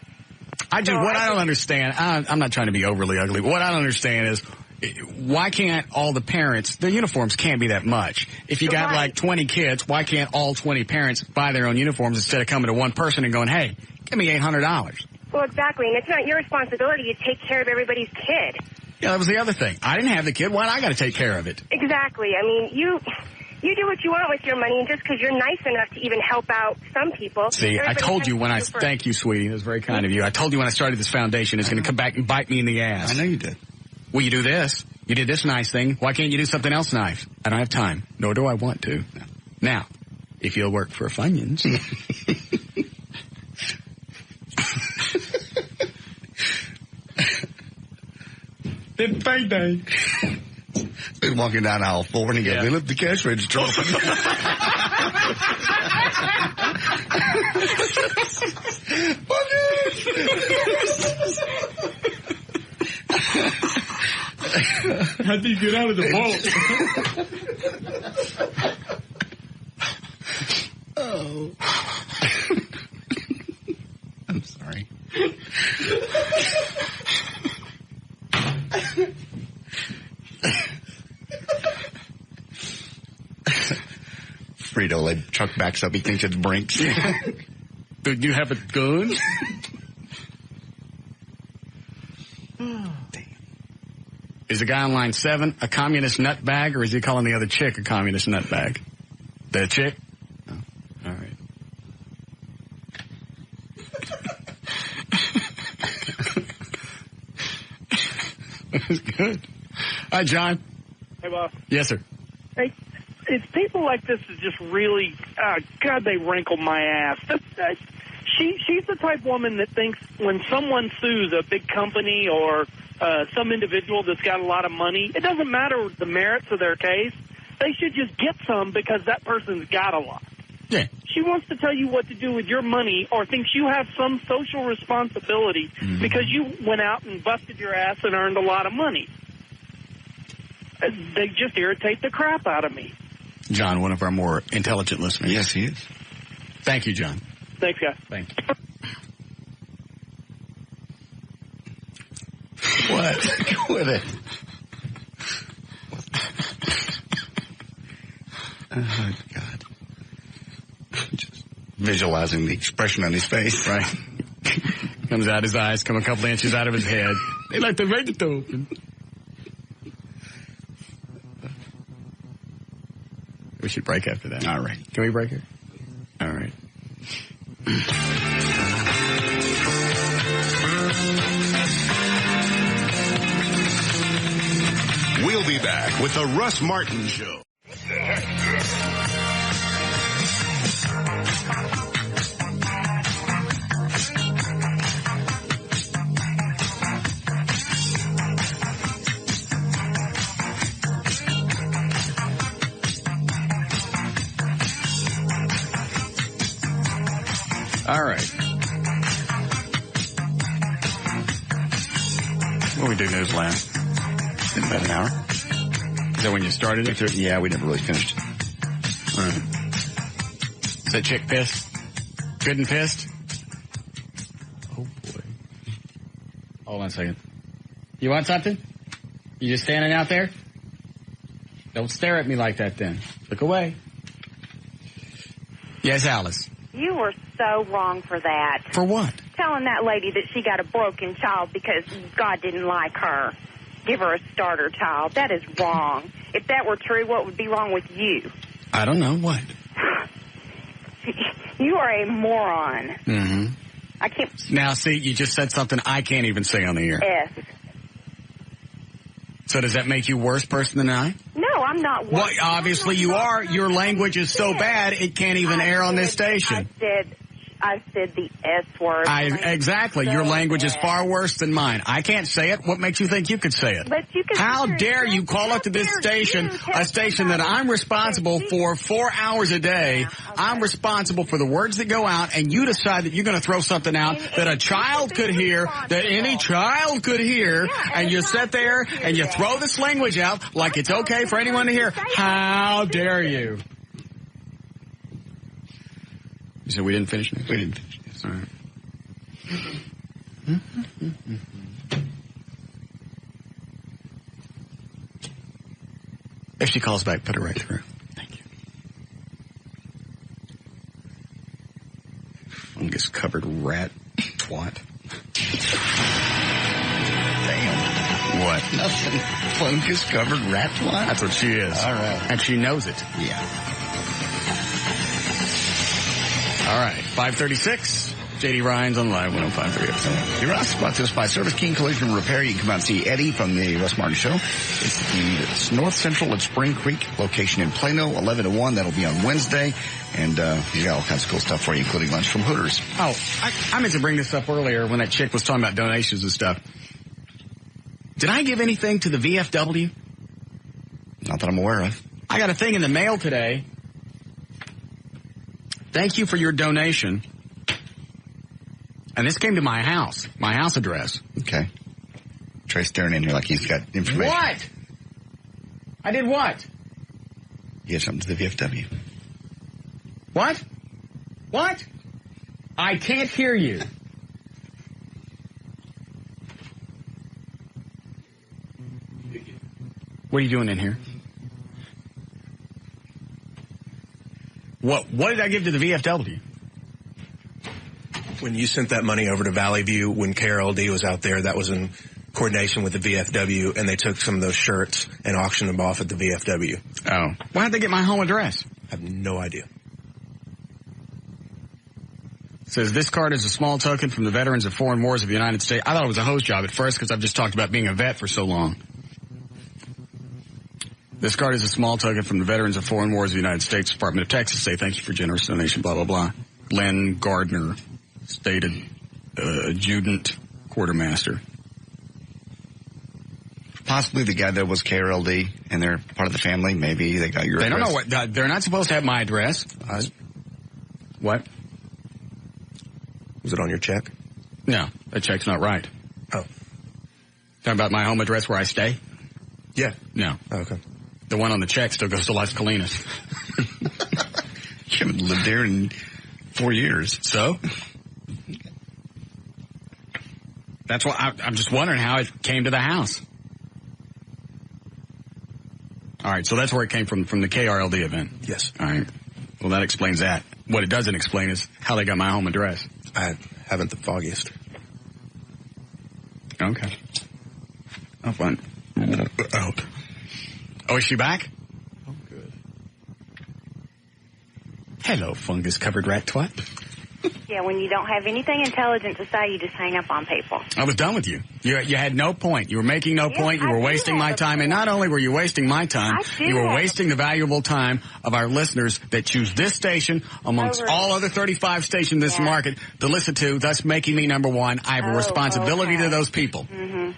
I don't understand, I'm not trying to be overly ugly, but what I don't understand is, why can't all the parents, their uniforms can't be that much. If you got like 20 kids, why can't all 20 parents buy their own uniforms instead of coming to one person and going, hey, give me $800? Well, exactly, and it's not your responsibility to take care of everybody's kid. Yeah, that was the other thing. I didn't have the kid. Why do I got to take care of it? Exactly. I mean, you do what you want with your money, and just because you're nice enough to even help out some people. See, I told you when thank you, sweetie. It was very kind of you. I told you when I started this foundation, it's going to come back and bite me in the ass. I know you did. Well, you do this. You did this nice thing. Why can't you do something else nice? I don't have time, nor do I want to. No. Now, if you'll work for Funyuns. Then payday. Been walking down aisle 4 and he goes, they left the cash register open. How do you get out of the vault? Oh. I'm sorry. Frito-Lay truck backs up. He thinks it's Brinks. Do you have a gun? Is the guy on line 7 a communist nutbag, or is he calling the other chick a communist nutbag? The chick? Oh, all right. That was good. Hi, John. Hey, boss. Yes, sir. Hey, it's people like this that just really, God, they wrinkle my ass. She's the type of woman that thinks when someone sues a big company or some individual that's got a lot of money, it doesn't matter the merits of their case. They should just get some because that person's got a lot. Yeah. She wants to tell you what to do with your money or thinks you have some social responsibility because you went out and busted your ass and earned a lot of money. They just irritate the crap out of me. John, one of our more intelligent listeners. Yes, he is. Thank you, John. Thanks, guys. Thank you. What? Quit it. Oh, God. Just visualizing the expression on his face. Right. Comes out his eyes, come a couple inches out of his head. They like the register open. We should break after that. All right. Can we break it? All right. We'll be back with the Russ Martin Show. All right. What we do news last? In about an hour. Is that when you started it? Yeah, we never really finished it. All right. Is that chick pissed? Good and pissed? Oh, boy. Hold on a second. You want something? You just standing out there? Don't stare at me like that then. Look away. Yes, Alice. You were so wrong for that. For what? Telling that lady that she got a broken child because God didn't like her. Give her a starter child. That is wrong. If that were true, what would be wrong with you? I don't know. What? You are a moron. Mm-hmm. I can't. Now, see, you just said something I can't even say on the air. S. So does that make you a worse person than I? No, I'm not worse. Well, obviously you are. Your language is so bad, it can't even air on this station. I said the S word. Exactly. Your language is far worse than mine. I can't say it. What makes you think you could say it? But you can. How dare you call up to this station, a station that I'm responsible for 4 hours a day. Yeah, okay. I'm responsible for the words that go out, and you decide that you're going to throw something out that a child could hear, that any child could hear, and you sit there and you throw this language out like it's okay for anyone to hear. How dare you? You said we didn't finish this? We didn't finish this. All right. If she calls back, put her right through. Thank you. Fungus-covered rat twat. Damn. What? Nothing. Fungus-covered rat twat? That's what she is. All right. And she knows it. Yeah. All right, 536. J.D. Ryan's on Live 105.3 You're Russ, brought to us by Service King Collision Repair. You can come out and see Eddie from the Russ Martin Show. It's the North Central at Spring Creek, location in Plano, 11 to 1. That'll be on Wednesday. And he's got all kinds of cool stuff for you, including lunch from Hooters. Oh, I meant to bring this up earlier when that chick was talking about donations and stuff. Did I give anything to the VFW? Not that I'm aware of. I got a thing in the mail today. Thank you for your donation. And this came to my house address. Okay. Trey's staring in here like he's got information. What? I did what? You have something to the VFW. What? What? I can't hear you. What are you doing in here? What did I give to the VFW? When you sent that money over to Valley View, when KRLD was out there, that was in coordination with the VFW, and they took some of those shirts and auctioned them off at the VFW. Oh. Why did they get my home address? I have no idea. It says, this card is a small token from the veterans of foreign wars of the United States. I thought it was a hose job at first because I've just talked about being a vet for so long. This card is a small token from the veterans of foreign wars of the United States Department of Texas. Say thank you for generous donation, blah, blah, blah. Len Gardner, stated adjutant quartermaster. Possibly the guy that was KRLD and they're part of the family. Maybe they got your address. They don't know what. They're not supposed to have my address. What? Was it on your check? No, that check's not right. Oh. Talking about my home address where I stay? Yeah. No. Oh, okay. The one on the check still goes to Las Colinas. You haven't lived there in 4 years. So? That's why I'm just wondering how it came to the house. All right, so that's where it came from the KRLD event. Yes. All right. Well, that explains that. What it doesn't explain is how they got my home address. I haven't the foggiest. Okay. Oh, fine. Out. Oh, is she back? Oh, good. Hello, fungus-covered rat twat. Yeah, when you don't have anything intelligent to say, you just hang up on people. I was done with you. You had no point. You were making no point. You were wasting my time. And not only were you wasting my time, you were wasting the valuable time of our listeners that choose this station amongst all other 35 stations in this market to listen to, thus making me number one. I have a responsibility to those people. Mm-hmm.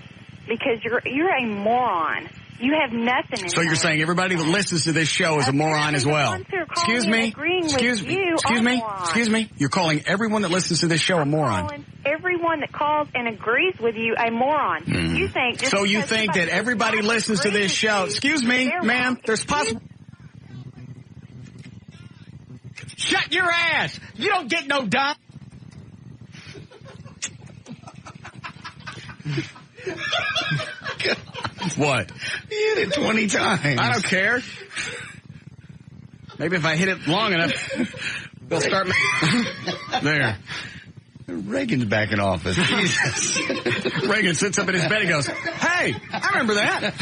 Because you're a moron. You have nothing in So you're saying everybody that listens to this show is a moron as well? Excuse me? Excuse me? You're calling everyone that listens to this show a moron? Everyone that calls and agrees with you a moron. You think so you think that everybody listens to this show? Excuse me, ma'am, there's possible... Shut your ass! You don't get no dime! What? You hit it 20 times. I don't care. Maybe if I hit it long enough, they'll start... There. Reagan's back in office. Jesus. Reagan sits up in his bed and goes, hey, I remember that.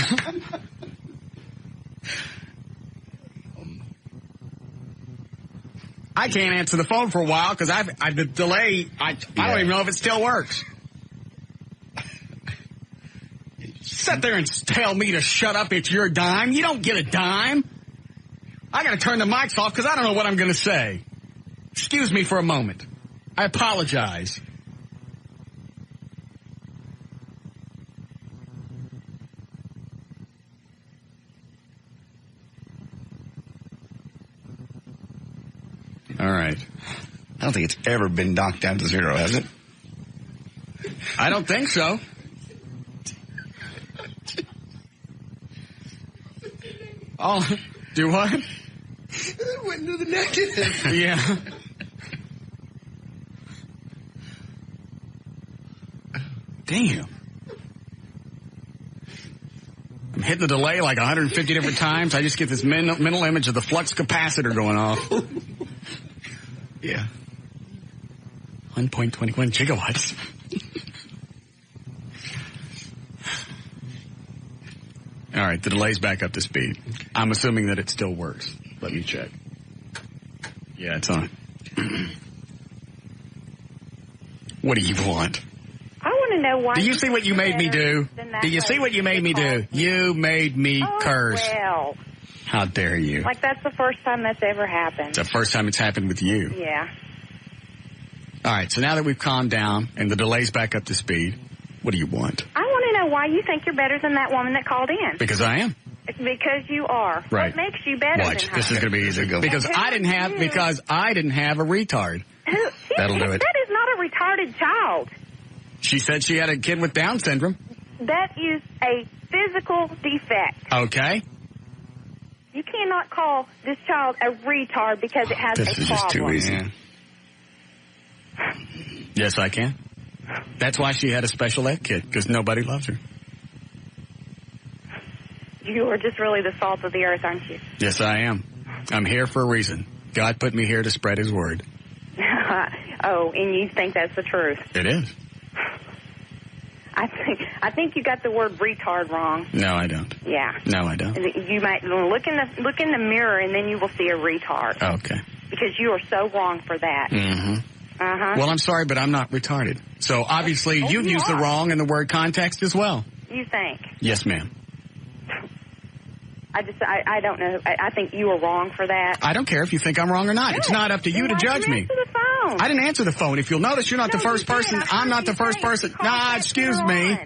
I can't answer the phone for a while because the delay, I don't even know if it still works. Sit there and tell me to shut up. It's your dime. You don't get a dime. I got to turn the mics off because I don't know what I'm going to say. Excuse me for a moment. I apologize. All right. I don't think it's ever been knocked down to 0, has it? I don't think so. Oh, do what? It went into the negative. Yeah. Damn. I'm hitting the delay like 150 different times. I just get this mental image of the flux capacitor going off. Yeah. 1.21 gigawatts. All right, the delay's back up to speed. I'm assuming that it still works. Let me check. Yeah, it's on. What do you want? I want to know why. Do you see what you made me do? Do you see what you made me do? You made me curse. Well. How dare you? Like, that's the first time that's ever happened. It's the first time it's happened with you. Yeah. All right, so now that we've calmed down and the delay's back up to speed, what do you want? I want to know why you think you're better than that woman that called in. Because I am. It's because you are. Right. What makes you better Watch, than her? this is going to be easy. Because I didn't have a retard. That'll do it. That is not a retarded child. She said she had a kid with Down syndrome. That is a physical defect. Okay. You cannot call this child a retard because it has a problem. This is just too easy. Yes, I can. That's why she had a special ed kid, because nobody loves her. You are just really the salt of the earth, aren't you? Yes, I am. I'm here for a reason. God put me here to spread his word. Oh, and you think that's the truth? It is. I think you got the word retard wrong. No, I don't. Yeah. No, I don't. You might look in the mirror, and then you will see a retard. Okay. Because you are so wrong for that. Mm-hmm. Uh-huh. Well, I'm sorry, but I'm not retarded. So obviously you've used the wrong in the word context as well. You think? Yes, ma'am. I don't know. I think you were wrong for that. I don't care if you think I'm wrong or not. Good. It's not up to you to judge me. Answer the phone? I didn't answer the phone. If you'll notice, you're not the first person. I'm not the first person. Nah, excuse me.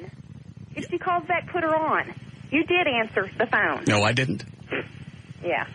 If she calls back, put her on. You did answer the phone. No, I didn't. Yeah.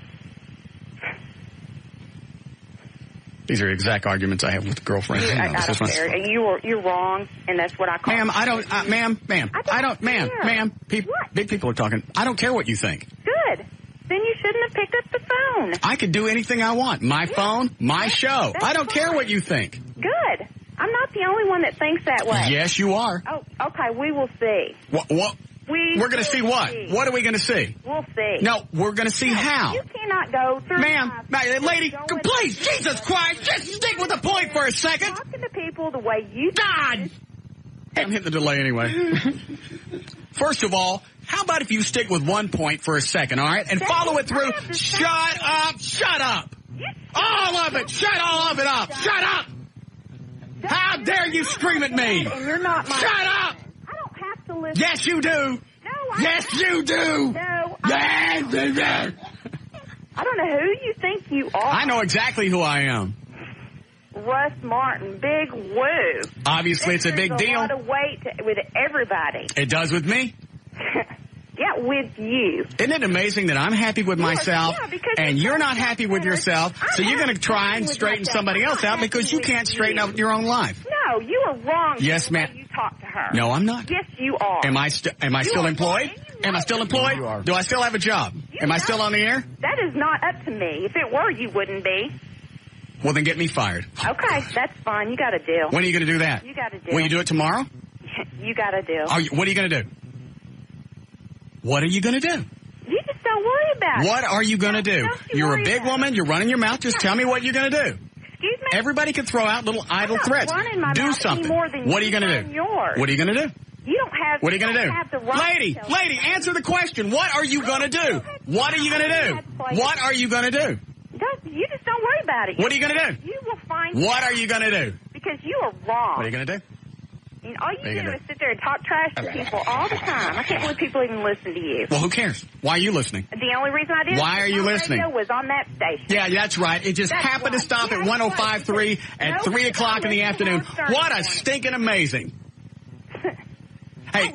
These are exact arguments I have with girlfriends. I don't care. You're wrong, and that's what I call. Ma'am, I don't. Ma'am. Ma'am. Big people are talking. I don't care what you think. Good. Then you shouldn't have picked up the phone. I could do anything I want. My phone, my show. I don't care what you think. Good. I'm not the only one that thinks that way. Yes, you are. Oh, okay. We will see. What? We're going to see what? What are we going to see? We'll see. No, we're going to see how. You cannot go through. Ma'am, lady, please, Jesus Christ, just stick with the point for a second. Talking to people the way you God! I'm hitting the delay anyway. First of all, how about if you stick with 1 point for a second, all right? And follow it through. Shut up. Shut up. All of it. Shut all of it up. Shut up. How dare you scream at me? And you're not my... Shut up. I don't have to listen. Yes, you do. No, yes, you do. No. Yes, you do. I don't know who you think you are. I know exactly who I am. Russ Martin, big woo. Obviously, it's a big deal. A lot of weight with everybody. It does with me. Yeah, with you. Isn't it amazing that I'm happy with myself and you're not happy with yourself, so you're going to try and straighten somebody else out because you can't straighten out your own life? No, you are wrong. Yes, ma'am. You talk to her. No, I'm not. Yes, you are. Am I still employed? Am I still employed? You are. Do I still have a job? Am I still on the air? That is not up to me. If it were, you wouldn't be. Well, then get me fired. Okay, that's fine. You got a deal. When are you going to do that? You got a deal. Will you do it tomorrow? You got a deal. What are you going to do? What are you going to do? You just don't worry about it. What are you going to do? You're a big woman. You're running your mouth. Just tell me what you're going to do. Excuse me? Everybody can throw out little idle threats. Do something. What are you going to do? What are you going to do? You don't have. What are you going to do? Lady, answer the question. What are you going to do? What are you going to do? What are you going to do? You just don't worry about about it. What are you going to do? You will find What are you going to do? Because you are wrong. What are you going to do? And all you do is sit there and talk trash to people all the time. I can't believe people even listen to you. Well, who cares? Why are you listening? The only reason I did. Why are you listening? Radio was on that station. Yeah, that's right. It just happened to stop at 105.3 at 3 o'clock in the afternoon. What a stinking amazing. Hey,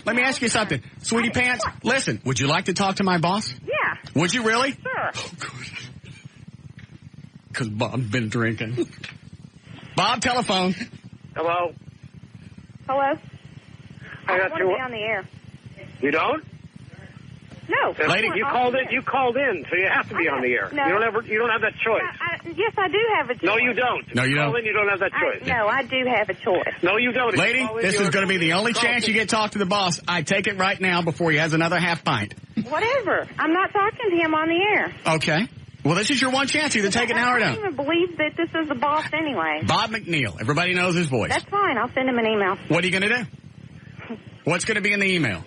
let me ask you something. Sweetie Pants, listen, would you like to talk to my boss? Yeah. Would you really? Sure. Oh, good. Because Bob's been drinking. Bob, telephone. Hello? Hello? I want to be on the air. You don't? No. Lady, you called in, so you have to be on the air. No. You don't have that choice. Yes, I do have a choice. No, you don't. No, you don't. You don't have that choice. No, I do have a choice. No, you don't. Lady, this is going to be the only chance you get to talk to the boss. I take it right now before he has another half pint. Whatever. I'm not talking to him on the air. Okay. Well, this is your one chance. Either take it now or I don't. don't even believe that this is the boss anyway. Bob McNeil. Everybody knows his voice. That's fine. I'll send him an email. What are you going to do? What's going to be in the email?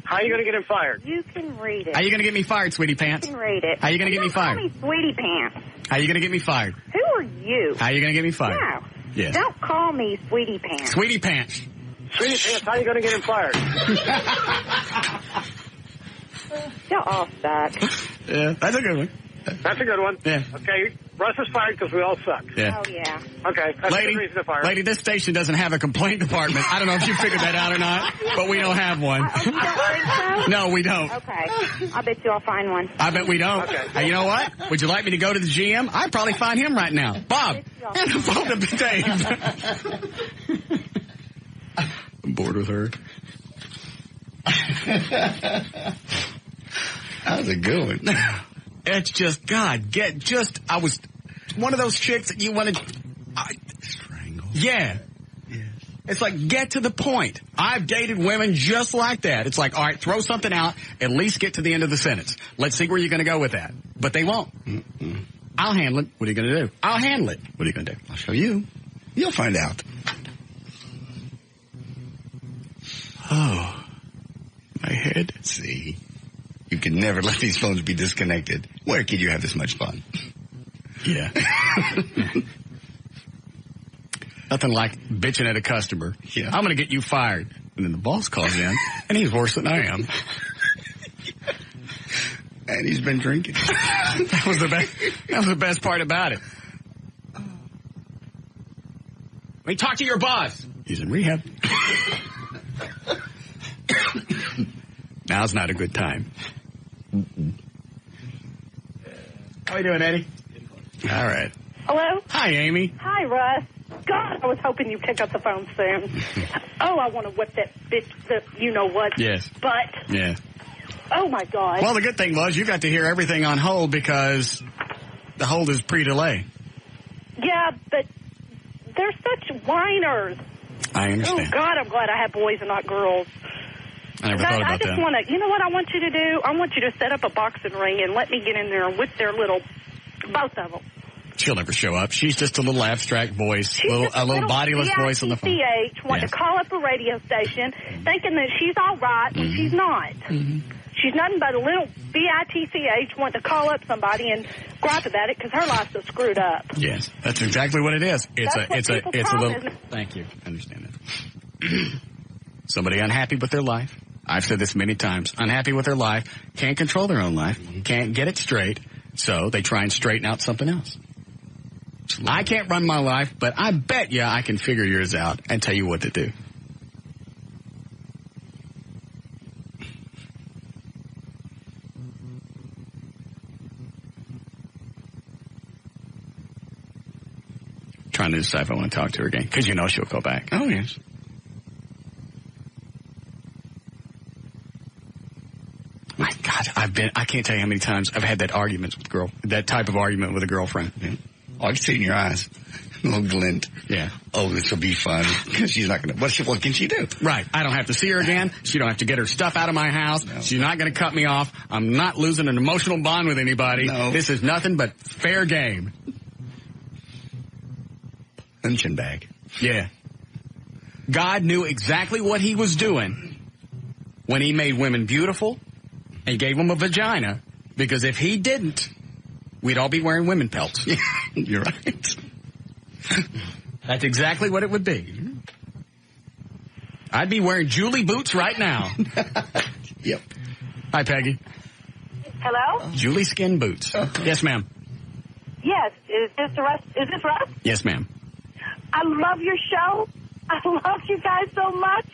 How are you going to get him fired? You can read it. How are you going to get me fired, Sweetie Pants? You can read it. How are you going to get me fired? Don't call me Sweetie Pants. How are you going to get me fired? Who are you? How are you going to get me fired? No. Yes. Don't call me Sweetie Pants. Sweetie Pants. Sweetie Pants, how are you going to get him fired? Y'all all suck. Yeah, that's a good one. That's a good one. Yeah. Okay, Russ is fired because we all suck. Yeah. Oh, yeah. Okay, that's lady, a good reason to fire. Lady, this station doesn't have a complaint department. I don't know if you figured that out or not, but we don't have one. You don't think so? No, we don't. Okay. I bet you I'll find one. I bet we don't. Okay. Hey, you know what? Would you like me to go to the GM? I'd probably find him right now. Bob, hand the phone to Dave. I'm bored with her. That was a good one. It's just, God, I was one of those chicks that you wanted. Strangle. Yeah. It's like, get to the point. I've dated women just like that. It's like, all right, throw something out, at least get to the end of the sentence. Let's see where you're going to go with that. But they won't. Mm-mm. I'll handle it. What are you going to do? I'll handle it. What are you going to do? I'll show you. You'll find out. Oh, my head. See, you can never let these phones be disconnected. Where could you have this much fun? Yeah. Nothing like bitching at a customer. Yeah. I'm going to get you fired. And then the boss calls in, and he's worse than I am. And he's been drinking. That was the best part about it. Let me talk to your boss. He's in rehab. Now's not a good time. How are you doing, Eddie? All right. Hello? Hi, Amy. Hi, Russ. God, I was hoping you'd pick up the phone soon. Oh, I want to whip that bitch, you-know-what. Yes. But, Yeah. oh, my God. Well, the good thing was you got to hear everything on hold because the hold is pre-delay. Yeah, but they're such whiners. I understand. Oh, God, I'm glad I have boys and not girls. I never thought about I just that. want to, you know what I want you to do? I want you to set up a boxing ring and let me get in there with their little, both of them. She'll never show up. She's just a little abstract voice, a little bodiless voice on the phone. Wanting to call up a radio station thinking that she's all right when she's not. Mm-hmm. She's nothing but a little bitch wanting to call up somebody and gripe about it because her life's so screwed up. Yes, that's exactly what it is. It's That's a problem little. is. Thank you. I understand that. Somebody unhappy with their life. I've said this many times. Unhappy with their life, can't control their own life, can't get it straight, so they try and straighten out something else. I can't run my life, but I bet you I can figure yours out and tell you what to do. Trying to decide if I want to talk to her again, because you know she'll go back. Oh, yes. My God, I can't tell you how many times I've had that type of argument with a girlfriend. Yeah. Oh, I can see it in your eyes. A little glint. Yeah. Oh, this will be fun. Because she's not going to, what can she do? Right. I don't have to see her again. She don't have to get her stuff out of my house. No. She's not going to cut me off. I'm not losing an emotional bond with anybody. No. This is nothing but fair game. Punching bag. Yeah. God knew exactly what he was doing when he made women beautiful and gave them a vagina, because if he didn't, we'd all be wearing women pelts. You're right. That's exactly what it would be. I'd be wearing Julie boots right now. Yep. Hi, Peggy. Hello? Julie skin boots. Yes, ma'am. Yes. Is this Russ? Yes, ma'am. I love your show. I love you guys so much.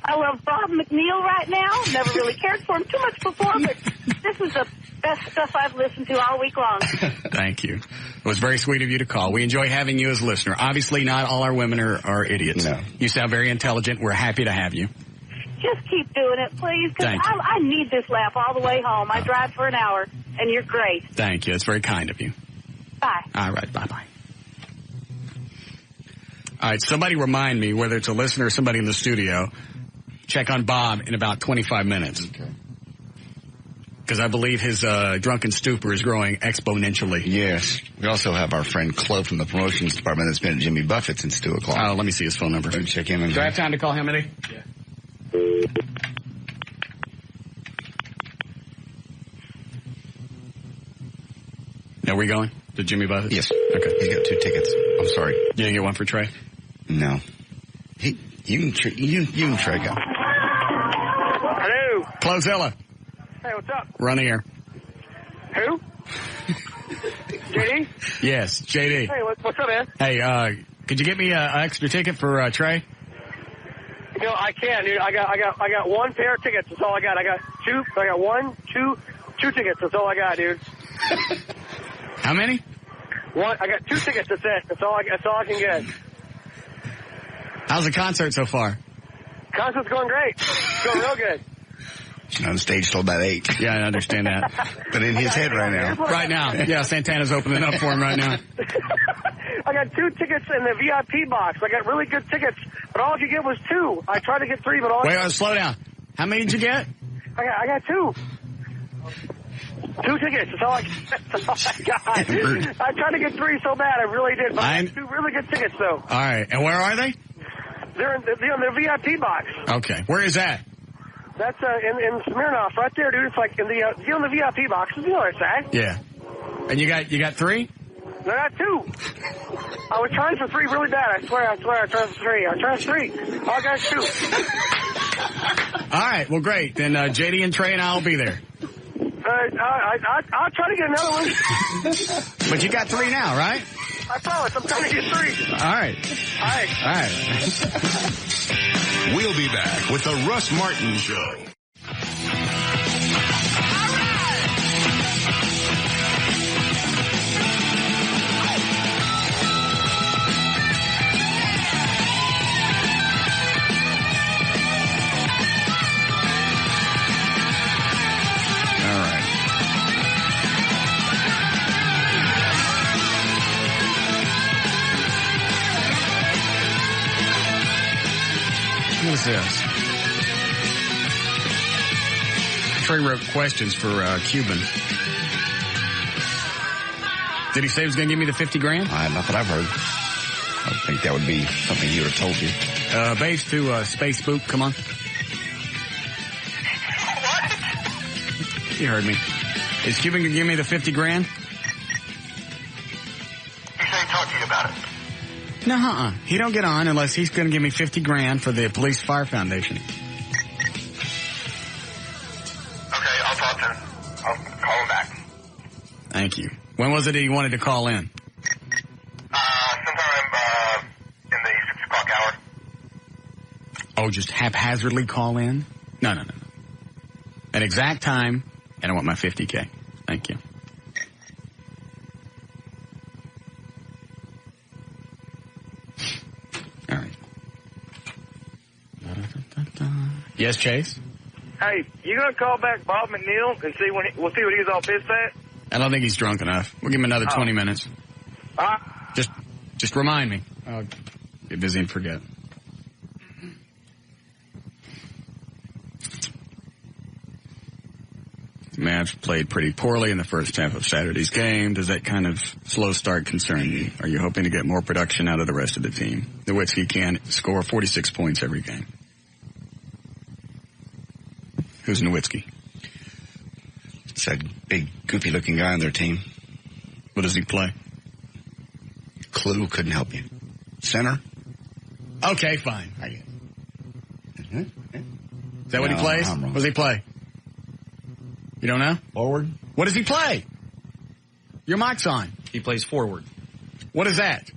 I love Bob McNeil right now. Never really cared for him too much before, but this is the best stuff I've listened to all week long. Thank you. It was very sweet of you to call. We enjoy having you as a listener. Obviously, not all our women are idiots. No. You sound very intelligent. We're happy to have you. Just keep doing it, please, because Thank you. I need this laugh all the way home. I drive for an hour, and you're great. Thank you. It's very kind of you. Bye. All right. Bye-bye. All right. Somebody remind me, whether it's a listener or somebody in the studio, check on Bob in about 25 minutes. Okay. Because I believe his drunken stupor is growing exponentially. Yes. We also have our friend Chloe from the promotions department that's been at Jimmy Buffett since 2 o'clock. Oh, let me see his phone number. Check him in. Do I have time to call him, Eddie? Yeah. Are we going to Jimmy Buffett? Yes. Okay. He's got 2 tickets. I'm sorry. You didn't get one for Trey? No. You can Trey go. Hello. Closella. Hey, what's up? Run the air. Who? JD? Yes, JD. Hey, what's up, man? Hey, could you get me an extra ticket for Trey? You know, I can, dude. I got 1 pair of tickets. That's all I got. I got 2. I got 2 tickets. That's all I got, dude. How many? 1. I got 2 tickets. That's it. That's all I can get. How's the concert so far? Concert's going great. It's going real good. He's on stage till about 8. Yeah, I understand that. But in his head right now. Right now. Yeah, Santana's opening up for him right now. I got 2 tickets in the VIP box. I got really good tickets, but all I could get was 2. I tried to get 3, but all slow down. How many did you get? I got 2. 2 tickets. That's all I got. I tried to get 3 so bad. I really did. But I got 2 really good tickets, though. All right. And where are they? They're in the VIP box. Okay. Where is that? That's in Smirnoff, right there, dude. It's like in the VIP box. You know what I'm saying? Yeah. And you got 3? I got 2. I was trying for 3 really bad. I swear. I tried for 3. I tried for 3. All I got is 2. All right. Well, great. Then JD and Trey and I will be there. I'll try to get another one. But you got 3 now, right? I promise. I'm trying to get 3. All right. All right. We'll be back with the Russ Martin Show. What is this? Trey wrote questions for Cuban. Did he say he was going to give me the $50,000? Not that I've heard. I think that would be something he would have told you. Base to Space Spook, come on. What? You heard me. Is Cuban going to give me the $50,000? He said talk to you about it. No, he don't get on unless he's going to give me $50,000 for the Police Fire Foundation. Okay, I'll talk to him. I'll call him back. Thank you. When was it he wanted to call in? Sometime in the 6 o'clock hour. Oh, just haphazardly call in? No. An exact time, and I want my $50,000. Thank you. All right. Yes, Chase? Hey, you gonna call back Bob McNeil and see we'll see what he's all pissed at? I don't think he's drunk enough. We'll give him another 20 minutes. Just remind me. I'll get busy and forget. The Mavs played pretty poorly in the first half of Saturday's game. Does that kind of slow start concern you? Are you hoping to get more production out of the rest of the team? Nowitzki can score 46 points every game. Who's Nowitzki? It's that big, goopy-looking guy on their team. What does he play? Clue, couldn't help you. Center? Okay, fine. Is that what he plays? What does he play? You don't know? Forward. What does he play? Your mic's on. He plays forward. What is that?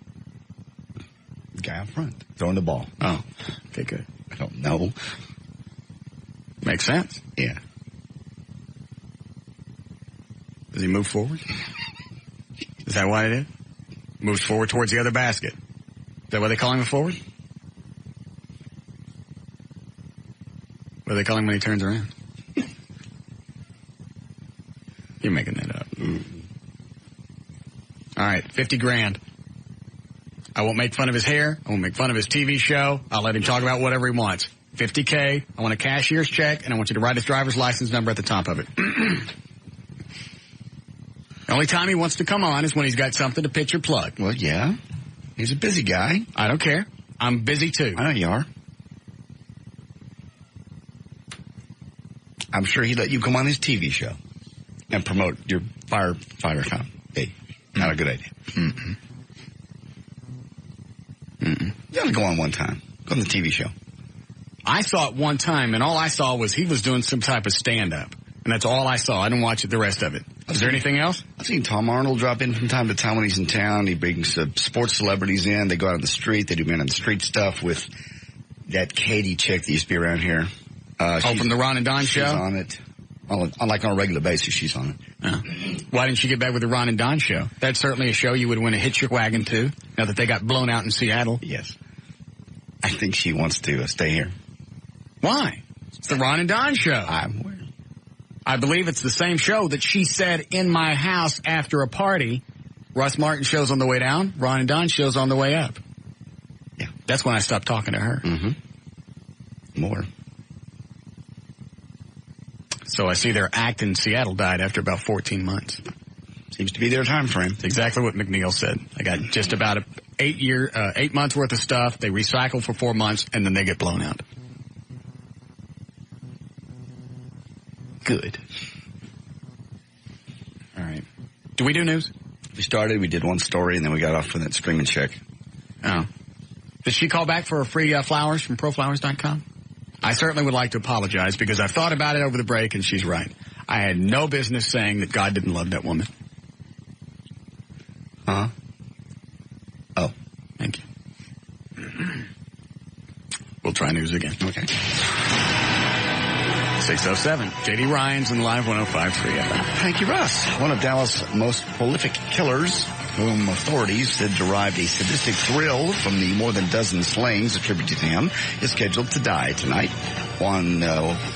Guy up front, throwing the ball. Oh, okay, good. I don't know. Makes sense. Yeah. Does he move forward? Is that what it is? Moves forward towards the other basket. Is that why they call him a forward? What do they call him when he turns around? You're making that up. All right, $50,000. I won't make fun of his hair. I won't make fun of his TV show. I'll let him talk about whatever he wants. $50K. I want a cashier's check, and I want you to write his driver's license number at the top of it. The only time he wants to come on is when he's got something to pitch or plug. Well, yeah. He's a busy guy. I don't care. I'm busy, too. I know you are. I'm sure he'd let you come on his TV show and promote your firefighter comp. Hey, not a good idea. Mm-mm. You ought to go on one time. Go on the TV show. I saw it one time, and all I saw was he was doing some type of stand-up. And that's all I saw. I didn't watch the rest of it. Is there anything else? I've seen Tom Arnold drop in from time to time when he's in town. He brings sports celebrities in. They go out on the street. They do man on the street stuff with that Katie chick that used to be around here. From the Ron and Don show? She's on it. Like on a regular basis, she's on it. Why didn't you get back with the Ron and Don show? That's certainly a show you would want to hitch your wagon to, now that they got blown out in Seattle. Yes. I think she wants to stay here. Why? It's the Ron and Don show. I'm aware. I believe it's the same show that she said in my house after a party. Russ Martin Show's on the way down. Ron and Don Show's on the way up. Yeah. That's when I stopped talking to her. Mm-hmm. More. So I see their act in Seattle died after about 14 months. Seems to be their time frame. That's exactly what McNeil said. I got just about 8 months worth of stuff. They recycle for 4 months, and then they get blown out. Good. All right. Do we do news? We started. We did one story, and then we got off with that streaming check. Oh. Did she call back for free flowers from proflowers.com? I certainly would like to apologize because I've thought about it over the break, and she's right. I had no business saying that God didn't love that woman. Huh? Oh. Thank you. We'll try news again. Okay. 607. J.D. Ryan's in Live 105.3 FM. Thank you, Russ. One of Dallas' most prolific killers, whom authorities said derived a sadistic thrill from the more than dozen slayings attributed to him, is scheduled to die tonight. Juan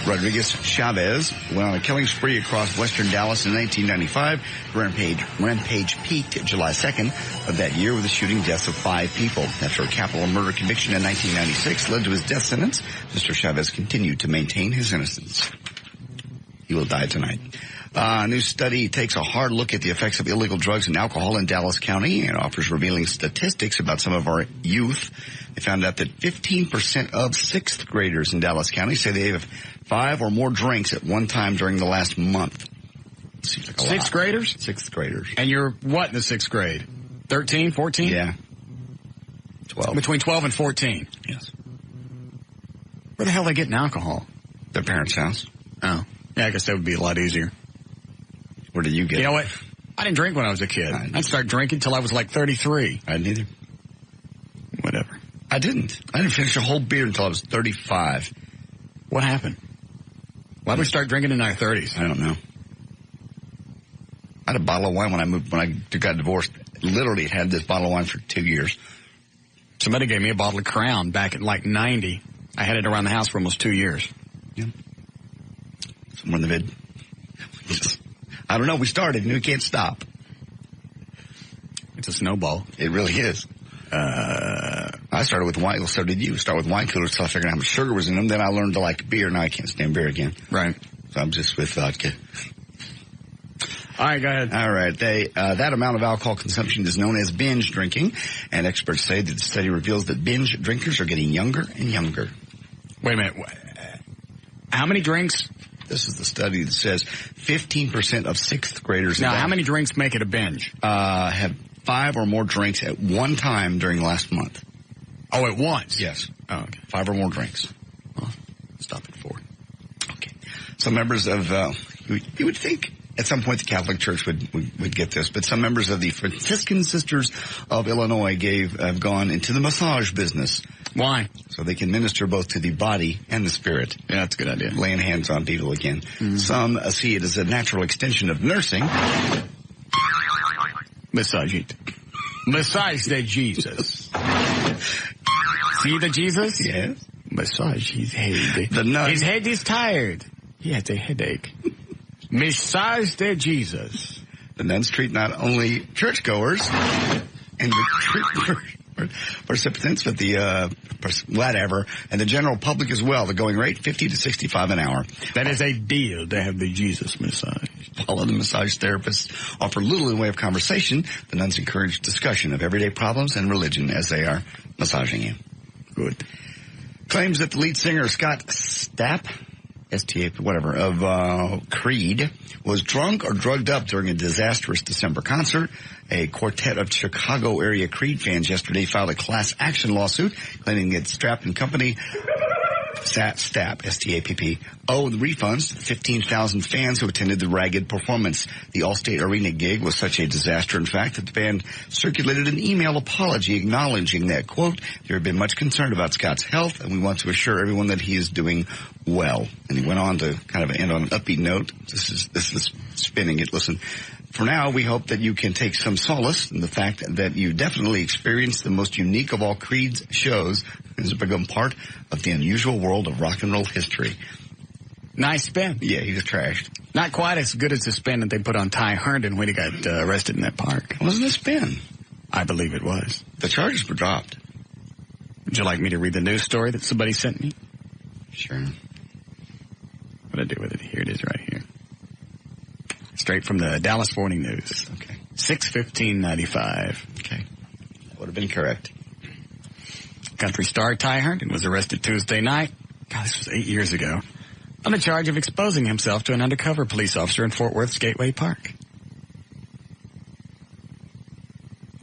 Rodriguez Chavez went on a killing spree across western Dallas in 1995. Rampage peaked July 2nd of that year with the shooting deaths of 5 people. After a capital murder conviction in 1996 led to his death sentence, Mr. Chavez continued to maintain his innocence. He will die tonight. A new study takes a hard look at the effects of illegal drugs and alcohol in Dallas County and offers revealing statistics about some of our youth. They found out that 15% of 6th graders in Dallas County say they have 5 or more drinks at one time during the last month. Seems like a lot. 6th graders? 6th graders. And you're what in the 6th grade? 13, 14? Yeah. 12. Between 12 and 14? Yes. Where the hell are they getting alcohol? Their parents' house. Oh. Yeah, I guess that would be a lot easier. Where did you get it? You know what? I didn't drink when I was a kid. I'd start drinking till I was like 33. I didn't either. Whatever. I didn't finish a whole beer until I was 35. What happened? Why did we start drinking in our 30s? I don't know. I had a bottle of wine when I got divorced. Literally had this bottle of wine for 2 years. Somebody gave me a bottle of Crown back in like 90. I had it around the house for almost 2 years. Yeah. Somewhere in the vid. I don't know. We started and we can't stop. It's a snowball. It really is. I started with wine. So did you. Start with wine coolers until I figured out how much sugar was in them. Then I learned to like beer. Now I can't stand beer again. Right. So I'm just with vodka. All right, go ahead. All right. That amount of alcohol consumption is known as binge drinking, and experts say that the study reveals that binge drinkers are getting younger and younger. Wait a minute. How many drinks This is the study that says 15% of 6th graders. Now, how many drinks make it a binge? Have 5 or more drinks at one time during the last month. Oh, at once? Yes. Oh, okay. 5 or more drinks. Well, stop at 4. Okay. Some members of, you would think at some point the Catholic Church would get this, but some members of the Franciscan Sisters of Illinois have gone into the massage business. Why? So they can minister both to the body and the spirit. Yeah, that's a good idea. Laying hands on people again. Mm-hmm. Some see it as a natural extension of nursing. Massage it. Massage the Jesus. See the Jesus? Yes. Massage his head. The nun. His head is tired. He has a headache. Massage the Jesus. The nuns treat not only churchgoers and participants, but the whatever, and the general public as well. The going rate, $50 to $65 an hour. That is a deal to have the Jesus massage. While the massage therapists offer little in the way of conversation, the nuns encourage discussion of everyday problems and religion as they are massaging you. Good. Claims that the lead singer Scott Stapp, S-T-A, whatever, of Creed, was drunk or drugged up during a disastrous December concert. A quartet of Chicago area Creed fans yesterday filed a class action lawsuit claiming that Stapp and company, Stapp, S-T-A-P-P, owed refunds to 15,000 fans who attended the ragged performance. The Allstate Arena gig was such a disaster, in fact, that the band circulated an email apology acknowledging that, quote, there had been much concern about Scott's health, and we want to assure everyone that he is doing well. And he went on to kind of end on an upbeat note. This is spinning it. Listen, for now, we hope that you can take some solace in the fact that you definitely experienced the most unique of all Creed's shows and has become part of the unusual world of rock and roll history. Nice spin. Yeah, he was trashed. Not quite as good as the spin that they put on Ty Herndon when he got arrested in that park. It wasn't a spin. I believe it was. The charges were dropped. Would you like me to read the news story that somebody sent me? Sure. What do I do with it? Here it is right here. Straight from the Dallas Morning News. Okay. 6/15/95. Okay. That would have been correct. Country star Ty Herndon was arrested Tuesday night. God, this was 8 years ago. On the charge of exposing himself to an undercover police officer in Fort Worth's Gateway Park.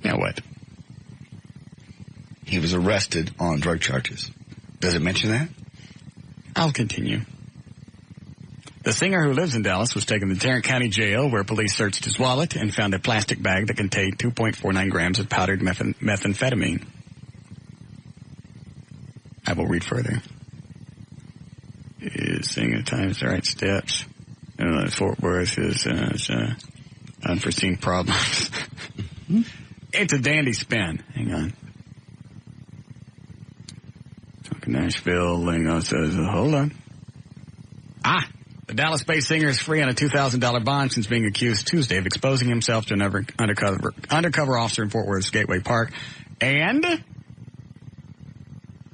Now what? He was arrested on drug charges. Does it mention that? I'll continue. The singer who lives in Dallas was taken to Tarrant County Jail where police searched his wallet and found a plastic bag that contained 2.49 grams of powdered methamphetamine. I will read further. Is singing at times the right steps. Fort Worth is unforeseen problems. It's a dandy spin. Hang on. Talking Nashville, Lingo says, hold on. The Dallas-based singer is free on a $2,000 bond since being accused Tuesday of exposing himself to another undercover officer in Fort Worth's Gateway Park and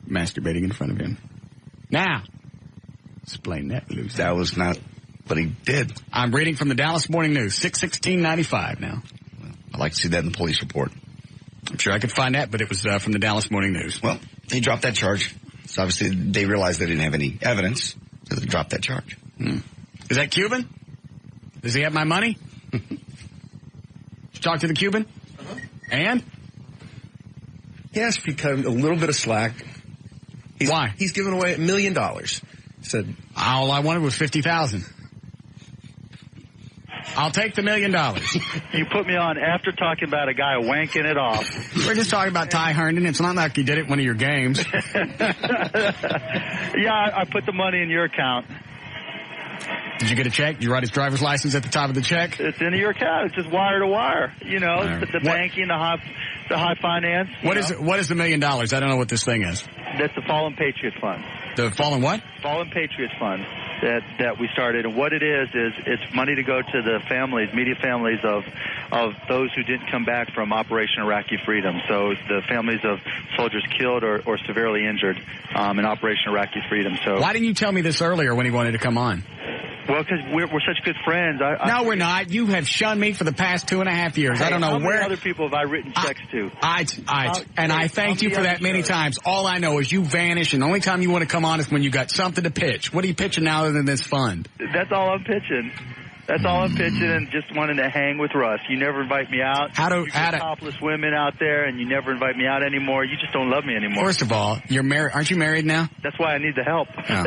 masturbating in front of him. Now, explain that, Lucy. That was not what he did. I'm reading from the Dallas Morning News, 6/16/95 now. Well, I'd like to see that in the police report. I'm sure I could find that, but it was from the Dallas Morning News. Well, they dropped that charge. So obviously they realized they didn't have any evidence, so they dropped that charge. Is that Cuban? Does he have my money? Did you talk to the Cuban? Uh-huh. And? He has become a little bit of slack. Why? He's given away $1 million. Said, all I wanted was $50,000. I'll take the $1 million. You put me on after talking about a guy wanking it off. We're just talking about Ty Herndon. It's not like you did it one of your games. Yeah, I put the money in your account. Did you get a check? Did you write his driver's license at the top of the check? It's into your account. It's just wire to wire. You know, the banking, the high finance. What is the $1 million? I don't know what this thing is. That's the Fallen Patriot Fund. The Fallen what? Fallen Patriot Fund that we started. And what it is it's money to go to the families, immediate families of those who didn't come back from Operation Iraqi Freedom. So the families of soldiers killed or severely injured in Operation Iraqi Freedom. So why didn't you tell me this earlier when he wanted to come on? Well, because we're such good friends. No, we're not. You have shunned me for the past 2.5 years. Hey, I don't know how where. many other people have I written checks to? I thank you for that many times. All I know is you vanish, and the only time you want to come on is when you got something to pitch. What are you pitching now other than this fund? That's all I'm pitching. That's all I'm pitching, and just wanting to hang with Russ. You never invite me out. You get topless women out there, and you never invite me out anymore. You just don't love me anymore. First of all, you're married. Aren't you married now? That's why I need the help. Oh.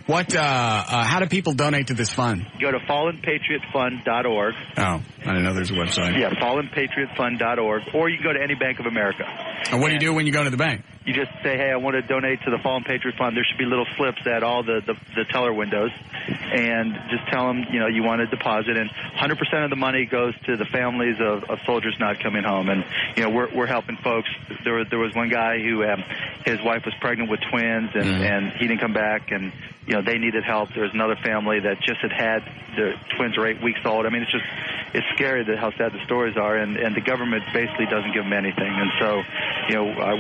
How do people donate to this fund? Go to fallenpatriotfund.org. Oh, I didn't know there's a website. Yeah, fallenpatriotfund.org, or you can go to any Bank of America. And what do you do when you go to the bank? You just say, hey, I want to donate to the Fallen Patriot Fund. There should be little slips at all the teller windows, and just tell them, you want to deposit, and 100% of the money goes to the families of soldiers not coming home. And, we're helping folks. There was one guy who, his wife was pregnant with twins, and he didn't come back, and, they needed help. There was another family that just had the twins are 8 weeks old. I mean, it's scary how sad the stories are, and the government basically doesn't give them anything. And so,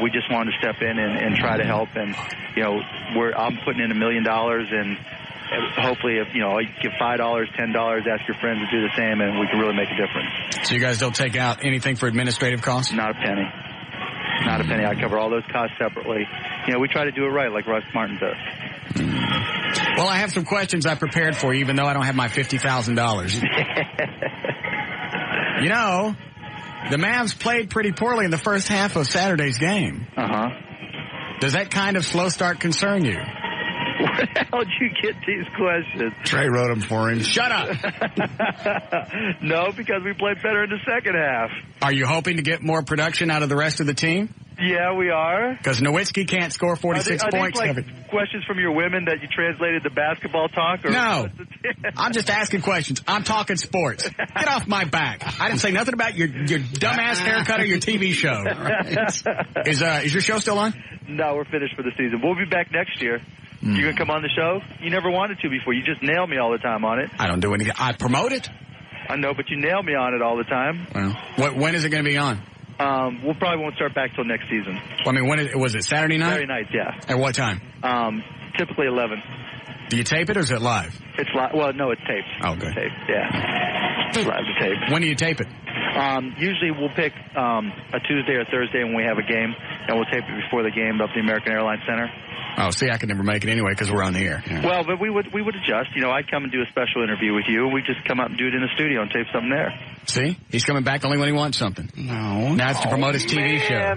we just wanted to step in and try to help. And, I'm putting in $1 million, and hopefully, if you give $5, $10, ask your friends to do the same, and we can really make a difference. So you guys don't take out anything for administrative costs? Not a penny. Not a penny. I cover all those costs separately. We try to do it right, like Russ Martin does. Well, I have some questions I prepared for you, even though I don't have my $50,000. The Mavs played pretty poorly in the first half of Saturday's game. Uh-huh. Does that kind of slow start concern you? Where the hell did you get these questions? Trey wrote them for him. Shut up. No, because we played better in the second half. Are you hoping to get more production out of the rest of the team? Yeah, we are. Because Nowitzki can't score 46 points. Are these questions from your women that you translated to basketball talk? Or no. I'm just asking questions. I'm talking sports. Get off my back. I didn't say nothing about your dumbass haircut or your TV show. Right. Is your show still on? No, we're finished for the season. We'll be back next year. You going to come on the show? You never wanted to before. You just nail me all the time on it. I don't do anything. I promote it. I know, but you nail me on it all the time. Well, when is it going to be on? We probably won't start back till next season. Well, I mean, was it Saturday night? Saturday night, yeah. At what time? Typically 11. Do you tape it or is it live? It's live. Well, no, it's taped. Oh, good. It's taped, yeah. It's live to tape. When do you tape it? Usually we'll pick a Tuesday or Thursday when we have a game, and we'll tape it before the game up at the American Airlines Center. Oh, see, I could never make it anyway because we're on the air. Yeah. Well, but we would adjust. I'd come and do a special interview with you, and we'd just come out and do it in the studio and tape something there. See? He's coming back only when he wants something. No. Now it's to promote his TV show.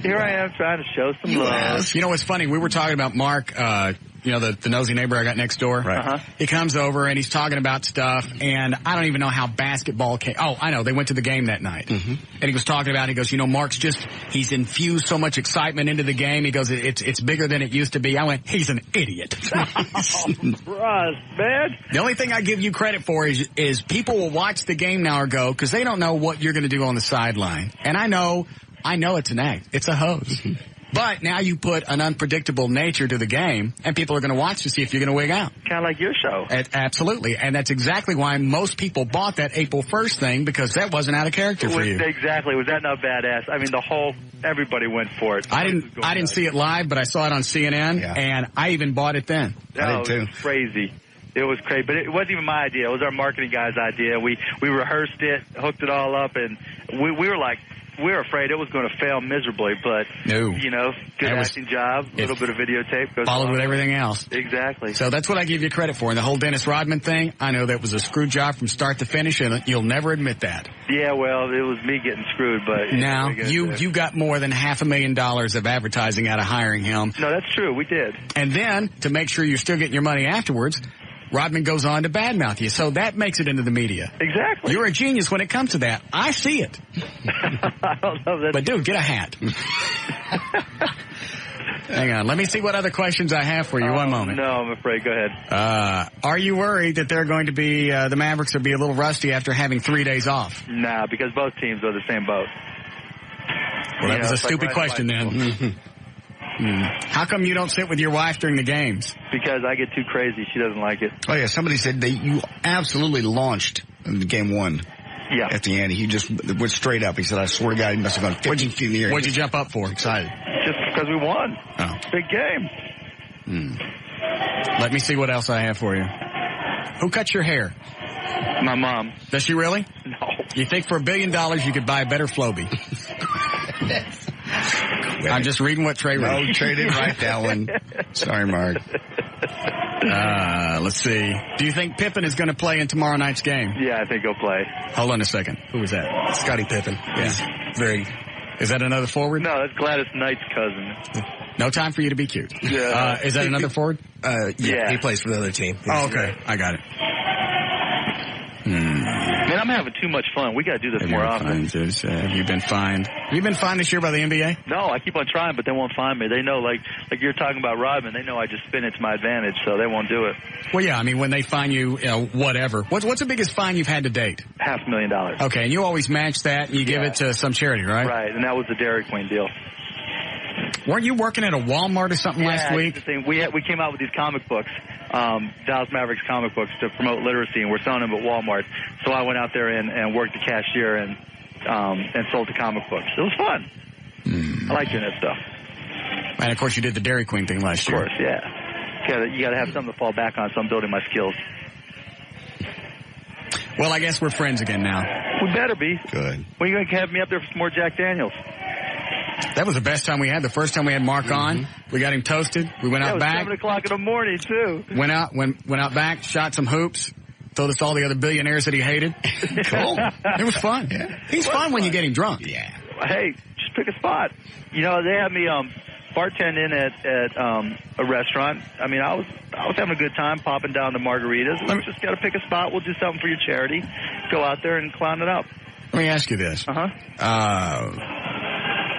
Here I am trying to show some love. You know what's funny? We were talking about Mark, the nosy neighbor I got next door. Right. Uh-huh. He comes over and he's talking about stuff, and I don't even know how basketball came. Oh, I know. They went to the game that night. Mm-hmm. And he was talking about, he goes, Mark's he's infused so much excitement into the game. He goes, it's bigger than it used to be. I went, he's an idiot. Russ, man. The only thing I give you credit for is people will watch the game now or go, because they don't know what you're going to do on the sideline. And I know it's an act. It's a hose. But now you put an unpredictable nature to the game, and people are going to watch to see if you're going to wig out. Kind of like your show. Absolutely. And that's exactly why most people bought that April 1st thing, because that wasn't out of character for you. Exactly. Was that not badass? I mean, everybody went for it. I didn't see it live, but I saw it on CNN, and I even bought it then. I did too. It was crazy. It was crazy, but it wasn't even my idea. It was our marketing guy's idea. We rehearsed it, hooked it all up, and we were like, we were afraid it was going to fail miserably, but, good acting job, a little bit of videotape. Followed with everything else. Exactly. So that's what I give you credit for. And the whole Dennis Rodman thing, I know that was a screw job from start to finish, and you'll never admit that. Yeah, well, it was me getting screwed, but... Now, you got more than $500,000 of advertising out of hiring him. No, that's true. We did. And then, to make sure you're still getting your money afterwards... Rodman goes on to badmouth you, so that makes it into the media. Exactly. You're a genius when it comes to that. I see it. I don't know that. But dude, get a hat. Hang on, let me see what other questions I have for you. One moment. No, I'm afraid. Go ahead. Are you worried that they're going to be the Mavericks will be a little rusty after having 3 days off? Nah, because both teams are the same boat. Well, that was a stupid question then. How come you don't sit with your wife during the games? Because I get too crazy. She doesn't like it. Oh, yeah. Somebody said you absolutely launched in game one. Yeah. At the end. He just went straight up. He said, I swear to God, he must have gone 15 feet in the air. What'd you jump up for? Excited. Just because we won. Oh. Big game. Let me see what else I have for you. Who cuts your hair? My mom. Does she really? No. You think for $1 billion you could buy a better Flowbee? I'm just reading what Trey wrote. No, Trey didn't write that one. Sorry, Mark. Let's see. Do you think Pippen is going to play in tomorrow night's game? Yeah, I think he'll play. Hold on a second. Who was that? Scottie Pippen. Yeah. Is that another forward? No, that's Gladys Knight's cousin. No time for you to be cute. Yeah. Is that another forward? Yeah, he plays for the other team. Oh, okay. I got it. Man, I'm having too much fun. We got to do this more often. Have you been fined? Have you been fined this year by the NBA? No, I keep on trying, but they won't find me. They know, like you're talking about Rodman, they know I just spin it to my advantage, so they won't do it. Well, yeah, I mean, when they fine you, whatever. What's the biggest fine you've had to date? $500,000. Okay, and you always match that and you give it to some charity, right? Right, and that was the Dairy Queen deal. Weren't you working at a Walmart or something last week? We came out with these comic books, Dallas Mavericks comic books, to promote literacy, and we're selling them at Walmart. So I went out there and worked the cashier and sold the comic books. It was fun. I like doing that stuff. And of course, you did the Dairy Queen thing last year. Of course, yeah. You got to have something to fall back on. So I'm building my skills. Well, I guess we're friends again now. We better be. Good. When are you going to have me up there for some more Jack Daniels? That was the best time we had. The first time we had Mark on, we got him toasted. We went out back. It was 7 o'clock in the morning, too. Went out back, shot some hoops, told us all the other billionaires that he hated. Cool. It was fun. Yeah. He's fun when you get him drunk. Yeah. Hey, just pick a spot. They had me bartending at a restaurant. I mean, I was having a good time popping down the margaritas. We just got to pick a spot. We'll do something for your charity. Go out there and clown it up. Let me ask you this.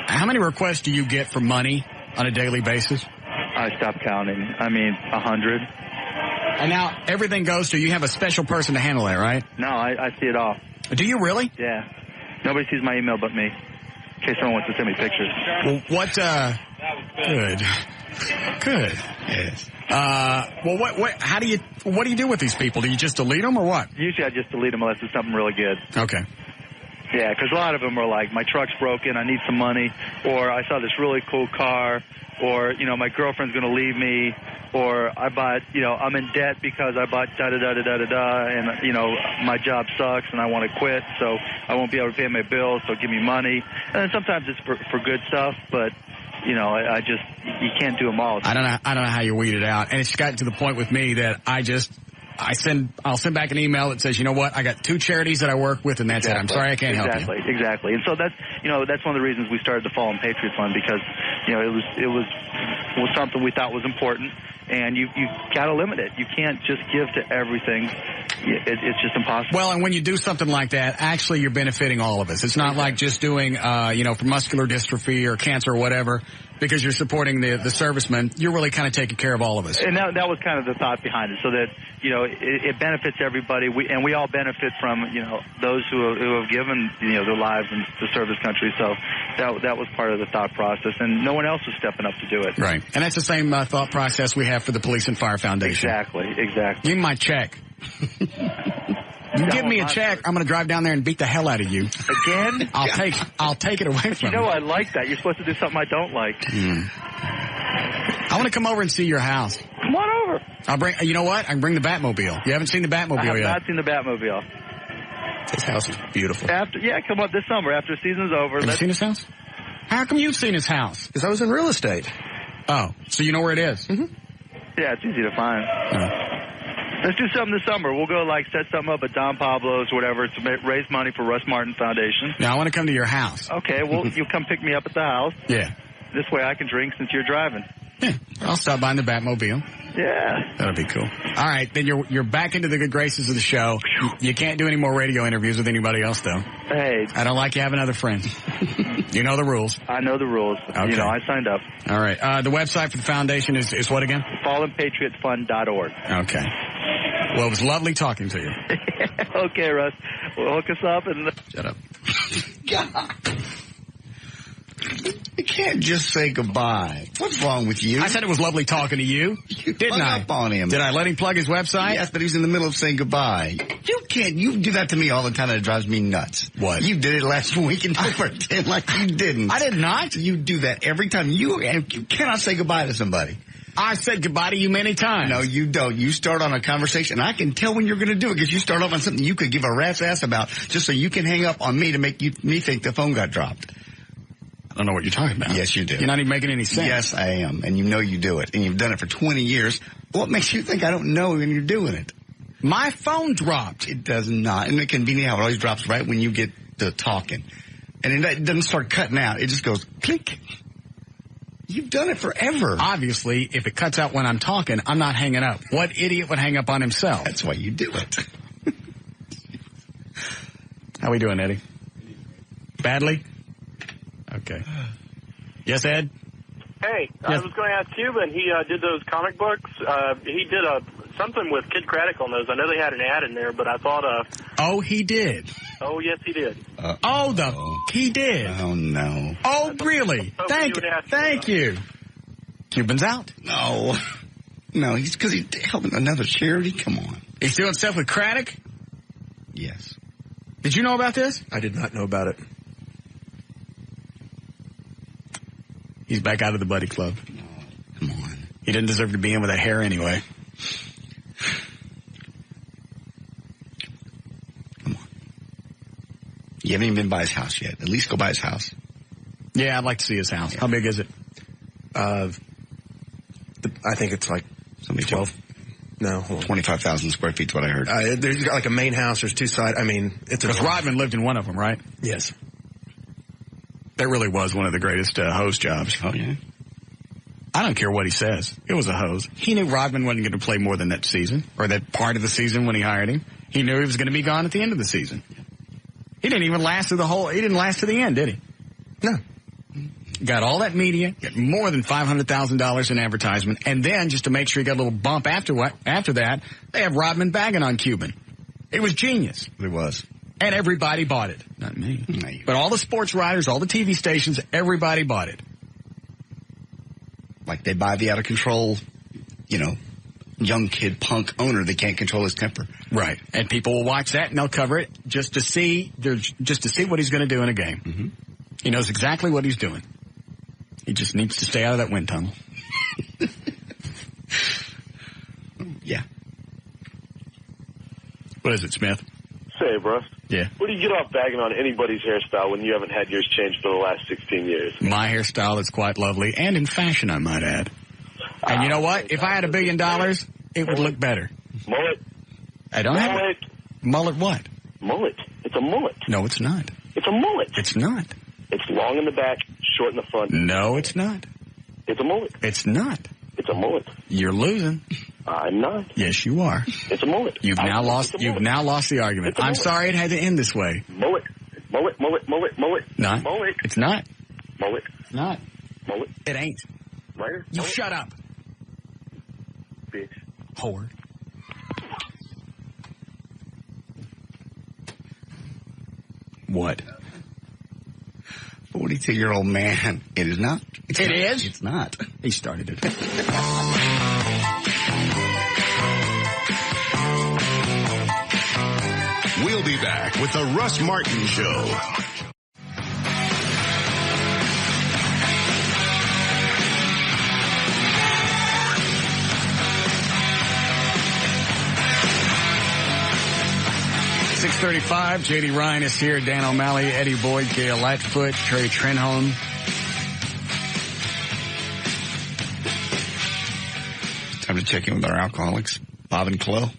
How many requests do you get for money on a daily basis? I stopped counting. I mean, 100. And now everything goes to, you have a special person to handle that, right? No, I see it all. Do you really? Yeah. Nobody sees my email but me. In case someone wants to send me pictures. Well, Good. Yes. Well, what do you do with these people? Do you just delete them or what? Usually I just delete them unless it's something really good. Okay. Yeah, because a lot of them are like, my truck's broken, I need some money, or I saw this really cool car, or, my girlfriend's going to leave me, or I bought, I'm in debt because I bought da-da-da-da-da-da, and, my job sucks and I want to quit, so I won't be able to pay my bills, so give me money. And then sometimes it's for good stuff, but, you can't do them all. I don't know how you weed it out. And it's gotten to the point with me that I'll send back an email that says, you know what, I got 2 charities that I work with, and that's it. I'm sorry I can't help you. Exactly. And so that's one of the reasons we started the Fallen Patriot Fund, because, it was something we thought was important, and you got to limit it. You can't just give to everything. It's just impossible. Well, and when you do something like that, actually you're benefiting all of us. It's not like just doing, for muscular dystrophy or cancer or whatever, because you're supporting the servicemen. You're really kind of taking care of all of us. And that was kind of the thought behind it, so that, it benefits everybody. We all benefit from, those who have given, their lives and to serve this country. So that was part of the thought process, and no one else was stepping up to do it. Right. And that's the same thought process we have for the Police and Fire Foundation. Exactly. Give me my check. You give me a check, I'm going to drive down there and beat the hell out of you. Again? I'll take it away from you. I like that. You're supposed to do something I don't like. I want to come over and see your house. Come on over. I'll bring. You know what? I can bring the Batmobile. You haven't seen the Batmobile yet. I have not seen the Batmobile. His house is beautiful. Come on this summer after the season's over. Have you seen his house? How come you've seen his house? Because I was in real estate. Oh, so you know where it is? Mm-hmm. Yeah, it's easy to find. Let's do something this summer. We'll go set something up at Don Pablo's, whatever, to raise money for Russ Martin Foundation. Now I want to come to your house. Okay, well you'll come pick me up at the house. Yeah. This way I can drink since you're driving. Yeah, I'll stop by in the Batmobile. Yeah. That'll be cool. All right, then you're back into the good graces of the show. You can't do any more radio interviews with anybody else, though. Hey. I don't like you having other friends. You know the rules. I know the rules. Okay. I signed up. All right. The website for the foundation is what again? FallenPatriotFund.org. Okay. Well, it was lovely talking to you. Okay, Russ. Well, hook us up and... Shut up. God. You can't just say goodbye. What's wrong with you? I said it was lovely talking to you. Didn't I? Up on him. Did I let him plug his website? Yes, but he's in the middle of saying goodbye. You do that to me all the time, and it drives me nuts. What? You did it last week, and don't pretend like you didn't. I did not. You do that every time. You cannot say goodbye to somebody. I said goodbye to you many times. No, you don't. You start on a conversation. I can tell when you're going to do it because you start off on something you could give a rat's ass about just so you can hang up on me to make me think the phone got dropped. I don't know what you're talking about. Yes, you do. You're not even making any sense. Yes, I am. And you know you do it. And you've done it for 20 years. What makes you think I don't know when you're doing it? My phone dropped. It does not. Isn't it convenient how it always drops right when you get to talking? And it doesn't start cutting out. It just goes click. You've done it forever. Obviously, if it cuts out when I'm talking, I'm not hanging up. What idiot would hang up on himself? That's why you do it. How we doing, Eddie? Badly? Okay. Yes, Ed? Hey, yes. I was going to ask Cuban. He did those comic books. He did something with Kid Craddock on those. I know they had an ad in there, but I thought... Oh, he did? Oh, yes, he did. He did? Oh, no. Oh, really? Thank you. Cuban's out? No. No, because he's helping another charity. Come on. He's doing stuff with Craddock? Yes. Did you know about this? I did not know about it. He's back out of the buddy club. Oh, come on. He didn't deserve to be in with that hair anyway. Come on. You haven't even been by his house yet. At least go by his house. Yeah, I'd like to see his house. Yeah. How big is it? I think it's like 12. No, 25,000 square feet is what I heard. There's got like a main house. There's two sides. I mean, it's because Rodman lived in one of them, right? Yes. That really was one of the greatest hose jobs. Oh, yeah. I don't care what he says. It was a hose. He knew Rodman wasn't going to play more than that season, or that part of the season when he hired him. He knew he was going to be gone at the end of the season. He didn't even last to he didn't last to the end, did he? No. Got all that media, got more than $500,000 in advertisement, and then, just to make sure he got a little bump after that, they have Rodman bagging on Cuban. It was genius. It was. And everybody bought it. Not me. But all the sports writers, all the TV stations, everybody bought it. Like they buy the out-of-control, young kid punk owner that can't control his temper. Right. And people will watch that and they'll cover it just to see what he's going to do in a game. Mm-hmm. He knows exactly what he's doing. He just needs to stay out of that wind tunnel. Yeah. What is it, Smith? Say, Russ. Yeah. What do you get off bagging on anybody's hairstyle when you haven't had yours changed for the last 16 years? My hairstyle is quite lovely and in fashion, I might add. And you know what? If I had $1 billion, it would look better. Mullet. I don't have it. Mullet what? Mullet. It's a mullet. No, it's not. It's a mullet. It's not. It's long in the back, short in the front. No, it's not. It's a mullet. It's not. It's a mullet. You're losing. I'm not. Yes, you are. It's a mullet. You've now lost the argument. I'm sorry it had to end this way. Mullet. Mullet. Not. Mullet. It's not. Mullet. It's not. Mullet. It ain't. Right? You shut up. Bitch. Whore. What? 42-year-old man. It is not. It is? It's not. He started it. We'll be back with the Russ Martin Show. .635, J.D. Ryan is here, Dan O'Malley, Eddie Boyd, Gail Lightfoot, Trey Trenholm. Time to check in with our alcoholics, Bob and Chloe.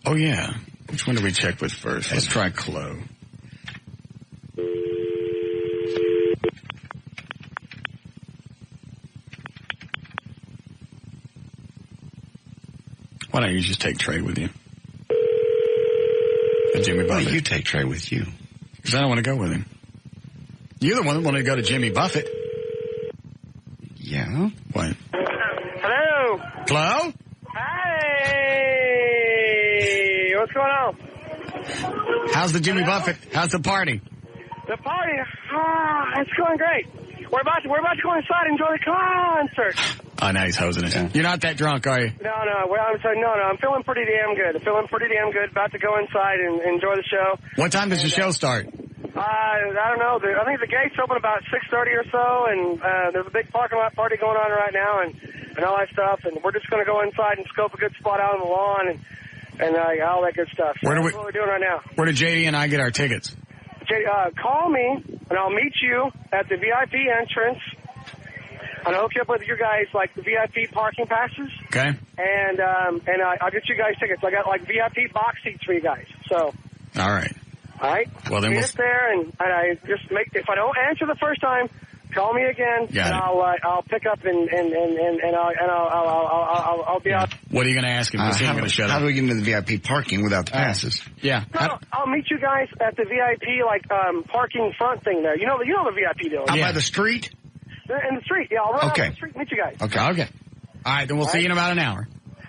Oh, yeah. Which one do we check with first? Let's try Chloe. Why don't you just take Trey with you? Jimmy Buffett. Why you take Trey with you? Because I don't want to go with him. You're the one that wanted to go to Jimmy Buffett. Yeah? What? Hello? Hello? Hey! What's going on? How's the Jimmy Buffett? How's the party? The party? It's going great. We're about to go inside and enjoy the concert. Oh, now he's hosing us. Yeah. You're not that drunk, are you? No. I'm feeling pretty damn good. About to go inside and enjoy the show. What time does the show start? I don't know. I think the gates open about 6:30 or so, and there's a big parking lot party going on right now, and and all that stuff, and we're just going to go inside and scope a good spot out on the lawn and all that good stuff. So that's what we're doing right now. Where did JD and I get our tickets? Call me, and I'll meet you at the VIP entrance. And I'll hook you up with your guys, like the VIP parking passes. Okay. And I'll get you guys tickets. I got like VIP box seats for you guys. So. All right. All right. Well, then get there, and I just if I don't answer the first time, call me again. Got it. I'll pick up and I'll be out. What are you going to ask him? He's going to shut up. How do we get into the VIP parking without the passes? Yeah. No, I'll meet you guys at the VIP parking front thing there. You know the VIP deal. Out by the street. In the street, yeah. I'll run out the street and meet you guys. Okay. All right, then we'll see you in about an hour.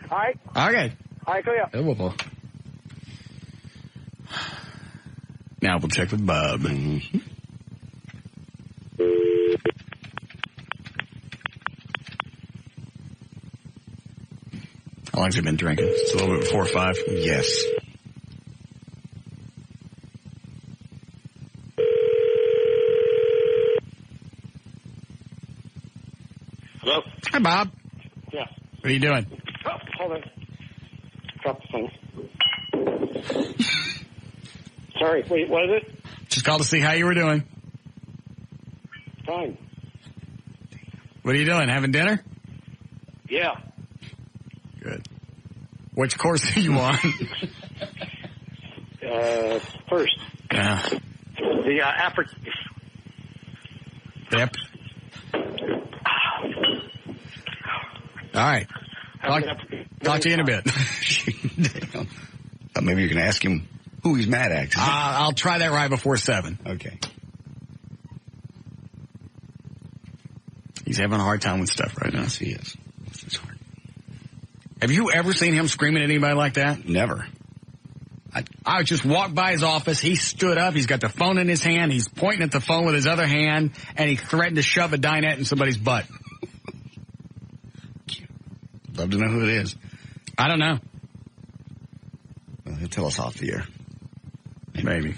All right. Okay. All right, go yeah. Now we'll check with Bob. Mm-hmm. How long has he been drinking? It's a little bit before 5. Yes. Hello? Hi, Bob. Yeah. What are you doing? Oh, hold on. Drop the phone. Sorry, wait, what is it? Just called to see how you were doing. Fine. What are you doing? Having dinner? Yeah. Good. Which course are you on? First. The African. Yep. All right. Talk to you in a bit. Maybe you can ask him who he's mad at. I'll try that right before 7. Okay. He's having a hard time with stuff right now. Yes, he is. It's hard. Have you ever seen him screaming at anybody like that? Never. I just walked by his office. He stood up. He's got the phone in his hand. He's pointing at the phone with his other hand, and he threatened to shove a dinette in somebody's butt. Love to know who it is. I don't know. Well, he'll tell us off the air. Maybe.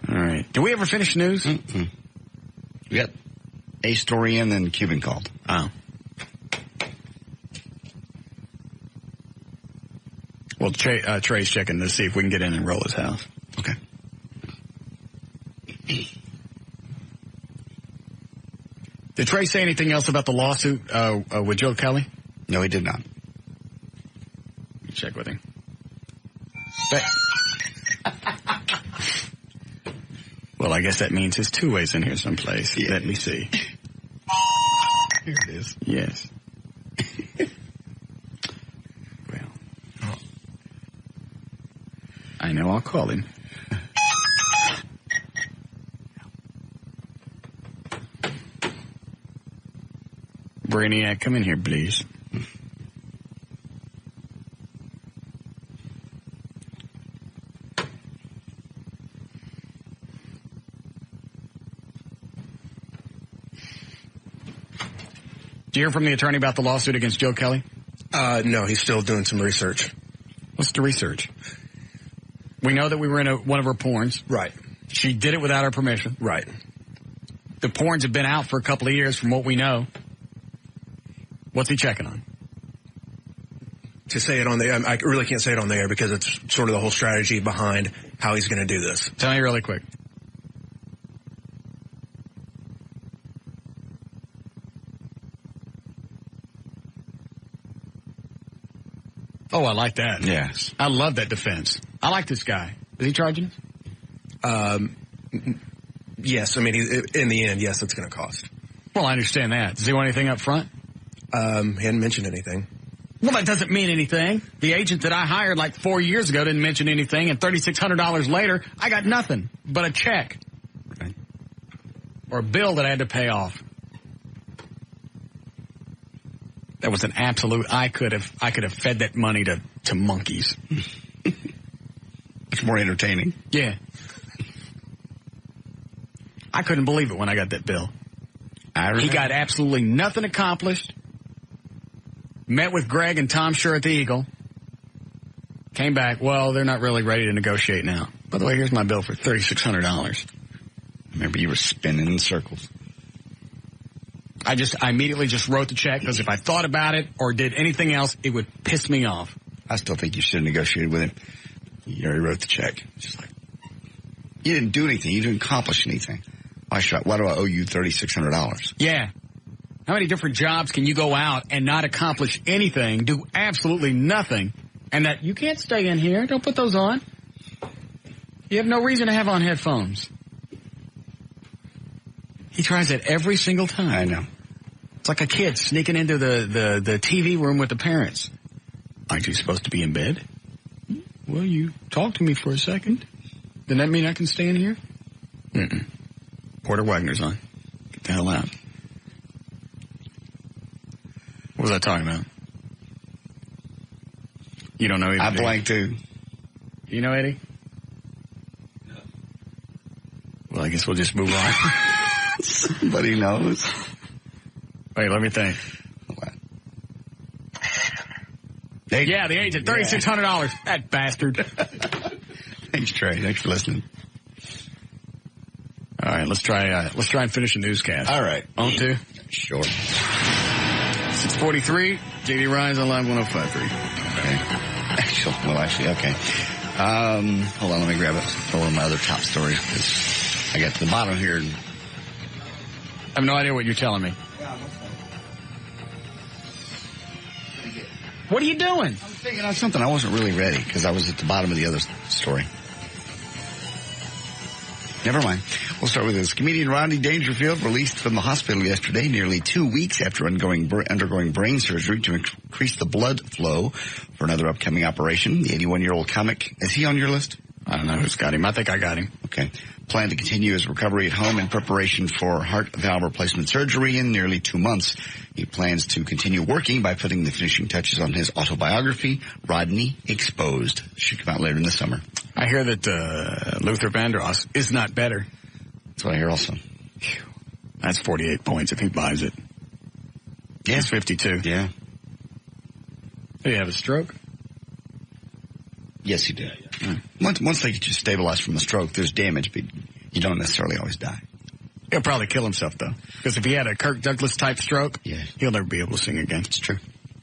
All right. Did we ever finish news? Mm-mm. We got a story in, then Cuban called. Oh. Well, Trey's checking to see if we can get in and roll his house. Okay. Did Trey say anything else about the lawsuit with Joe Kelly? No, he did not. Check with him. Well, I guess that means there's 2 ways in here someplace. Yeah. Let me see. Here it is. Yes. I know, I'll call him. Brainiac, come in here, please. Did you hear from the attorney about the lawsuit against Joe Kelly? No, he's still doing some research. What's the research? We know that we were in one of her porns. Right. She did it without our permission. Right. The porns have been out for a couple of years from what we know. What's he checking on? To say it on the air, I really can't say it on the air because it's sort of the whole strategy behind how he's going to do this. Tell me really quick. Oh, I like that. Yes. I love that defense. I like this guy. Is he charging us? Yes. I mean, in the end, yes, it's going to cost. Well, I understand that. Does he want anything up front? He hadn't mentioned anything. Well, that doesn't mean anything. The agent that I hired like 4 years ago didn't mention anything, and $3,600 later, I got nothing but a check. Right. Or a bill that I had to pay off. That was an absolute, I could have fed that money to monkeys. It's more entertaining. Yeah. I couldn't believe it when I got that bill. He got absolutely nothing accomplished. Met with Greg and Tom Scher at the Eagle. Came back, well, they're not really ready to negotiate now. By the way, here's my bill for $3,600. Remember, you were spinning in circles. I immediately just wrote the check because if I thought about it or did anything else, it would piss me off. I still think you should have negotiated with him. You already wrote the check. Just like, you didn't do anything. You didn't accomplish anything. Why do I owe you $3,600? Yeah. How many different jobs can you go out and not accomplish anything, do absolutely nothing, and that you can't stay in here, don't put those on. You have no reason to have on headphones. He tries it every single time. I know. It's like a kid sneaking into the TV room with the parents. Aren't you supposed to be in bed? Well, you talked to me for a second. Doesn't that mean I can stay in here? Mm-mm. Porter Wagner's on. Get the hell out. What was I talking about? You don't know Eddie? I blanked too. You know Eddie? No. Well, I guess we'll just move on. Somebody knows. Wait, let me think. What? Yeah, the agent, $3,600. That bastard. Thanks, Trey. Thanks for listening. All right, let's try and finish the newscast. All right. On to? Sure. 6:43, JD Ryan's on Live 105.3. Okay. Okay. Hold on, let me grab it. Throw in my other top story, because I got to the bottom here. I have no idea what you're telling me. What are you doing? I'm figuring out something. I wasn't really ready, because I was at the bottom of the other story. Never mind. We'll start with this. Comedian Rodney Dangerfield released from the hospital yesterday, nearly 2 weeks after undergoing brain surgery to increase the blood flow for another upcoming operation. The 81-year-old comic, is he on your list? I don't know who's got him. I think I got him. Okay. Plan to continue his recovery at home in preparation for heart valve replacement surgery in nearly 2 months. He plans to continue working by putting the finishing touches on his autobiography, Rodney Exposed. Should come out later in the summer. I hear that Luther Vandross is not better. That's what I hear also. Whew. That's 48 points if he buys it. Yeah. He's 52. Yeah. Did he have a stroke? Yes, he did. Yeah. Once they get you stabilized from the stroke, there's damage, but you don't necessarily always die. He'll probably kill himself, though. Because if he had a Kirk Douglas-type stroke, he'll never be able to sing again. It's true.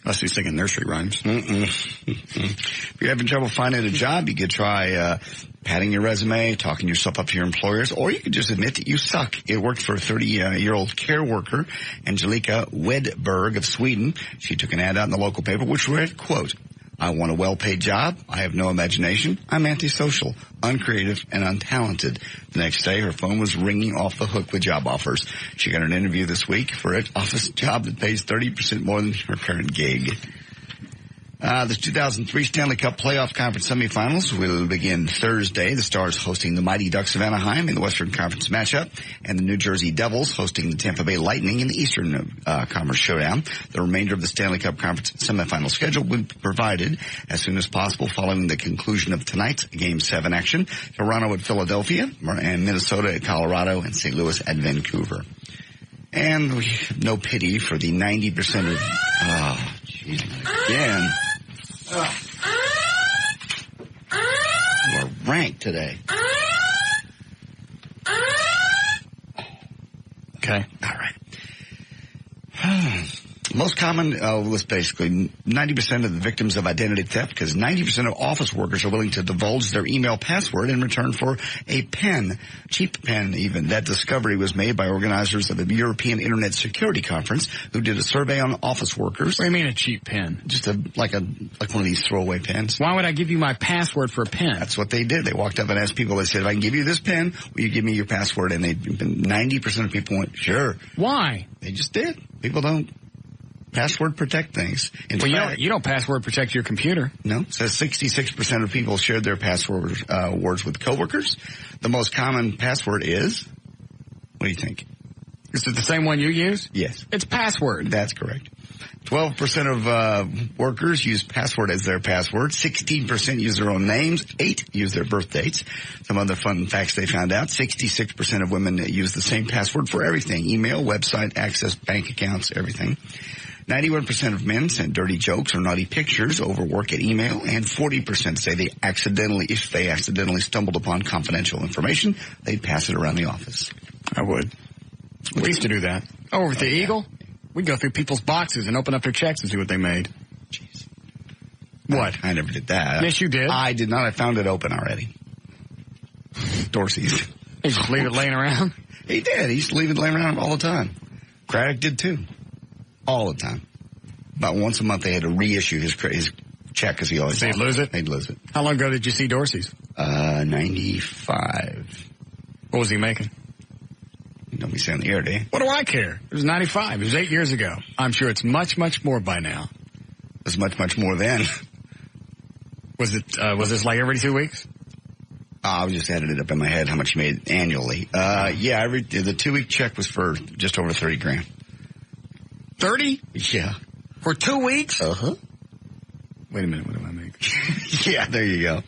Unless he's singing nursery rhymes. If you're having trouble finding a job, you could try padding your resume, talking yourself up to your employers, or you could just admit that you suck. It worked for a 30-year-old care worker, Angelika Wedberg of Sweden. She took an ad out in the local paper, which read, quote, I want a well-paid job. I have no imagination. I'm antisocial, uncreative, and untalented. The next day, her phone was ringing off the hook with job offers. She got an interview this week for an office job that pays 30% more than her current gig. The 2003 Stanley Cup Playoff Conference semifinals will begin Thursday. The Stars hosting the Mighty Ducks of Anaheim in the Western Conference matchup, and the New Jersey Devils hosting the Tampa Bay Lightning in the Eastern Conference showdown. The remainder of the Stanley Cup Conference semifinal schedule will be provided as soon as possible following the conclusion of tonight's Game 7 action. Toronto at Philadelphia, and Minnesota at Colorado, and St. Louis at Vancouver. And we have no pity for the 90% of... Oh, jeez, again... We're ranked today. Okay. All right. Most common list, basically 90% of the victims of identity theft, because 90% of office workers are willing to divulge their email password in return for a pen, cheap pen even. That discovery was made by organizers of the European Internet Security Conference, who did a survey on office workers. What do you mean a cheap pen? Just like one of these throwaway pens. Why would I give you my password for a pen? That's what they did. They walked up and asked people. They said, if I can give you this pen, will you give me your password? And 90% of people went, sure. Why? They just did. People don't password protect things. In fact, you don't password protect your computer. No. It says 66% of people shared their password words with coworkers. The most common password is, what do you think? Is it the same one you use? Yes. It's password. That's correct. 12% of workers use password as their password. 16% use their own names. 8% use their birth dates. Some other fun facts they found out. 66% of women use the same password for everything. Email, website, access, bank accounts, everything. 91% of men send dirty jokes or naughty pictures over work at email, and 40% say if they accidentally stumbled upon confidential information, they'd pass it around the office. I would. We used to do that. Oh, with the Eagle? We go through people's boxes and open up their checks and see what they made. Jeez. What? I never did that. Yes, you did. I did not. I found it open already. Dorsey's. He just leave it laying around? He did. He used to leave it laying around all the time. Craddock did too. All the time. About once a month they had to reissue his check because he always So he'd lose it? He'd lose it. How long ago did you see Dorsey's? 95. What was he making? You don't be saying the air, do you? What do I care? It was 95. It was 8 years ago. I'm sure it's much, much more by now. It was much, much more then. Was this like every 2 weeks? I was just adding it up in my head how much he made annually. Yeah, the 2 week check was for just over $30,000. 30? Yeah. For 2 weeks? Uh-huh. Wait a minute, what do I make? Yeah, there you go.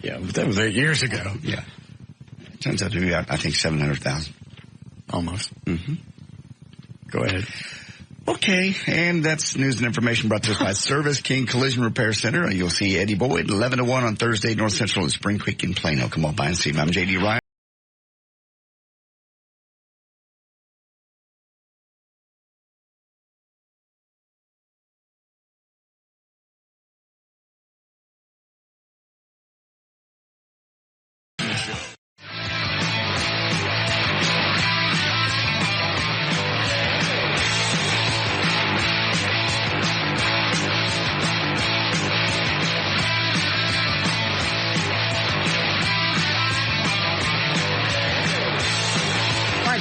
Yeah, but that was 8 years ago. Yeah. Turns out to be, I think, 700,000. Almost. Mm-hmm. Go ahead. Okay, and that's news and information brought to us by Service King Collision Repair Center. You'll see Eddie Boyd, 11 to 1 on Thursday, North Central at Spring Creek in Plano. Come on by and see him. I'm J.D. Ryan.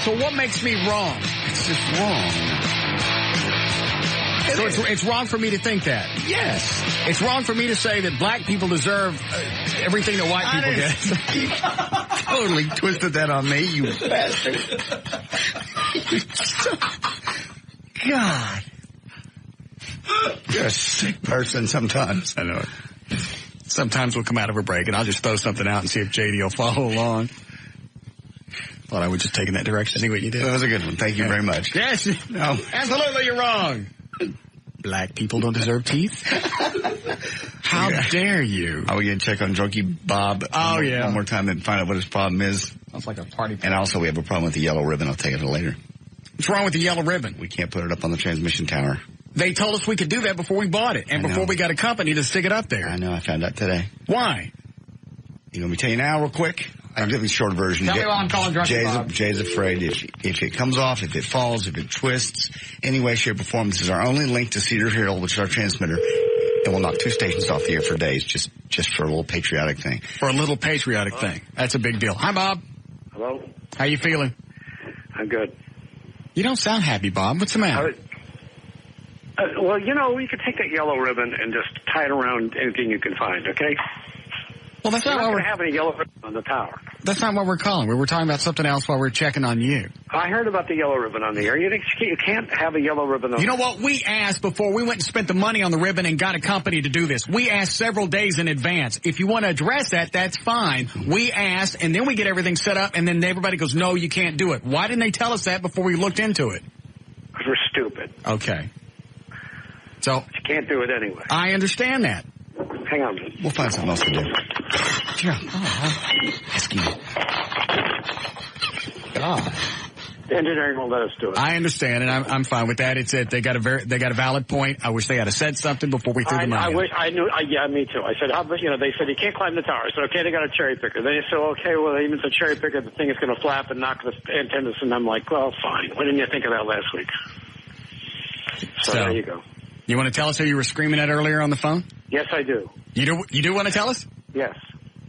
So what makes me wrong? It's just wrong. So it's wrong for me to think that? Yes. It's wrong for me to say that black people deserve everything that white people get. Totally twisted that on me, you bastard. God. You're a sick person sometimes. I know it. Sometimes we'll come out of a break and I'll just throw something out and see if JD will follow along. Thought I would just take in that direction. See what you did. That was a good one. Thank you very much. Yes. No. Absolutely, you're wrong. Black people don't deserve teeth? How dare you? Are we going to check on Drunky Bob one more time and find out what his problem is? Sounds like a party. And also we have a problem with the yellow ribbon. I'll take it later. What's wrong with the yellow ribbon? We can't put it up on the transmission tower. They told us we could do that before we bought it and before we got a company to stick it up there. I know. I found out today. Why? You want me to tell you now real quick? I'll give you the short version. Tell me why I'm calling Drunky Bob. Jay's afraid if it comes off, if it falls, if it twists, any way, shape, or form, this is our only link to Cedar Hill, which is our transmitter. And we'll knock 2 stations off the air for days, just for a little patriotic thing. For a little patriotic thing. That's a big deal. Hi, Bob. Hello. How you feeling? I'm good. You don't sound happy, Bob. What's the matter? Well, you know, you could take that yellow ribbon and just tie it around anything you can find, okay? Well, that's You're not not what going to have any yellow ribbon on the tower. That's not what we're calling. We were talking about something else while we were checking on you. I heard about the yellow ribbon on the air. You can't have a yellow ribbon on You know what? We asked before we went and spent the money on the ribbon and got a company to do this. We asked several days in advance. If you want to address that, that's fine. We asked, and then we get everything set up, and then everybody goes, no, you can't do it. Why didn't they tell us that before we looked into it? Because we're stupid. Okay. So you can't do it anyway. I understand that. Hang on. We'll find something else to do. Yeah. God. The engineering won't let us do it. I understand, and I'm fine with that. It's it. They got a valid point. I wish they had said something before we threw the money. I wish I knew. Yeah, me too. I said, they said you can't climb the tower. I said, okay, they got a cherry picker. They said, okay, well, even if it's a cherry picker, the thing is going to flap and knock the antennas. And I'm like, well, fine. Why didn't you think of that last week? So there you go. You want to tell us who you were screaming at earlier on the phone? Yes, I do. You do want to tell us? Yes.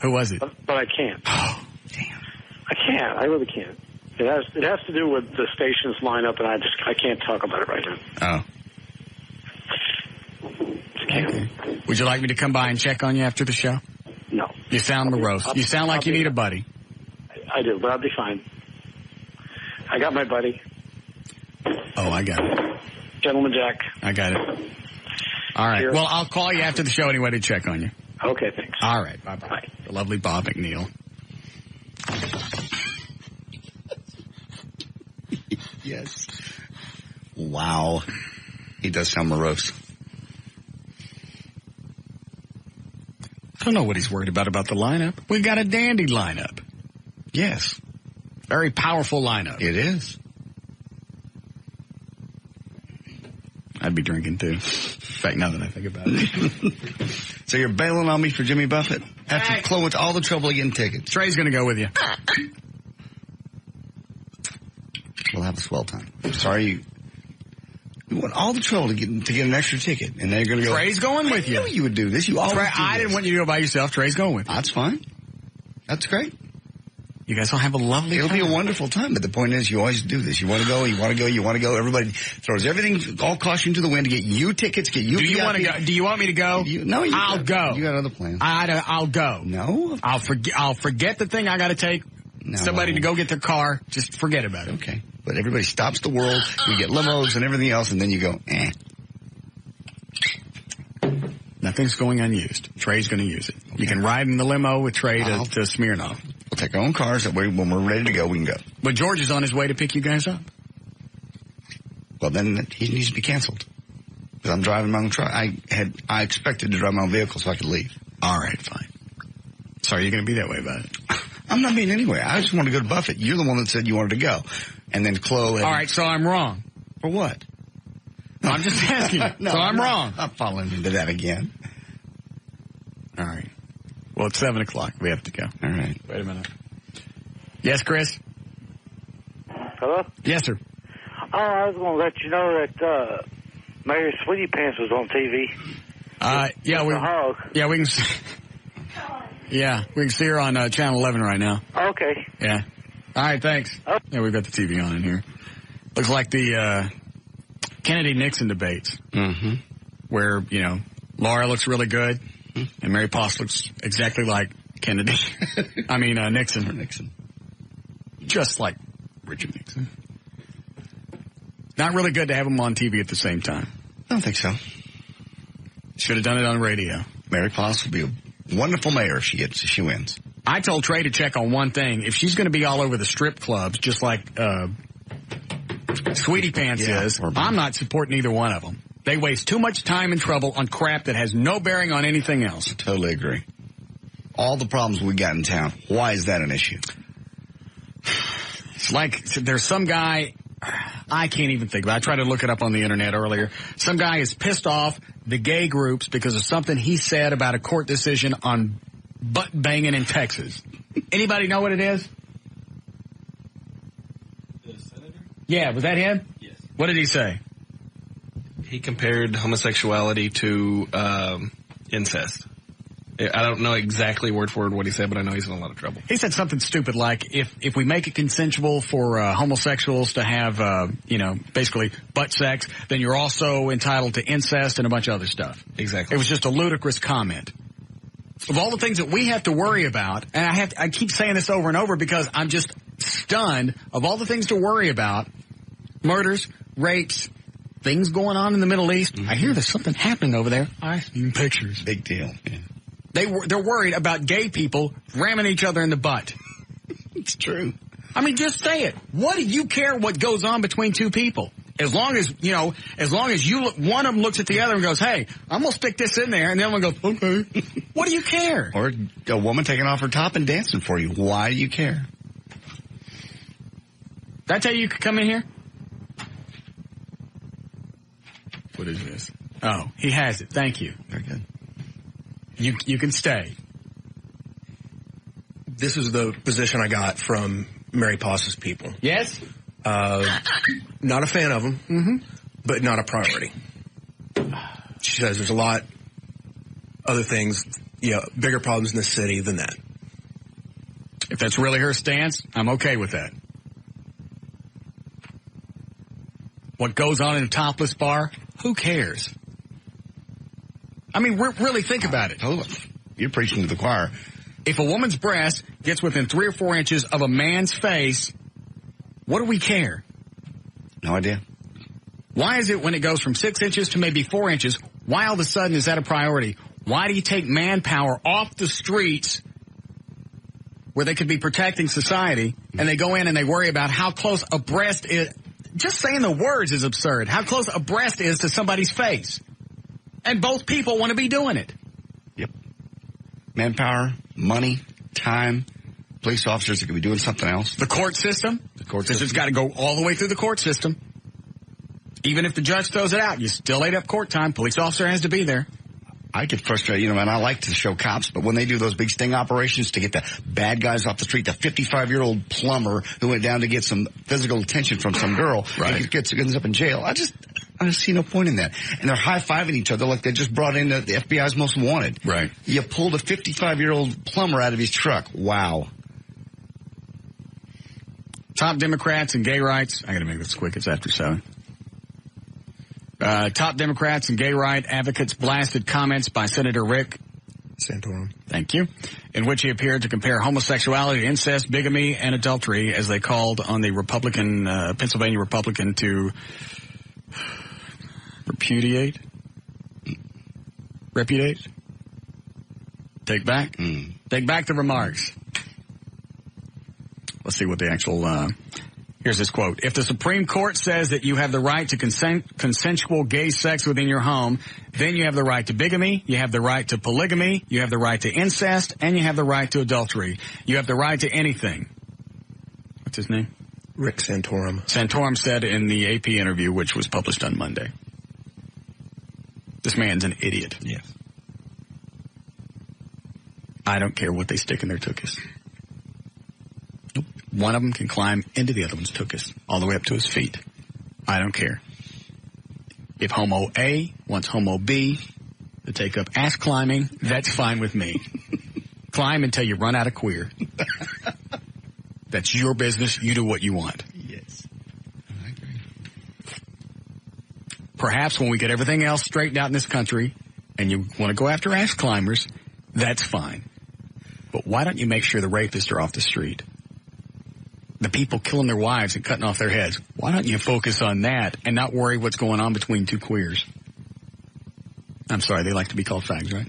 Who was it? But I can't. Oh, damn. I can't. I really can't. It has to do with the stations lineup, and I can't talk about it right now. Oh. Okay. Would you like me to come by and check on you after the show? No. You sound morose. You sound like you need a buddy. I do, but I'll be fine. I got my buddy. Oh, I got it. Gentleman Jack. I got it. All right. Cheers. Well, I'll call you after the show anyway to check on you. Okay, thanks. All right. Bye-bye. Bye. The lovely Bob McNeil. Yes. Wow. He does sound morose. I don't know what he's worried about the lineup. We got a dandy lineup. Yes. Very powerful lineup. It is. I'd be drinking, too. In fact, now that I think about it. So you're bailing on me for Jimmy Buffett? After Chloe went to all the trouble of getting tickets. Trey's going to go with you. We'll have a swell time. I'm sorry you went all the trouble to get an extra ticket, and now you're going to go. Trey's going with you. I knew you would do this. You always do this. I didn't want you to go by yourself. Trey's going with you. That's fine. That's great. You guys will have a lovely time. It'll be a wonderful time, but the point is you always do this. You want to go, you want to go, you want to go. Everybody throws everything, all caution to the wind to get you tickets, get you Do you want to go? Do you want me to go? No, I'll go. You got other plans. I'll go. No? I'll forget the thing I got to take somebody to go get their car. Just forget about it. Okay. But everybody stops the world. We get limos and everything else, and then you go, Nothing's going unused. Trey's going to use it. Okay. You can ride in the limo with Trey to Smirnoff. We'll take our own cars. That way, when we're ready to go, we can go. But George is on his way to pick you guys up. Well, then he needs to be canceled. Because I'm driving my own truck. I expected to drive my own vehicle so I could leave. All right, fine. Sorry, you're going to be that way about it. I'm not being anyway. I just want to go to Buffett. You're the one that said you wanted to go. And then Chloe. All right, so I'm wrong. For what? No, I'm just asking. No, so I'm wrong. I'm following into that again. All right. Well, it's 7 o'clock. We have to go. All right. Wait a minute. Yes, Chris? Hello? Yes, sir. Oh, I was going to let you know that Mary Sweetie Pants was on TV. We can see her on Channel 11 right now. Okay. Yeah. All right, thanks. Oh. Yeah, we've got the TV on in here. Looks like the Kennedy-Nixon debates, where, Laura looks really good, and Mary Potts looks exactly like Kennedy. I mean, Nixon. Just like Richard Nixon. Not really good to have them on TV at the same time. I don't think so. Should have done it on radio. Mary Potts would be a wonderful mayor if she wins. I told Trey to check on one thing. If she's going to be all over the strip clubs, just like Sweetie Pants is, I'm not supporting either one of them. They waste too much time and trouble on crap that has no bearing on anything else. I totally agree. All the problems we got in town, why is that an issue? It's like there's some guy, I can't even think about it. I tried to look it up on the internet earlier. Some guy is pissed off the gay groups because of something he said about a court decision on butt banging in Texas. Anybody know what it is? The senator? Yeah, was that him? Yes. What did he say? He compared homosexuality to incest. I don't know exactly word for word what he said, but I know he's in a lot of trouble. He said something stupid like, if we make it consensual for homosexuals to have, basically butt sex, then you're also entitled to incest and a bunch of other stuff. Exactly. It was just a ludicrous comment. Of all the things that we have to worry about, and I keep saying this over and over because I'm just stunned, of all the things to worry about, murders, rapes, things going on in the Middle East, I hear there's something happening over there. I've seen pictures. Big deal. Yeah. They're worried about gay people ramming each other in the butt. It's true. I mean, just say it. What do you care what goes on between two people? As long as one of them looks at the other and goes, hey, I'm going to stick this in there. And the other one goes, okay. What do you care? Or a woman taking off her top and dancing for you. Why do you care? Did I tell you could come in here? What is this? Oh, he has it. Thank you. Very good. You can stay. This is the position I got from Mary Potts' people. Yes? Not a fan of them, but not a priority. She says there's a lot other things, bigger problems in the city than that. If that's really her stance, I'm okay with that. What goes on in a topless bar, who cares? I mean, really think about it. Hold on. You're preaching to the choir. If a woman's breast gets within 3 or 4 inches of a man's face, what do we care? No idea. Why is it when it goes from 6 inches to maybe 4 inches, why all of a sudden is that a priority? Why do you take manpower off the streets where they could be protecting society, and they go in and they worry about how close a breast is? Just saying the words is absurd. How close a breast is to somebody's face. And both people want to be doing it. Yep. Manpower, money, time. police officers that could be doing something else. The court system? Because it's got to go all the way through the court system. Even if the judge throws it out, you still ate up court time. Police officer has to be there. I get frustrated, and I like to show cops, but when they do those big sting operations to get the bad guys off the street, the 55-year-old plumber who went down to get some physical attention from some girl, and ends up in jail, I just see no point in that. And they're high-fiving each other like they just brought in the FBI's most wanted. Right. You pulled a 55-year-old plumber out of his truck. Wow. Top Democrats and gay rights. I got to make this quick. It's after 7. Top Democrats and gay right advocates blasted comments by Senator Rick Santorum. Thank you. In which he appeared to compare homosexuality, incest, bigamy, and adultery, as they called on the Pennsylvania Republican to repudiate? Take back? Take back the remarks. Let's see what the actual... Here's this quote. If the Supreme Court says that you have the right to consensual gay sex within your home, then you have the right to bigamy, you have the right to polygamy, you have the right to incest, and you have the right to adultery. You have the right to anything. What's his name? Rick Santorum. Santorum said in the AP interview, which was published on Monday. This man's an idiot. Yes. I don't care what they stick in their tuchus. One of them can climb into the other one's tuchus, all the way up to his feet. I don't care. If Homo A wants Homo B to take up ass climbing, that's fine with me. Climb until you run out of queer. That's your business. You do what you want. Yes. I agree. Perhaps when we get everything else straightened out in this country and you want to go after ass climbers, that's fine. But why don't you make sure the rapists are off the street? The people killing their wives and cutting off their heads. Why don't you focus on that and not worry what's going on between two queers? I'm sorry, they like to be called fags, right?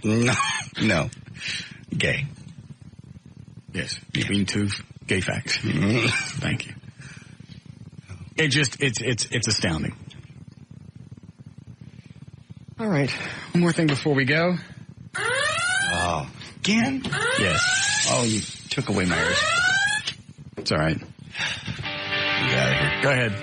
No. Gay. Yes, between two gay fags. Thank you. It's astounding. All right, one more thing before we go. Oh, again? Yes. Oh, you took away my ears. It's all right. Yeah. Go ahead.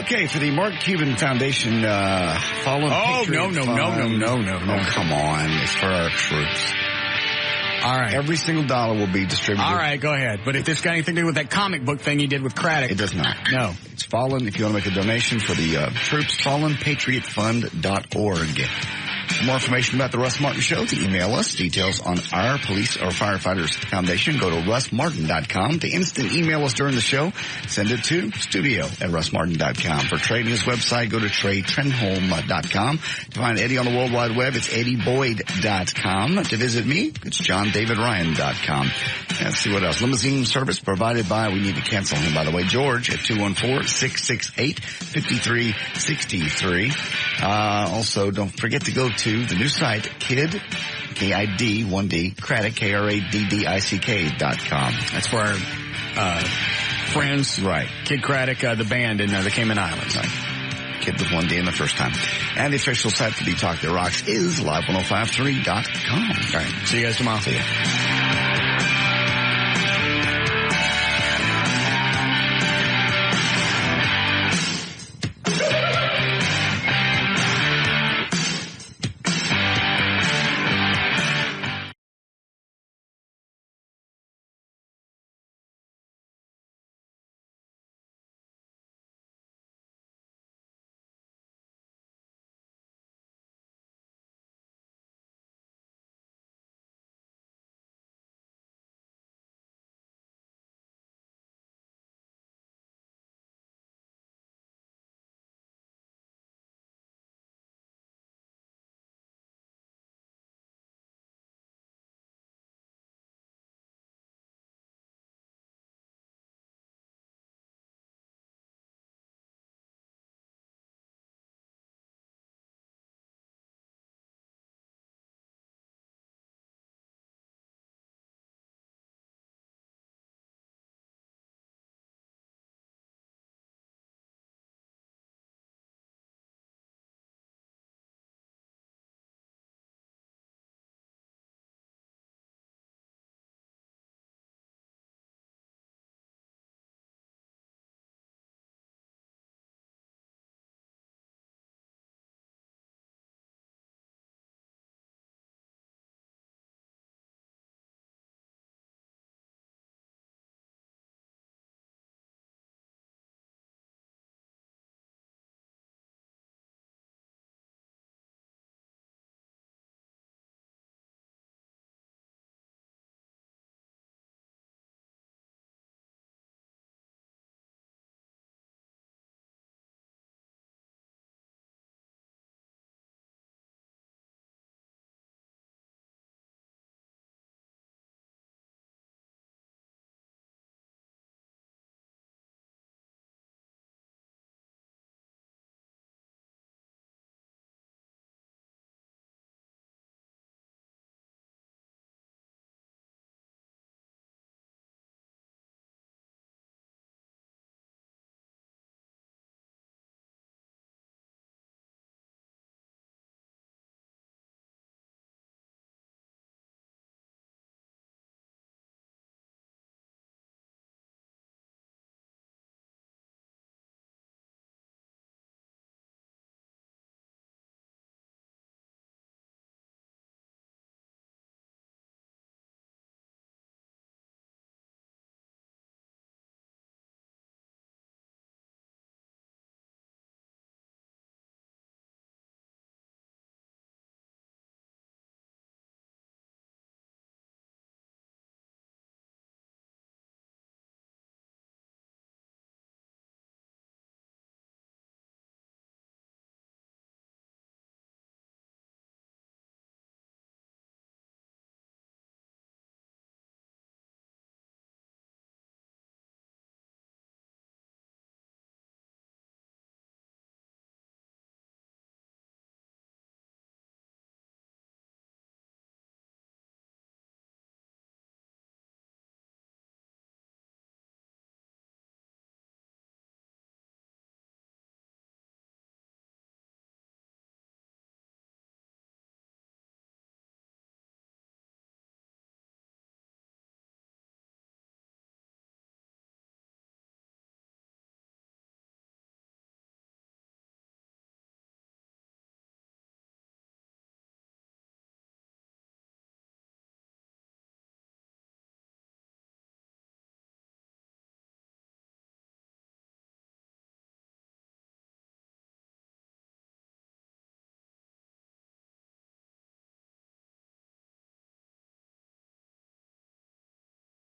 Okay, for the Mark Cuban Foundation, Fallen Patriot Fund. No. Oh, come on. It's for our troops. All right. Every single dollar will be distributed. All right, go ahead. But if this got anything to do with that comic book thing you did with Craddock. It does not. No. It's Fallen. If you want to make a donation for the troops, fallenpatriotfund.org. For more information about the Russ Martin Show, to email us details on our police or firefighters foundation. Go to russmartin.com. To instant email us during the show, send it to studio@russmartin.com. For Trey and his website, go to treytrenholm.com. To find Eddie on the World Wide Web, it's eddieboyd.com. To visit me, it's johndavidryan.com. Let's see what else. Limousine service provided by, we need to cancel him, by the way, George at 214-668-5363. Also, don't forget to go to the new site, KID, K-I-D, Craddock, KRADDICK.com. That's for our friends. Right. Kid Craddock, the band in the Cayman Islands. Right. Kid with one D in the first time. And the official site for the Talk That Rocks is live1053.com. All right. See you guys tomorrow. See ya.